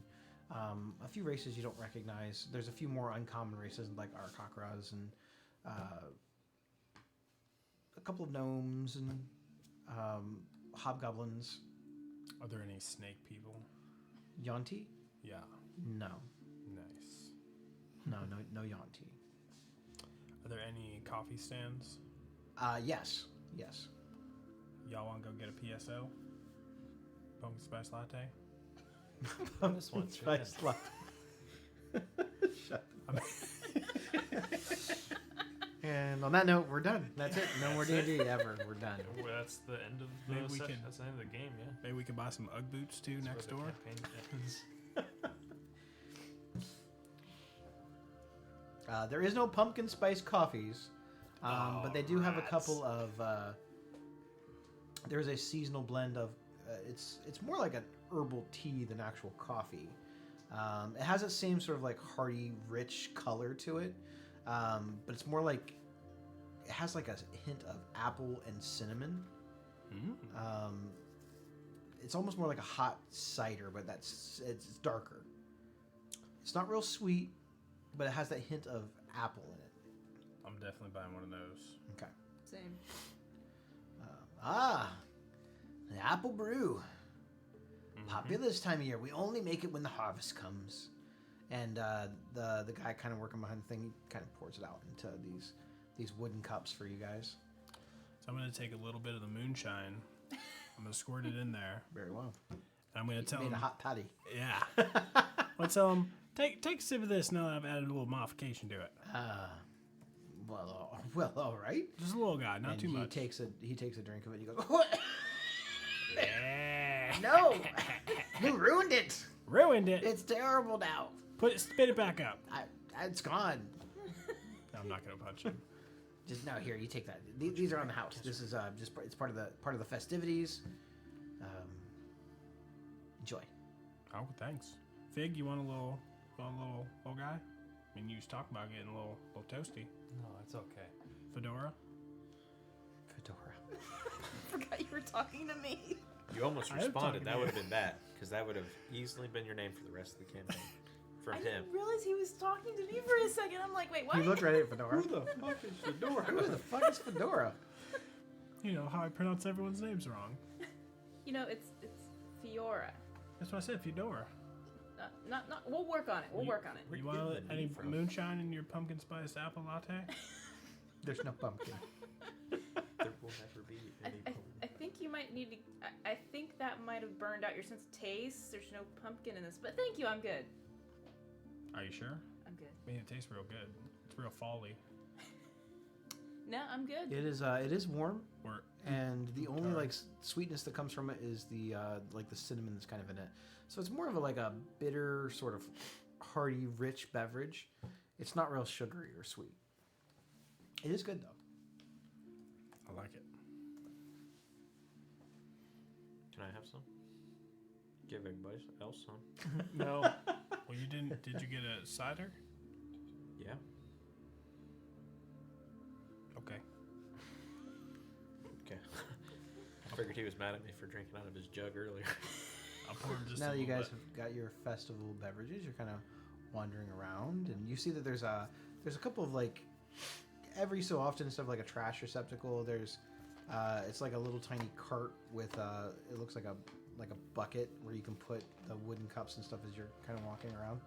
A few races you don't recognize. There's a few more uncommon races like Arcocras and a couple of gnomes and hobgoblins. Are there any snake people? Yonti? Yeah. No. Nice. No Yonti. Are there any coffee stands? Yes. Y'all want to go get a PSO? Pumpkin spice latte? This one's Spice latte. Shut I And on that note, we're done. That's it. No more D&D ever. We're done. Well, that's the end of the Maybe we session. can- That's the end of the game, yeah. Maybe we can buy some Ugg boots too That's next where the door. campaign ends. There is no pumpkin spice coffees, but they do have a couple of. There's a seasonal blend of. It's more like an herbal tea than actual coffee. It has that same sort of like hearty, rich color to it, but it's more like it has like a hint of apple and cinnamon. It's almost more like a hot cider, but it's darker. It's not real sweet, but it has that hint of apple in it. I'm definitely buying one of those. Okay. Same. The apple brew. Popular this time of year. We only make it when the harvest comes. And the guy kind of working behind the thing, he kind of pours it out into these wooden cups for you guys. So I'm going to take a little bit of the moonshine. I'm going to squirt it in there. Very well. And I'm going to tell Made him. a hot patty. Yeah. I'll tell him, take a sip of this now that I've added a little modification to it. Well, all right. Just a little guy, not And too he much. takes a drink of it. And he goes, "What? Yeah. No, you ruined it. Ruined it. It's terrible now. Spit it back up. It's gone. I'm not going to punch him. Just no. Here, you take that. These are on the house. This is just it's part of the festivities. Enjoy. Oh, thanks. Fig, you want a little guy? I mean, you was talking about getting a little toasty. No, it's okay. Fedora? I forgot you were talking to me. You almost I am responded. talking That to would you. have been bad, because that would have easily been your name for the rest of the campaign. From I him. didn't realize he was talking to me for a second. I'm like, wait, what? He looked right at Fedora. Who the fuck is Fedora? Who the fuck is Fedora? You know how I pronounce everyone's names wrong. You know, it's Fiora. That's what I said, Fedora. Not. We'll work on it. We'll work on it. Where'd You you want get the any name from? moonshine in your pumpkin spice apple latte? There's no pumpkin. There will never be any I think you might need to. I think that might have burned out your sense of taste. There's no pumpkin in this, but thank you. I'm good. Are you sure? I'm good. I mean, it tastes real good. It's real fall-y. No, I'm good. It is warm, Or and the only Sorry. like sweetness that comes from it is the like the cinnamon that's kind of in it. So it's more of a bitter sort of hearty, rich beverage. It's not real sugary or sweet. It is good though. I like it. Can I have some? Give everybody else some. No. Well, you didn't. Did you get a cider? Yeah. Okay. Okay. I figured he was mad at me for drinking out of his jug earlier. I'll pour him just Now a that you little guys bit. have got your festival beverages, you're kind of wandering around, and you see that there's a couple of like every so often instead of like a trash receptacle, there's it's like a little tiny cart with it looks like a bucket where you can put the wooden cups and stuff as you're kind of walking around.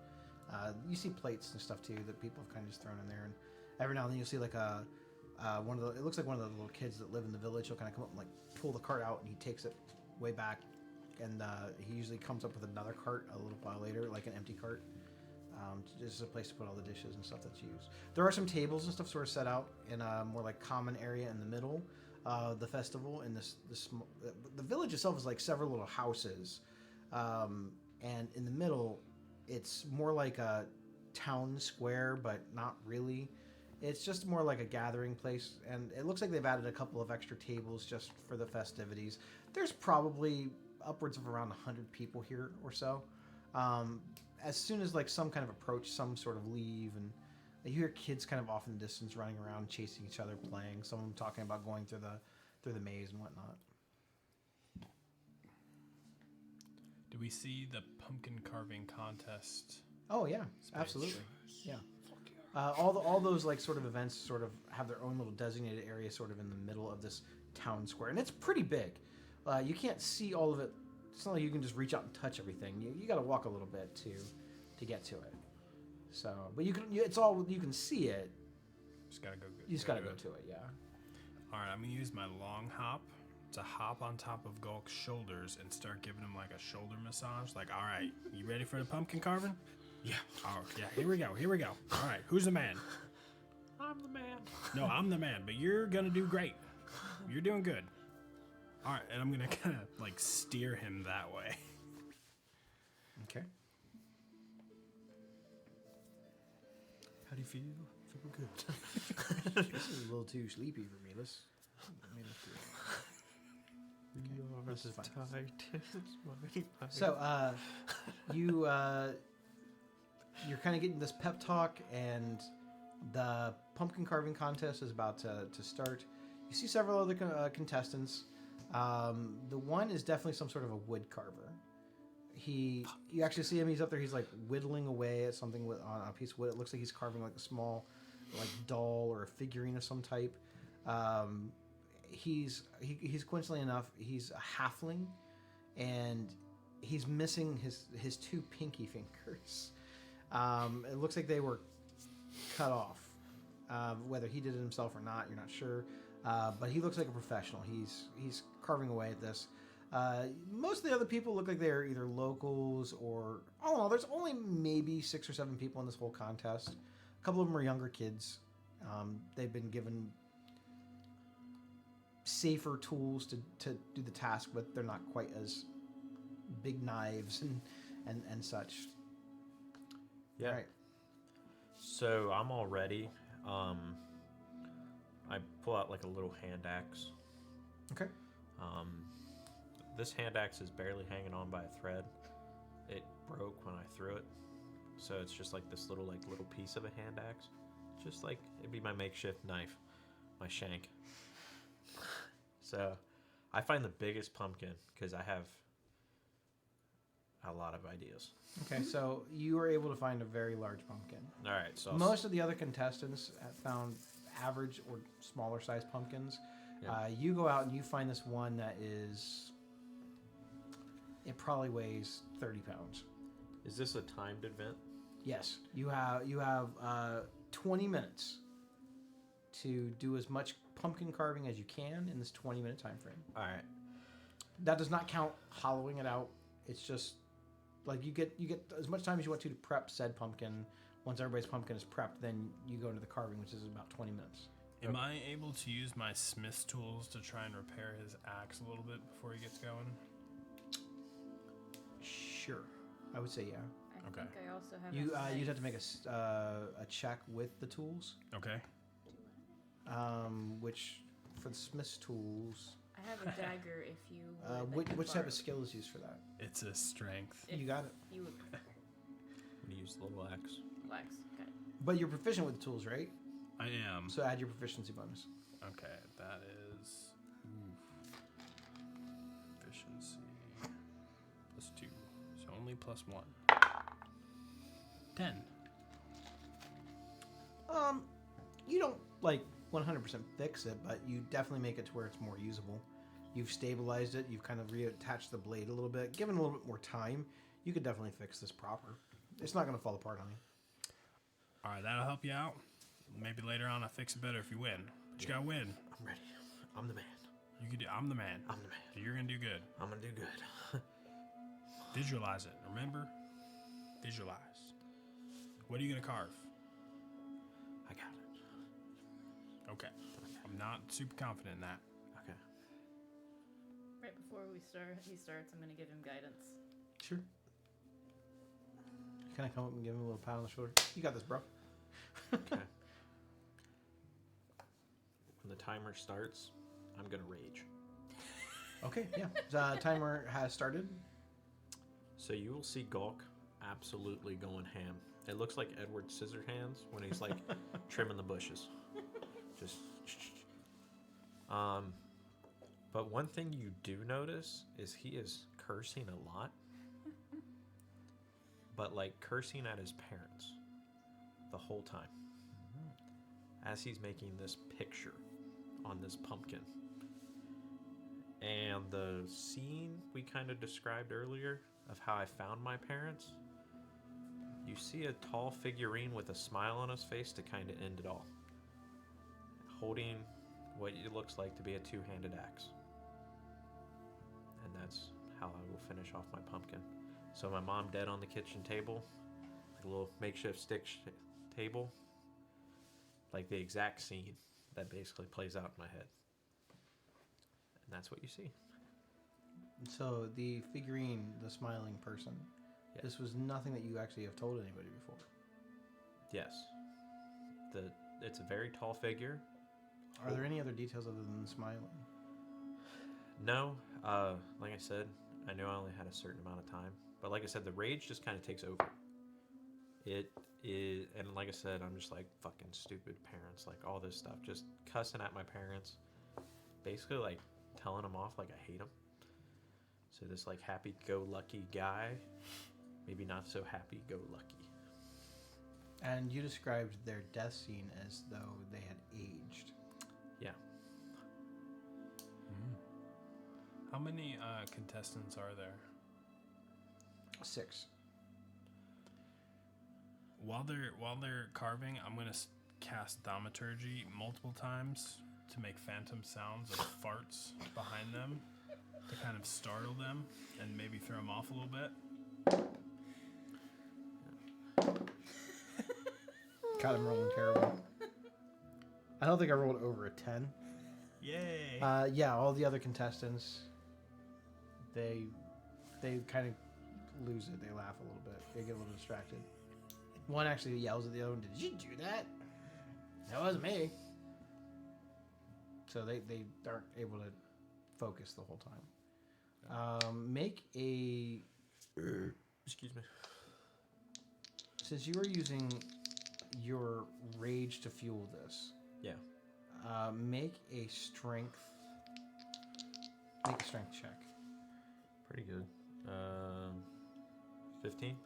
You see plates and stuff too that people have kind of just thrown in there, and every now and then you'll see like it looks like one of the little kids that live in the village. He'll kind of come up and like pull the cart out, and he takes it way back, and he usually comes up with another cart a little while later, like an empty cart. Just a place to put all the dishes and stuff that's used. There are some tables and stuff sort of set out in a more like common area in the middle of the festival. And the village itself is like several little houses, and in the middle, it's more like a town square, but not really. It's just more like a gathering place, and it looks like they've added a couple of extra tables just for the festivities. There's probably upwards of around 100 people here or so. As soon as like some kind of approach, some sort of leave, and you hear kids kind of off in the distance running around, chasing each other, playing. Some of them talking about going through the maze and whatnot. Do we see the pumpkin carving contest? Oh yeah, space? absolutely. Yeah. All those like sort of events sort of have their own little designated area sort of in the middle of this town square, and it's pretty big. You can't see all of it. It's not like you can just reach out and touch everything. You got to walk a little bit to get to it. So, but it's all you can see it. Just gotta go. You just got to go to it. Yeah. All right, I'm gonna use my long hop to hop on top of Gulk's shoulders and start giving him like a shoulder massage. Like, all right, you ready for the pumpkin carving? Yeah. Oh, yeah. Here we go. All right, who's the man? I'm the man. No, I'm the man, but you're gonna do great. You're doing good. All right, and I'm gonna kind of like steer him that way. Okay. How do you feel? Feel good. This is a little too sleepy for me. Let's do it. This is fine. So, So, you're kind of getting this pep talk, and the pumpkin carving contest is about to start. You see several other contestants. The one is definitely some sort of a wood carver. You actually see him. He's up there. He's like whittling away at something on a piece of wood. It looks like he's carving like a small, like doll or a figurine of some type. He's coincidentally enough, he's a halfling, and he's missing his two pinky fingers. It looks like they were cut off. Whether he did it himself or not, you're not sure. But he looks like a professional. He's carving away at this. Most of the other people look like they're either locals or all in all, there's only maybe 6 or 7 people in this whole contest. A couple of them are younger kids. They've been given safer tools to do the task, but they're not quite as big knives and such. yeah. All right. So I'm all ready. I pull out like a little hand axe. Okay. This hand axe is barely hanging on by a thread. It broke when I threw it, so it's just like this little piece of a hand axe. Just like it'd be my makeshift knife, my shank. So I find the biggest pumpkin because I have a lot of ideas. Okay, so you were able to find a very large pumpkin. All right, so Most of the other contestants have found average or smaller sized pumpkins. Yeah. You go out and you find this one that it probably weighs 30 pounds. is this a timed event? Yes, you have 20 minutes to do as much pumpkin carving as you can in this 20-minute time frame. All right. That does not count hollowing it out. It's just like you get as much time as you want to prep said pumpkin. Once everybody's pumpkin is prepped, then you go into the carving, which is about 20 minutes. Am I able to use my smith's tools to try and repair his axe a little bit before he gets going? Sure, I would say yeah. I Okay. think I also have. You'd have to make a check with the tools, Okay. which for the smith's tools, I have a dagger. If you. Would like to which type borrow. of skill is used for that? It's a strength. If You got it. You would I'm gonna use the little axe. relax. Got it. But you're proficient with the tools, right? I am. So add your proficiency bonus. Okay, that is efficiency +2, so only +1. 10. You don't like 100% fix it, but you definitely make it to where it's more usable. You've stabilized it. You've kind of reattached the blade a little bit. Given a little bit more time, you could definitely fix this proper. It's not going to fall apart on you. All right, that'll help you out. Maybe later on I'll fix it better if you win. But you gotta win. I'm ready. I'm the man. You can do. I'm the man. I'm the man. You're gonna do good. I'm gonna do good. Visualize it. Remember? Visualize. What are you gonna carve? I got it. Okay. I'm not super confident in that. Okay. Right before he starts, I'm gonna give him guidance. Sure. Can I come up and give him a little pat on the shoulder? You got this, bro. Okay. When the timer starts, I'm gonna rage. Okay, yeah. The timer has started. So you will see Gulk absolutely going ham. It looks like Edward Scissorhands when he's like trimming the bushes. Just but one thing you do notice is he is cursing a lot. but like cursing at his parents the whole time as he's making this picture on this pumpkin. And the scene we kind of described earlier of how I found my parents, you see a tall figurine with a smile on his face to kind of end it all, holding what it looks like to be a two-handed axe. And that's how I will finish off my pumpkin. So my mom dead on the kitchen table, like a little makeshift stick table, like the exact scene that basically plays out in my head. And that's what you see. So the figurine, the smiling person, Yeah. this was nothing that you actually have told anybody before. Yes. It's a very tall figure. Are there any other details other than smiling? No, like I said, I knew I only had a certain amount of time. But like I said, the rage just kind of takes over. It is, and like I said, I'm just like fucking stupid parents, like all this stuff, just cussing at my parents, basically like telling them off like I hate them. So this like happy-go-lucky guy, maybe not so happy-go-lucky. And you described their death scene as though they had aged. Yeah. How many contestants are there? 6. While they're carving, I'm gonna cast thaumaturgy multiple times to make phantom sounds of farts behind them to kind of startle them and maybe throw them off a little bit. God, I'm rolling terrible. I don't think I rolled over a 10. Yay! Yeah, all the other contestants, they kind of lose it. They laugh a little bit. They get a little distracted. One actually yells at the other one, "Did you do that? That wasn't me." So they aren't able to focus the whole time. Make a... Excuse me. Since you are using your rage to fuel this, Yeah. make a strength check. Pretty good. 15?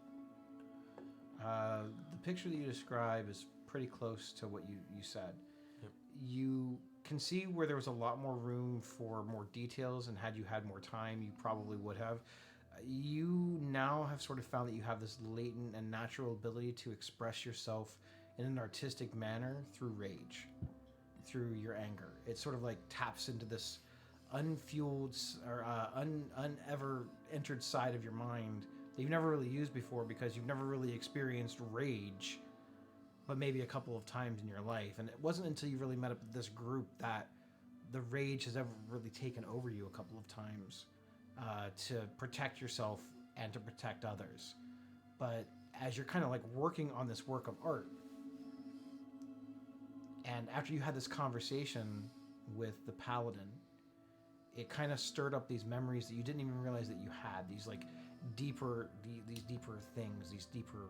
The picture that you describe is pretty close to what you said. Yep. You can see where there was a lot more room for more details, and had you had more time, you probably would have. You now have sort of found that you have this latent and natural ability to express yourself in an artistic manner through rage, through your anger. It sort of like taps into this unfueled or unever entered side of your mind that you've never really used before because you've never really experienced rage, but maybe a couple of times in your life. And it wasn't until you really met up with this group that the rage has ever really taken over you a couple of times to protect yourself and to protect others. But as you're kind of like working on this work of art, and after you had this conversation with the paladin, it kind of stirred up these memories that you didn't even realize that you had. These like deeper, these deeper things, these deeper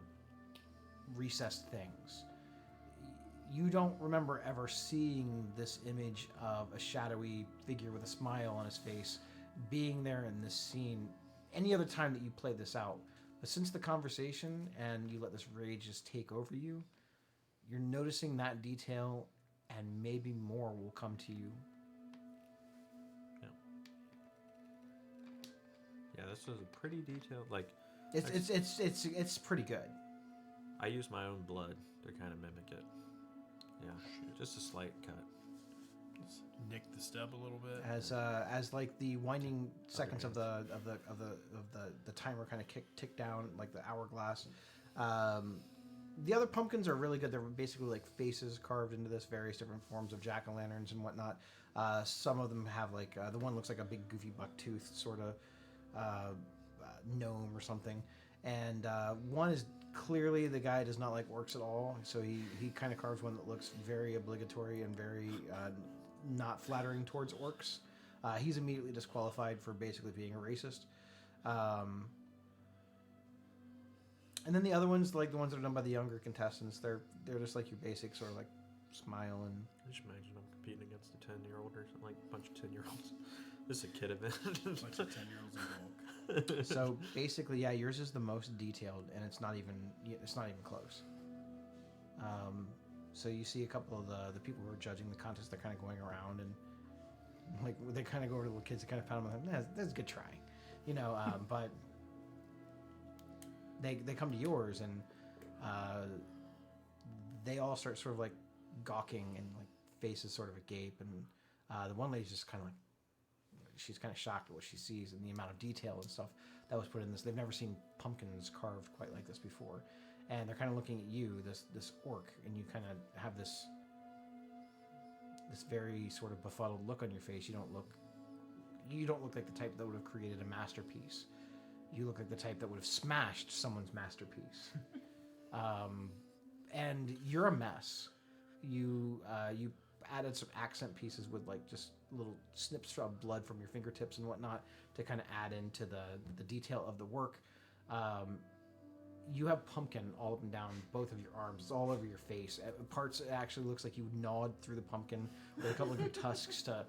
recessed things. You don't remember ever seeing this image of a shadowy figure with a smile on his face being there in this scene any other time that you played this out. But since the conversation and you let this rage just take over you, you're noticing that detail, and maybe more will come to you. Yeah, this was a pretty detailed, like... It's pretty good. I used my own blood to kind of mimic it. Yeah, just a slight cut. Just nick the stub a little bit. As like the winding seconds of the timer kind of tick down, like the hourglass. The other pumpkins are really good. They're basically like faces carved into this, various different forms of jack-o'-lanterns and whatnot. Some of them have like the one looks like a big goofy buck-toothed sort of gnome or something, and one is clearly the guy does not like orcs at all, so he kind of carves one that looks very obligatory and very not flattering towards orcs. He's immediately disqualified for basically being a racist. And then the other ones, like the ones that are done by the younger contestants, they're just like your basic sort of like smile and... Just imagine I'm competing against a 10-year-old or something, like a bunch of 10-year-olds. This is a kid event. Like the 10-year-olds in bulk. So basically, yeah, yours is the most detailed, and it's not even close. So you see a couple of the people who are judging the contest. They're kind of going around and like they kind of go over to the little kids and kind of pat them on the head. That's a good try, but they come to yours and they all start sort of like gawking and like faces sort of agape, and the one lady's just kind of like, she's kind of shocked at what she sees and the amount of detail and stuff that was put in this. They've never seen pumpkins carved quite like this before, and they're kind of looking at you, this orc, and you kind of have this very sort of befuddled look on your face. You don't look like the type that would have created a masterpiece. You look like the type that would have smashed someone's masterpiece. And you're a mess. You added some accent pieces with like just little snips of blood from your fingertips and whatnot to kind of add into the detail of the work. You have pumpkin all up and down both of your arms. It's all over your face. At parts, it actually looks like you gnawed through the pumpkin with a couple of your tusks to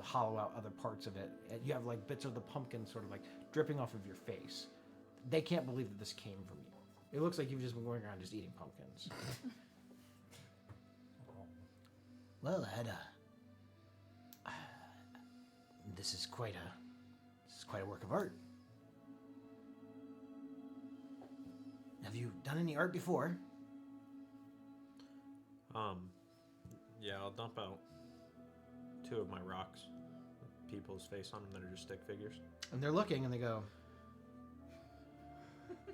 hollow out other parts of it. You have like bits of the pumpkin sort of like dripping off of your face. They can't believe that this came from you. It looks like you've just been going around just eating pumpkins. Well, this is quite a work of art. Have you done any art before? Yeah, I'll dump out 2 of my rocks with people's face on them that are just stick figures. And they're looking and they go,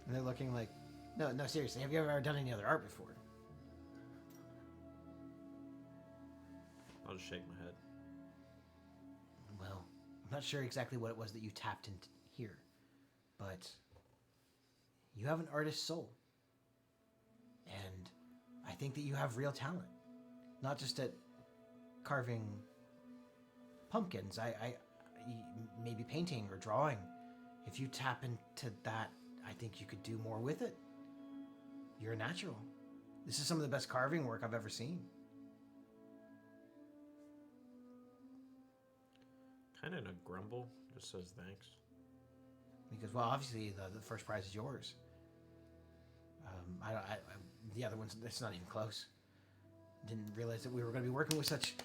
and they're looking like, No, seriously. Have you ever done any other art before? I'll just shake my head. Well, I'm not sure exactly what it was that you tapped into here, but you have an artist's soul. And I think that you have real talent. Not just at carving pumpkins. Maybe painting or drawing. If you tap into that, I think you could do more with it. You're a natural. This is some of the best carving work I've ever seen. Kind of in a grumble, just says thanks. because, well, obviously the first prize is yours. The other ones, it's not even close. Didn't realize that we were going to be working with such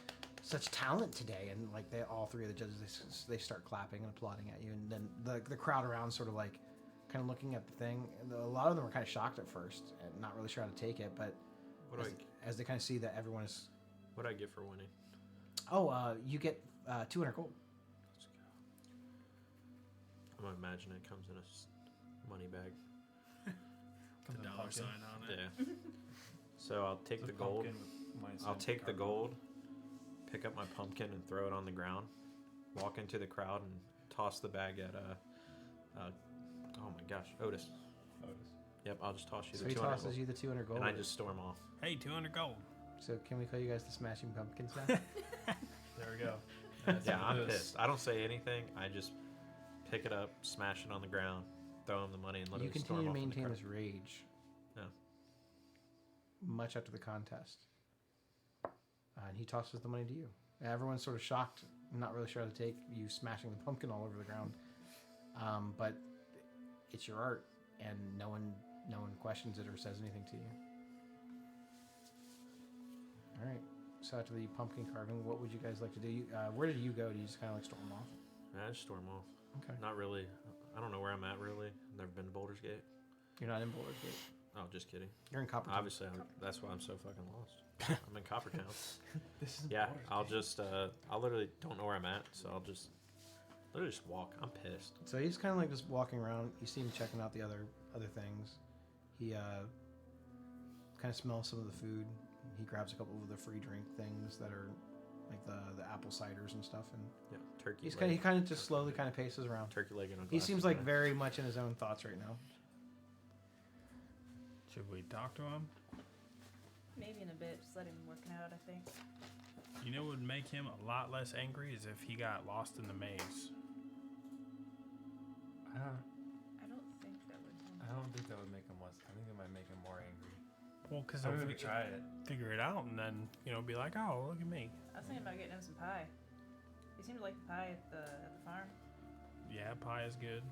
talent today, and like all 3 of the judges, they start clapping and applauding at you, and then the crowd around sort of like kind of looking at the thing. A lot of them were kind of shocked at first and not really sure how to take it, but as they kind of see that everyone is. What do I get for winning? Oh, you get 200 gold. Let's go. I'm imagining it comes in a money bag. The dollar sign on it. Yeah. So I'll take the gold. I'll take the gold, pick up my pumpkin and throw it on the ground, walk into the crowd and toss the bag at oh my gosh, Otis. Yep, I'll just toss you So the he 200 tosses gold. you the 200 gold. And I just storm off. Hey, 200 gold. So can we call you guys the Smashing Pumpkins now? There we go. Yeah, I'm pissed. I don't say anything. I just pick it up, smash it on the ground, throw him the money, and let You him storm continue to off in the maintain crowd. this rage. Yeah. Much after the contest. And he tosses the money to you. Everyone's sort of shocked, not really sure how to take you smashing the pumpkin all over the ground. But it's your art, and no one questions it or says anything to you. All right. So after the pumpkin carving, what would you guys like to do? Where did you go? Do you just kind of like storm off? Yeah, I just storm off. Okay. Not really. I don't know where I'm at, really. Never been to Boulder's Gate. You're not in Boulder's Gate. Oh, just kidding. You're in Coppertown. Obviously, that's why I'm so fucking lost. I'm in Coppertown. This is Yeah, Baldur's I'll Gate. just, I literally don't know where I'm at, so I'll just literally just walk. I'm pissed. So he's kind of like just walking around. You see him checking out the other things. He kind of smells some of the food. He grabs a couple of the free drink things that are like the apple ciders and stuff. And Yeah, turkey. he kind of just slowly kind of paces around. Turkey leg and a He glass seems of like wine. very much in his own thoughts right now. Should we talk to him? Maybe in a bit. Just let him work it out, I think. You know what would make him a lot less angry is if he got lost in the maze. I don't think that would. I don't think that would make him less. I think it might make him more angry. Well, because I'm he'll gonna try it. figure it out and then, be like, oh, look at me. I was thinking about getting him some pie. He seemed to like the pie at the farm. Yeah, pie is good.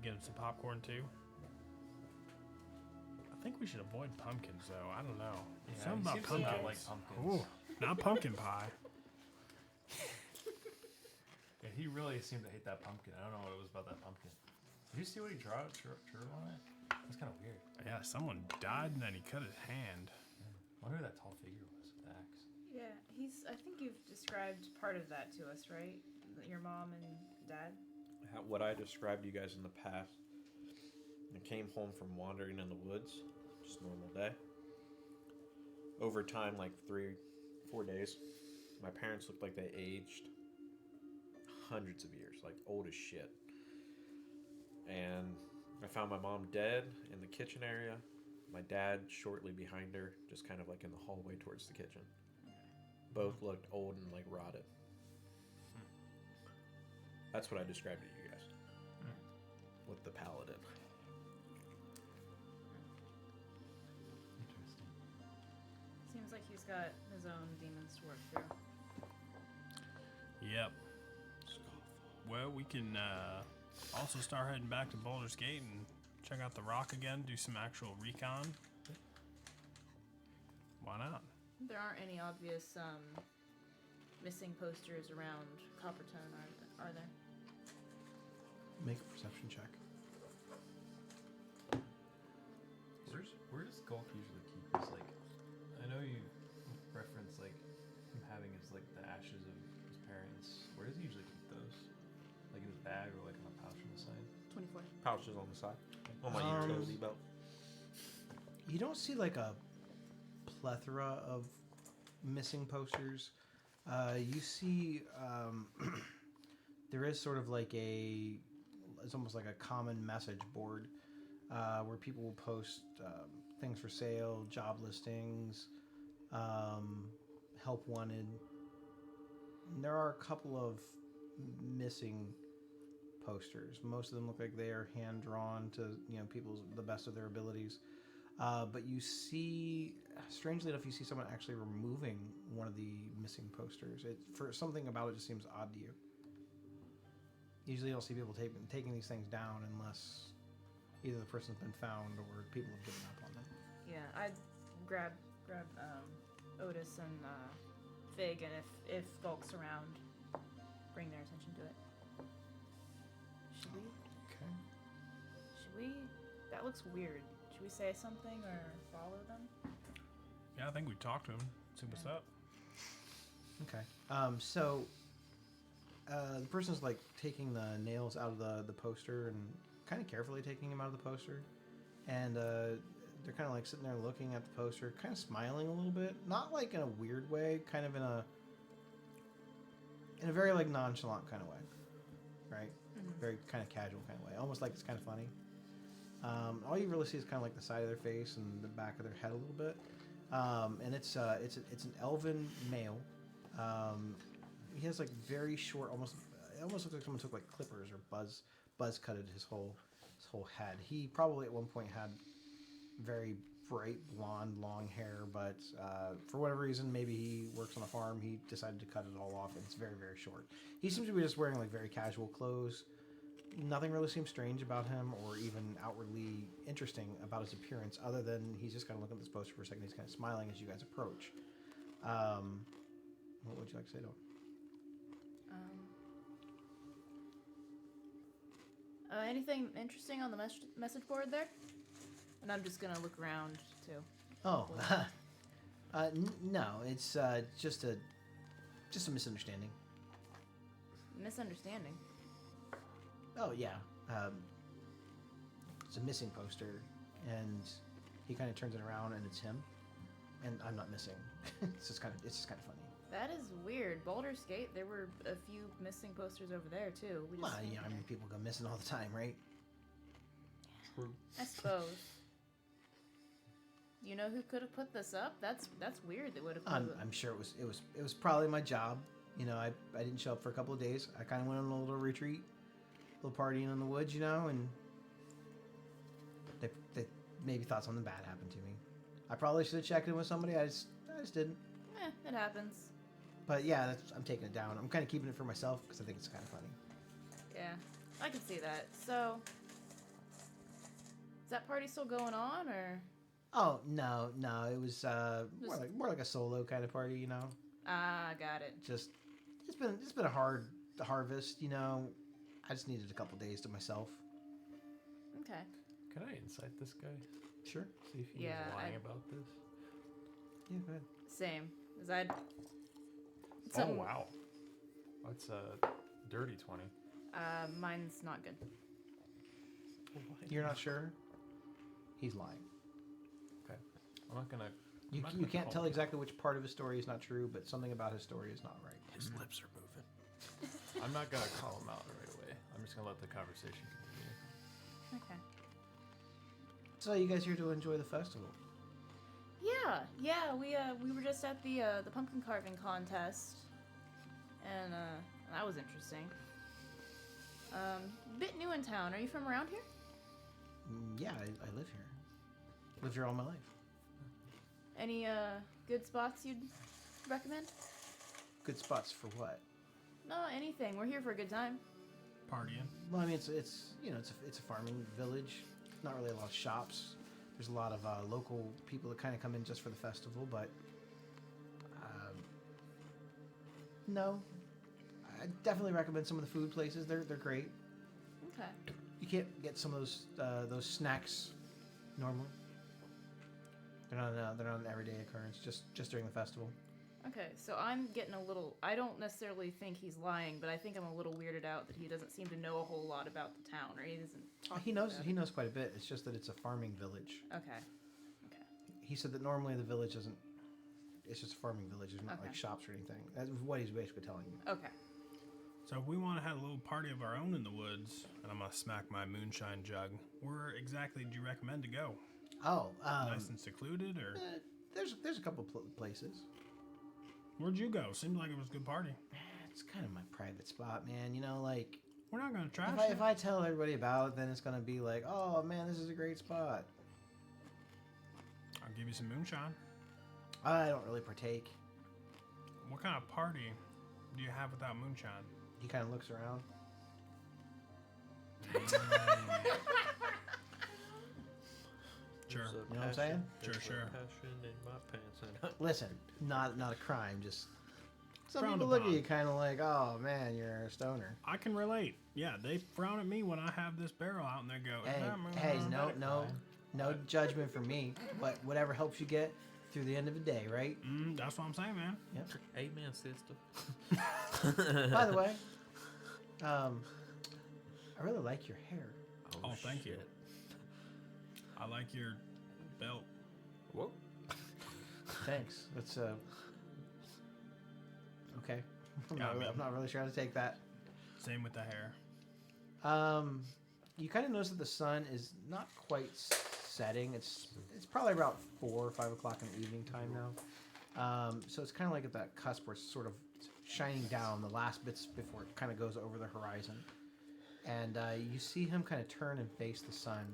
get him some popcorn too. I think we should avoid pumpkins, though. I don't know. Yeah, Something he about seems to pumpkins. not like pumpkins. Ooh, not pumpkin pie. Yeah, he really seemed to hate that pumpkin. I don't know what it was about that pumpkin. Did you see what he drew on it? That's kind of weird. Yeah, someone died and then he cut his hand. I wonder who that tall figure was with the axe. Yeah, I think you've described part of that to us, right? Your mom and dad? What I described to you guys in the past. I came home from wandering in the woods, just a normal day. Over time, like 3-4 days, my parents looked like they aged hundreds of years, like old as shit. And I found my mom dead in the kitchen area, my dad shortly behind her, just kind of like in the hallway towards the kitchen. Both looked old and like rotted. That's what I described to you guys. With the paladin. Interesting. Seems like he's got his own demons to work through. Yep. Well, we can also start heading back to Boulder's Gate and check out the rock again, do some actual recon. Why not? There aren't any obvious missing posters around Coppertone, are there? Make a perception check. Where does Gulk usually keep his, like, I know you reference like him having his, like, the ashes of his parents. Where does he usually keep those? Like in his bag or like on a pouch on the side? 24. Pouches on the side. On my utility belt. You don't see like a plethora of missing posters. You see there is sort of like it's almost like a common message board where people will post things for sale, job listings, help wanted. And there are a couple of missing posters. Most of them look like they are hand drawn to people's the best of their abilities. But you see, strangely enough, you see someone actually removing one of the missing posters. For something about it just seems odd to you. Usually, you don't see people taking these things down unless either the person's been found or people have given up on them. Yeah, I'd grab Otis and Fig, and if Gulk's around, bring their attention to it. Should we? Okay. Should we? That looks weird. Should we say something or follow them? Yeah, I think we talked to him. See what's up. Okay. So the person's like taking the nails out of the poster and kind of carefully taking them out of the poster, and they're kind of like sitting there looking at the poster, kind of smiling a little bit, not like in a weird way, kind of in a very like nonchalant kind of way, right? Mm-hmm. Very kind of casual kind of way, almost like it's kind of funny. All you really see is kind of like the side of their face and the back of their head a little bit, and it's an elven male. He has like very short, it almost looks like someone took like clippers or buzz cutted his whole head. He probably at one point had very bright blonde long hair, but for whatever reason, maybe he works on a farm. He decided to cut it all off, and it's very, very short. He seems to be just wearing like very casual clothes. Nothing really seems strange about him or even outwardly interesting about his appearance, other than he's just kind of looking at this poster for a second. He's kind of smiling as you guys approach. What would you like to say to him? Anything interesting on the message board there? And I'm just gonna look around too. Oh, no, it's just a misunderstanding. Misunderstanding. Oh yeah, it's a missing poster, and he kind of turns it around, and it's him, and I'm not missing. It's just kind of funny. That is weird. Boulder's Gate, there were a few missing posters over there too. We just Well, I mean, people go missing all the time, right? True. I suppose. You know who could have put this up? That's weird. That would have. I'm sure it was probably my job. I didn't show up for a couple of days. I kind of went on a little retreat, a little partying in the woods, and they maybe thought something bad happened to me. I probably should have checked in with somebody. I just didn't. It happens. But yeah, I'm taking it down. I'm kind of keeping it for myself because I think it's kind of funny. Yeah, I can see that. So, Is that party still going on, or? Oh no, it was more like a solo kind of party, you know. Ah, got it. Just it's been a hard harvest, you know. I just needed a couple days to myself. Okay. Can I insight this guy? Sure. See if he Yeah, is lying about this. Yeah, go ahead. Same. Cause I'd. Oh wow, that's a dirty 20. Mine's not good. You're not sure? He's lying. Okay, I'm not gonna. You I'm not you gonna can't call tell him. exactly which part of his story is not true, but something about his story is not right. His lips are moving. I'm not gonna call him out right away. I'm just gonna let the conversation continue. Okay. So you guys here to enjoy the festival? Yeah. We were just at the pumpkin carving contest, and that was interesting. Bit new in town. Are you from around here? Yeah, I live here. Lived here all my life. Any good spots you'd recommend? Good spots for what? No, anything. We're here for a good time. Partying. Well, I mean, it's you know it's a farming village. Not really a lot of shops. There's a lot of local people that kind of come in just for the festival, but no, I definitely recommend some of the food places. They're great. Okay. You can't get some of those snacks normally. They're not an everyday occurrence. Just during the festival. Okay, so I'm getting a little. I don't necessarily think he's lying, but I think I'm a little weirded out that he doesn't seem to know a whole lot about the town, or he doesn't talk. He knows about he knows quite a bit. It's just that it's a farming village. it. Okay. He said that normally the village isn't. It's just a farming village. There's not Okay. like shops or anything. That's what he's basically telling you. Okay. So if we want to have a little party of our own in the woods, and I'm gonna smack my moonshine jug, where exactly do you recommend to go? Oh, Nice and secluded, or there's a couple places. where'd you go? Seemed like it was a good party. It's kind of my private spot, man. You know, like We're not gonna trash if it. if I tell everybody about it, then it's gonna be like, oh man, this is a great spot. I'll give you some moonshine. I don't really partake. What kind of party do you have without moonshine? He kind of looks around. Sure. There's a You know what I'm saying? there's Sure, a sure. Passion in my pants. Listen, not a crime. Just some Frowned people look at upon. you kind of like, oh man, you're a stoner. I can relate. Yeah, they frown at me when I have this barrel out and they go, "Is Hey, that moonshine?" hey, no judgment from me. But whatever helps you get through the end of the day, right? That's what I'm saying, man. Amen, sister. By the way, I really like your hair. Oh, thank you. I like your belt. Whoa. Thanks. That's okay. Yeah, I'm not really sure how to take that. Same with the hair. You kind of notice that the sun is not quite setting. It's probably about 4 or 5 o'clock in the evening time now. So it's kind of like at that cusp where it's sort of shining down the last bits before it kind of goes over the horizon. And you see him kind of turn and face the sun.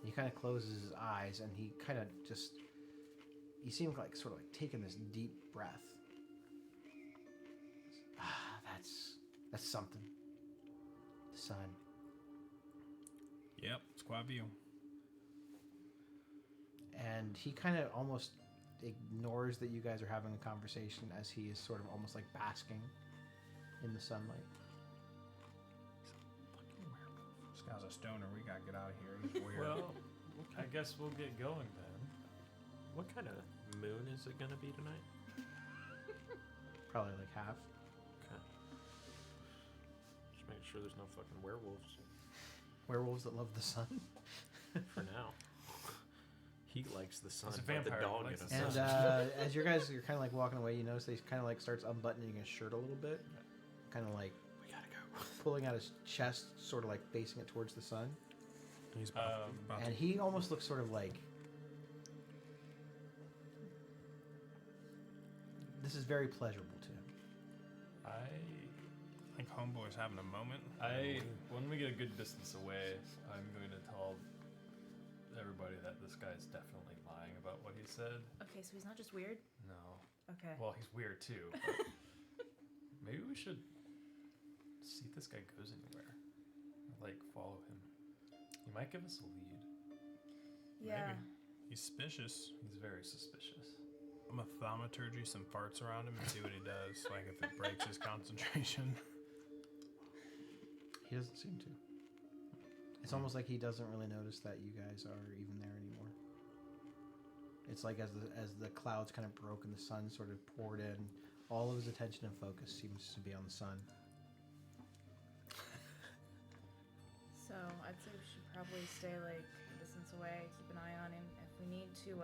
And he kind of closes his eyes, and he kind of just. You see him like sort of like taking this deep breath. Ah, that's something. The sun. Yep, it's quite a view. And he kind of almost ignores that you guys are having a conversation as he is sort of almost like basking in the sunlight. This guy's a stoner. We gotta get out of here. He's weird. Well, I guess we'll get going then. What kind of moon is it gonna be tonight? Probably like half. Okay. Just make sure there's no fucking werewolves Werewolves that love the sun. for now. He likes the sun. He's a but the vampire, dog he likes in the him And doesn't. as you're kind of like walking away, you notice that he kind of like starts unbuttoning his shirt a little bit, kind of like We gotta go. pulling out his chest, sort of like facing it towards the sun. He's about And he almost looks sort of like this is very pleasurable to him. I think Homeboy's having a moment. When we get a good distance away, I'm going to tell everybody that this guy's definitely lying about what he said. Okay, so he's not just weird. No. Okay. Well, he's weird too. But maybe we should see if this guy goes anywhere. Like follow him. He might give us a lead. Yeah. Maybe. He's suspicious. He's very suspicious. I'm gonna thaumaturgy some farts around him and see what he does. Like if it breaks his concentration. He doesn't seem to. It's almost like he doesn't really notice that you guys are even there anymore. It's like as the clouds kind of broke and the sun sort of poured in, all of his attention and focus seems to be on the sun. So I'd say we should probably stay like a distance away, keep an eye on him. If we need to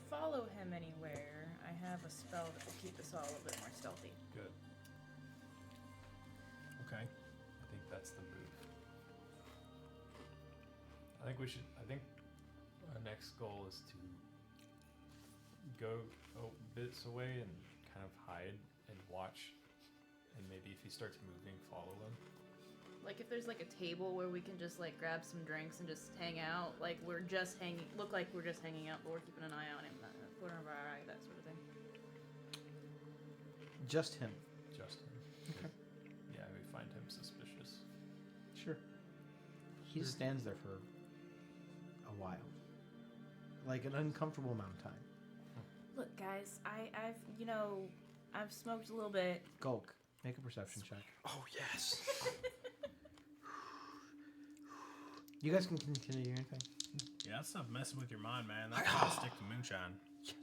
follow him anywhere, I have a spell that will keep us all a bit more stealthy. Good. Okay. I think that's the move. I think our next goal is to go bits away and kind of hide and watch, and maybe if he starts moving, follow him. Like if there's like a table where we can just like grab some drinks and just hang out, like we're just hanging, look like we're just hanging out, but we're keeping an eye on him, corner of our eye, that sort of thing. Just him. Just him. Okay. Yeah, we find him suspicious. Sure. He just stands there for a while. Like an uncomfortable amount of time. Look, guys, I've smoked a little bit. Gulk. Make a perception check. Oh, yes. You guys can continue your thing. Yeah, that stuff messing with your mind, man. That's why I stick to moonshine. Yes.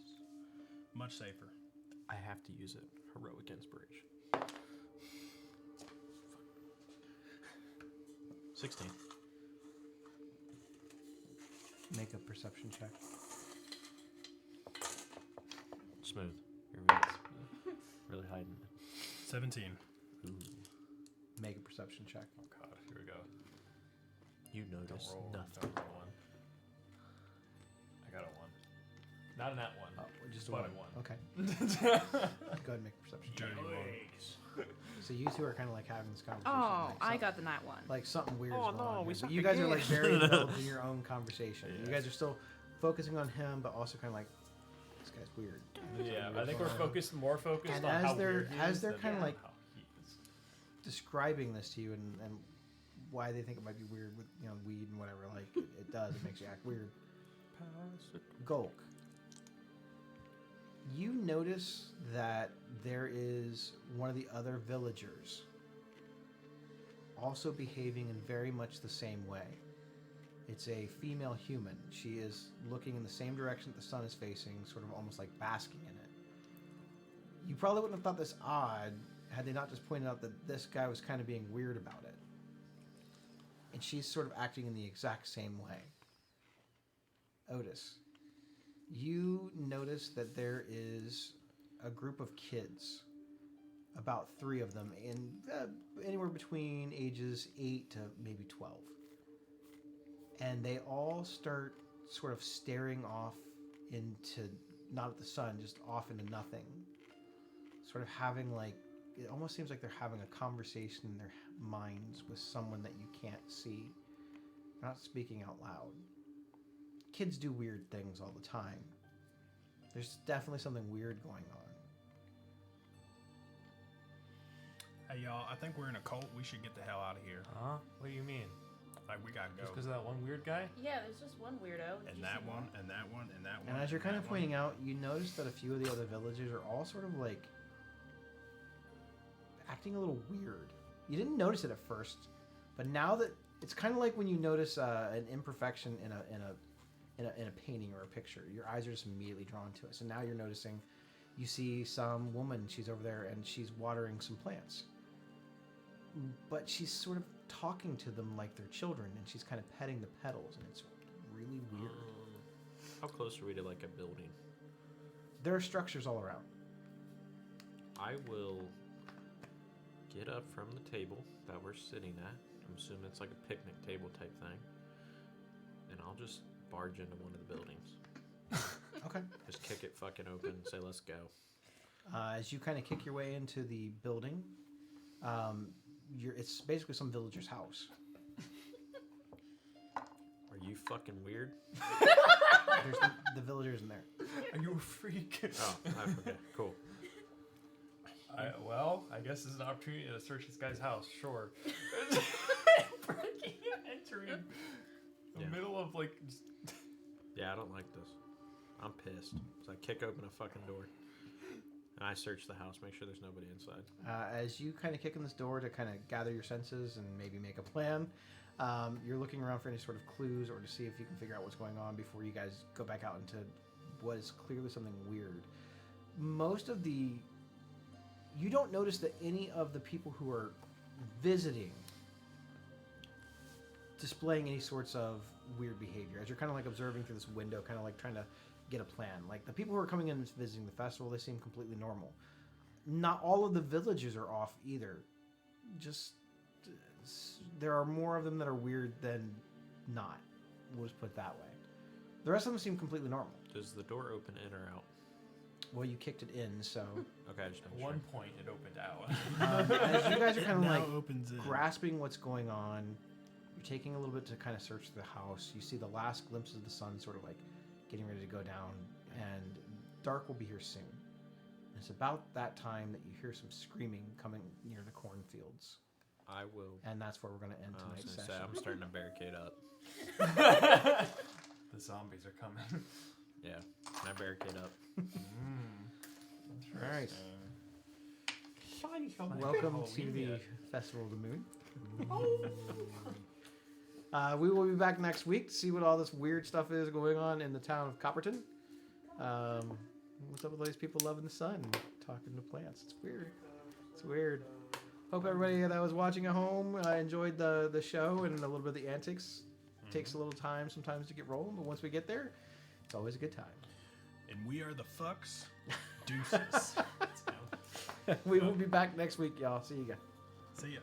Much safer. I have to use it. Heroic inspiration. 16. Make a perception check. Smooth. You're really hiding it. 17. Ooh. Make a perception check. Oh god, here we go. You Don't notice roll. nothing. Don't roll one. I got a 1. Not in that one. Oh, just a But one. a 1. Okay. Go ahead and make a perception check. Dirty ones. So you two are kind of like having this conversation. Oh, like I something- got the night one. Like something weird. Oh, is going no, on we here. suck But you guys are like again. very involved in your own conversation. You Yeah. guys are still focusing on him, but also kind of like, this guy's weird. Yeah, I think we're more focused And on as how they're- weird he as is they're than kinda like- how he is. Describing this to you and why they think it might be weird with weed and whatever. Like it does. It makes you act weird. Gulk. You notice that there is one of the other villagers also behaving in very much the same way. It's a female human. She is looking in the same direction that the sun is facing, sort of almost like basking in it. You probably wouldn't have thought this odd had they not just pointed out that this guy was kind of being weird about it. And she's sort of acting in the exact same way. Otis, you notice that there is a group of kids, about 3 of them, in anywhere between ages 8 to maybe 12. And they all start sort of staring off into, not at the sun, just off into nothing. Sort of having like, it almost seems like they're having a conversation in their minds with someone that you can't see. They're not speaking out loud. Kids do weird things all the time. There's definitely something weird going on. Hey, y'all, I think we're in a cult. We should get the hell out of here. Huh? What do you mean? Like, we gotta go. Just because of that one weird guy? Yeah, there's just one weirdo. Did And you that see one, more? and that one, and that one. And as you're kind that of one. pointing out, you notice that a few of the other villagers are all sort of like acting a little weird. You didn't notice it at first, but now that it's kind of like when you notice an imperfection in a painting or a picture, your eyes are just immediately drawn to it. So now you're noticing, you see some woman, she's over there and she's watering some plants, but she's sort of talking to them like they're children, and she's kind of petting the petals, and it's really weird. How close are we to like a building? There are structures all around. I will get up from the table that we're sitting at. I'm assuming it's like a picnic table type thing. And I'll just barge into one of the buildings. Okay. Just kick it fucking open and say, let's go. As you kind of kick your way into the building, it's basically some villager's house. Are you fucking weird? There's the villager isn't there. Are you a freak? Oh, okay, cool. Well, I guess this is an opportunity to search this guy's house. Sure. Entering. the Yeah. middle of like. Just... Yeah, I don't like this. I'm pissed. So I kick open a fucking door. And I search the house, make sure there's nobody inside. As you kind of kick in this door to kind of gather your senses and maybe make a plan, you're looking around for any sort of clues or to see if you can figure out what's going on before you guys go back out into what is clearly something weird. You don't notice that any of the people who are visiting displaying any sorts of weird behavior. As you're kind of like observing through this window, kind of like trying to get a plan. Like the people who are coming in and visiting the festival, they seem completely normal. Not all of the villagers are off either. Just there are more of them that are weird than not. We'll just put it that way. The rest of them seem completely normal. Does the door open in or out? Well, you kicked it in, so Okay, I just At make one sure. point, it opened out. as you guys are kind of Now like opens in. grasping what's going on, you're taking a little bit to kind of search the house. You see the last glimpses of the sun sort of like getting ready to go down, and dark will be here soon. And it's about that time that you hear some screaming coming near the cornfields. I will. And that's where we're going to end I was tonight's gonna session. say, I'm starting to barricade up. The zombies are coming. Yeah, can I barricade up? All right. Like Welcome Halloween to the yet. Festival of the Moon. We will be back next week to see what all this weird stuff is going on in the town of Copperton. What's up with all these people loving the sun and talking to plants? It's weird. It's weird. Hope everybody that was watching at home enjoyed the show and a little bit of the antics. Takes a little time sometimes to get rolling, but once we get there, it's always a good time. And we are the fucks. Deuces. We will be back next week, y'all. See you guys. See ya.